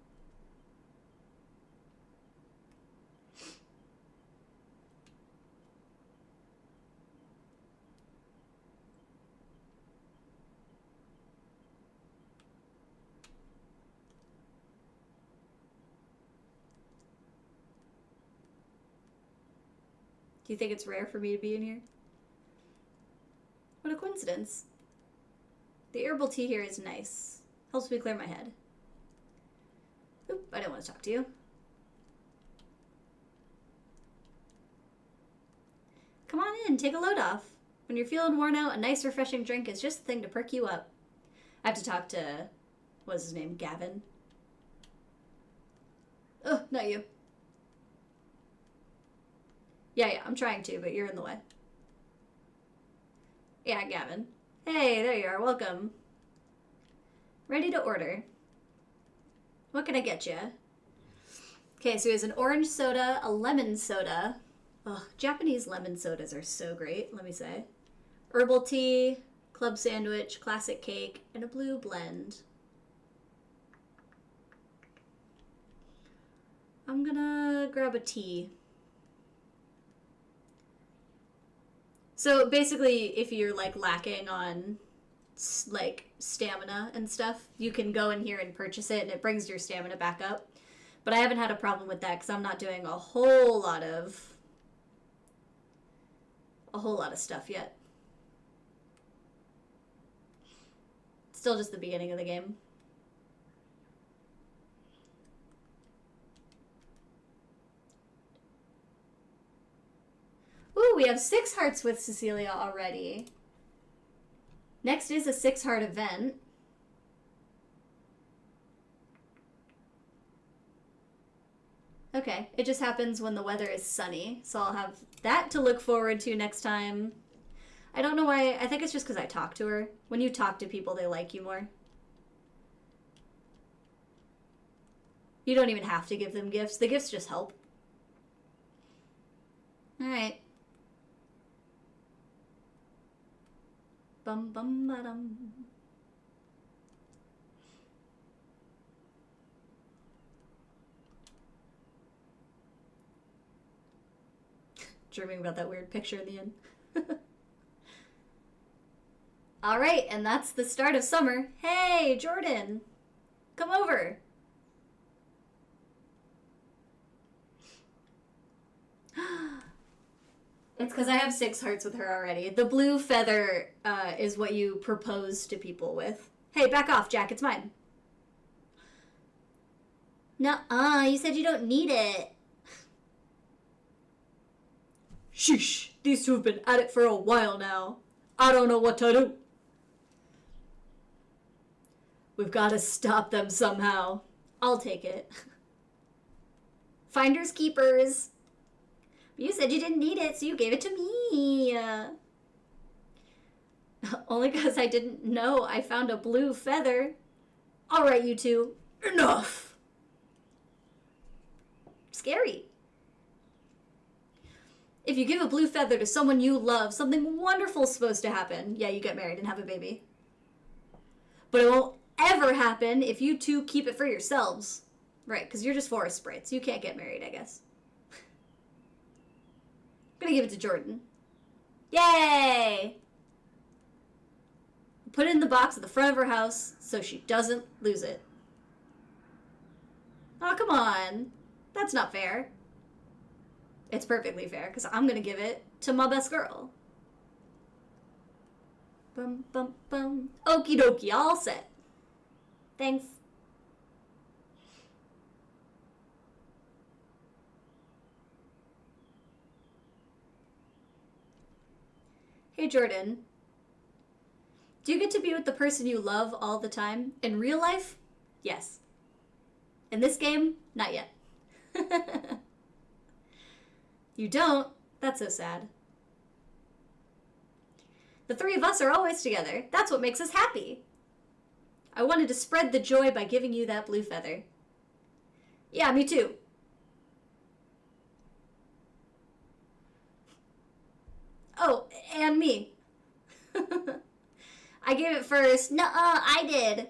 Do you think it's rare for me to be in here? What a coincidence. The herbal tea here is nice. Helps me clear my head. Oop, I didn't want to talk to you. Come on in, take a load off. When you're feeling worn out, a nice refreshing drink is just the thing to perk you up. I have to talk to, what's his name, Gavin? Oh, not you. Yeah, I'm trying to, but you're in the way. Yeah, Gavin. Hey, there you are, welcome. Ready to order. What can I get you? Okay, so he has an orange soda, a lemon soda. Ugh, Japanese lemon sodas are so great, let me say. Herbal tea, club sandwich, classic cake, and a blue blend. I'm gonna grab a tea. So basically, if you're like lacking on like stamina and stuff, you can go in here and purchase it, and it brings your stamina back up. But I haven't had a problem with that because I'm not doing a whole lot of stuff yet. Still just the beginning of the game. Ooh, we have 6 hearts with Cecilia already. Next is a 6-heart event. Okay, it just happens when the weather is sunny, so I'll have that to look forward to next time. I don't know why, I think it's just because I talk to her. When you talk to people, they like you more. You don't even have to give them gifts. The gifts just help. Alright. Bum bum ba-dum. Dreaming about that weird picture in the end. Alright, and that's the start of summer. Hey, Jordan! Come over! It's because I have 6 hearts with her already. The blue feather is what you propose to people with. Hey, back off, Jack. It's mine. Nuh-uh. You said you don't need it. Sheesh. These two have been at it for a while now. I don't know what to do. We've got to stop them somehow. I'll take it. Finders keepers. You said you didn't need it, so you gave it to me. Only because I didn't know I found a blue feather. All right, you two. Enough. Scary. If you give a blue feather to someone you love, something wonderful's supposed to happen. Yeah, you get married and have a baby. But it won't ever happen if you two keep it for yourselves. Right, because you're just forest sprites. You can't get married, I guess. I'm gonna give it to Jordan. Yay! Put it in the box at the front of her house so she doesn't lose it. Oh, come on. That's not fair. It's perfectly fair, because I'm gonna give it to my best girl. Bum, bum, bum. Okie dokie, all set. Thanks. Hey, Jordan. Do you get to be with the person you love all the time? In real life? Yes. In this game? Not yet. You don't? That's so sad. The three of us are always together. That's what makes us happy. I wanted to spread the joy by giving you that blue feather. Yeah, me too. Oh, and me. I gave it first. Nuh-uh, I did.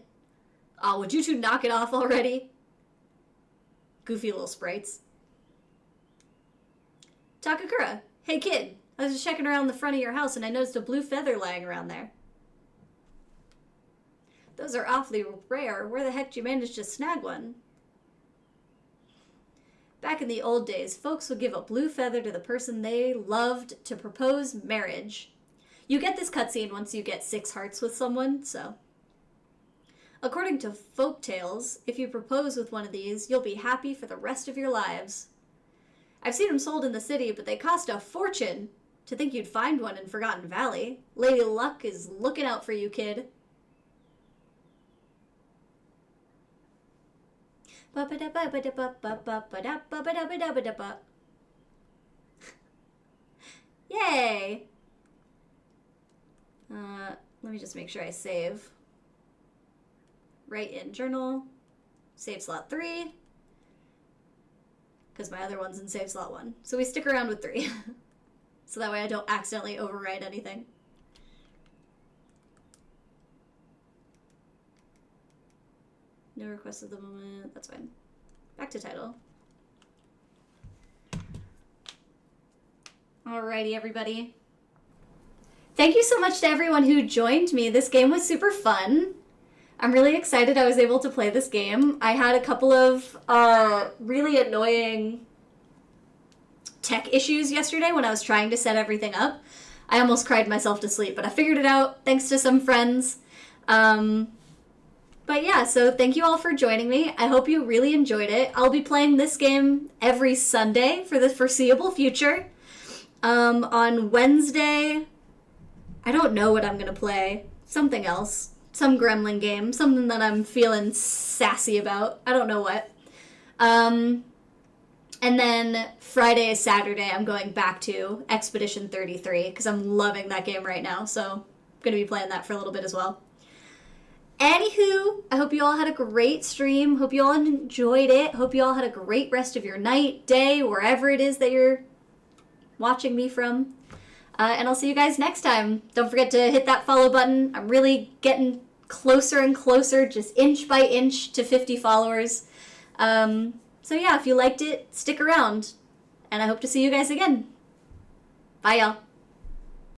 Oh, would you two knock it off already? Goofy little sprites. Takakura, hey kid. I was just checking around the front of your house and I noticed a blue feather lying around there. Those are awfully rare. Where the heck did you manage to snag one? Back in the old days, folks would give a blue feather to the person they loved to propose marriage. You get this cutscene once you get 6 hearts with someone, so. According to folk tales, if you propose with one of these, you'll be happy for the rest of your lives. I've seen them sold in the city, but they cost a fortune. To think you'd find one in Forgotten Valley. Lady Luck is looking out for you, kid. Yay! Let me just make sure I save. Write in journal. Save slot 3. Because my other one's in save slot 1. So we stick around with 3. So that way I don't accidentally overwrite anything. No requests at the moment. That's fine. Back to title. Alrighty, everybody. Thank you so much to everyone who joined me. This game was super fun. I'm really excited I was able to play this game. I had a couple of really annoying tech issues yesterday when I was trying to set everything up. I almost cried myself to sleep, but I figured it out thanks to some friends. But yeah, so thank you all for joining me. I hope you really enjoyed it. I'll be playing this game every Sunday for the foreseeable future. On Wednesday, I don't know what I'm going to play. Something else. Some gremlin game. Something that I'm feeling sassy about. I don't know what. And then Friday, Saturday, I'm going back to Expedition 33 because I'm loving that game right now. So I'm going to be playing that for a little bit as well. Anywho, I hope you all had a great stream. Hope you all enjoyed it. Hope you all had a great rest of your night, day, wherever it is that you're watching me from. And I'll see you guys next time. Don't forget to hit that follow button. I'm really getting closer and closer, just inch by inch, to 50 followers. So yeah, if you liked it, stick around. And I hope to see you guys again. Bye, y'all.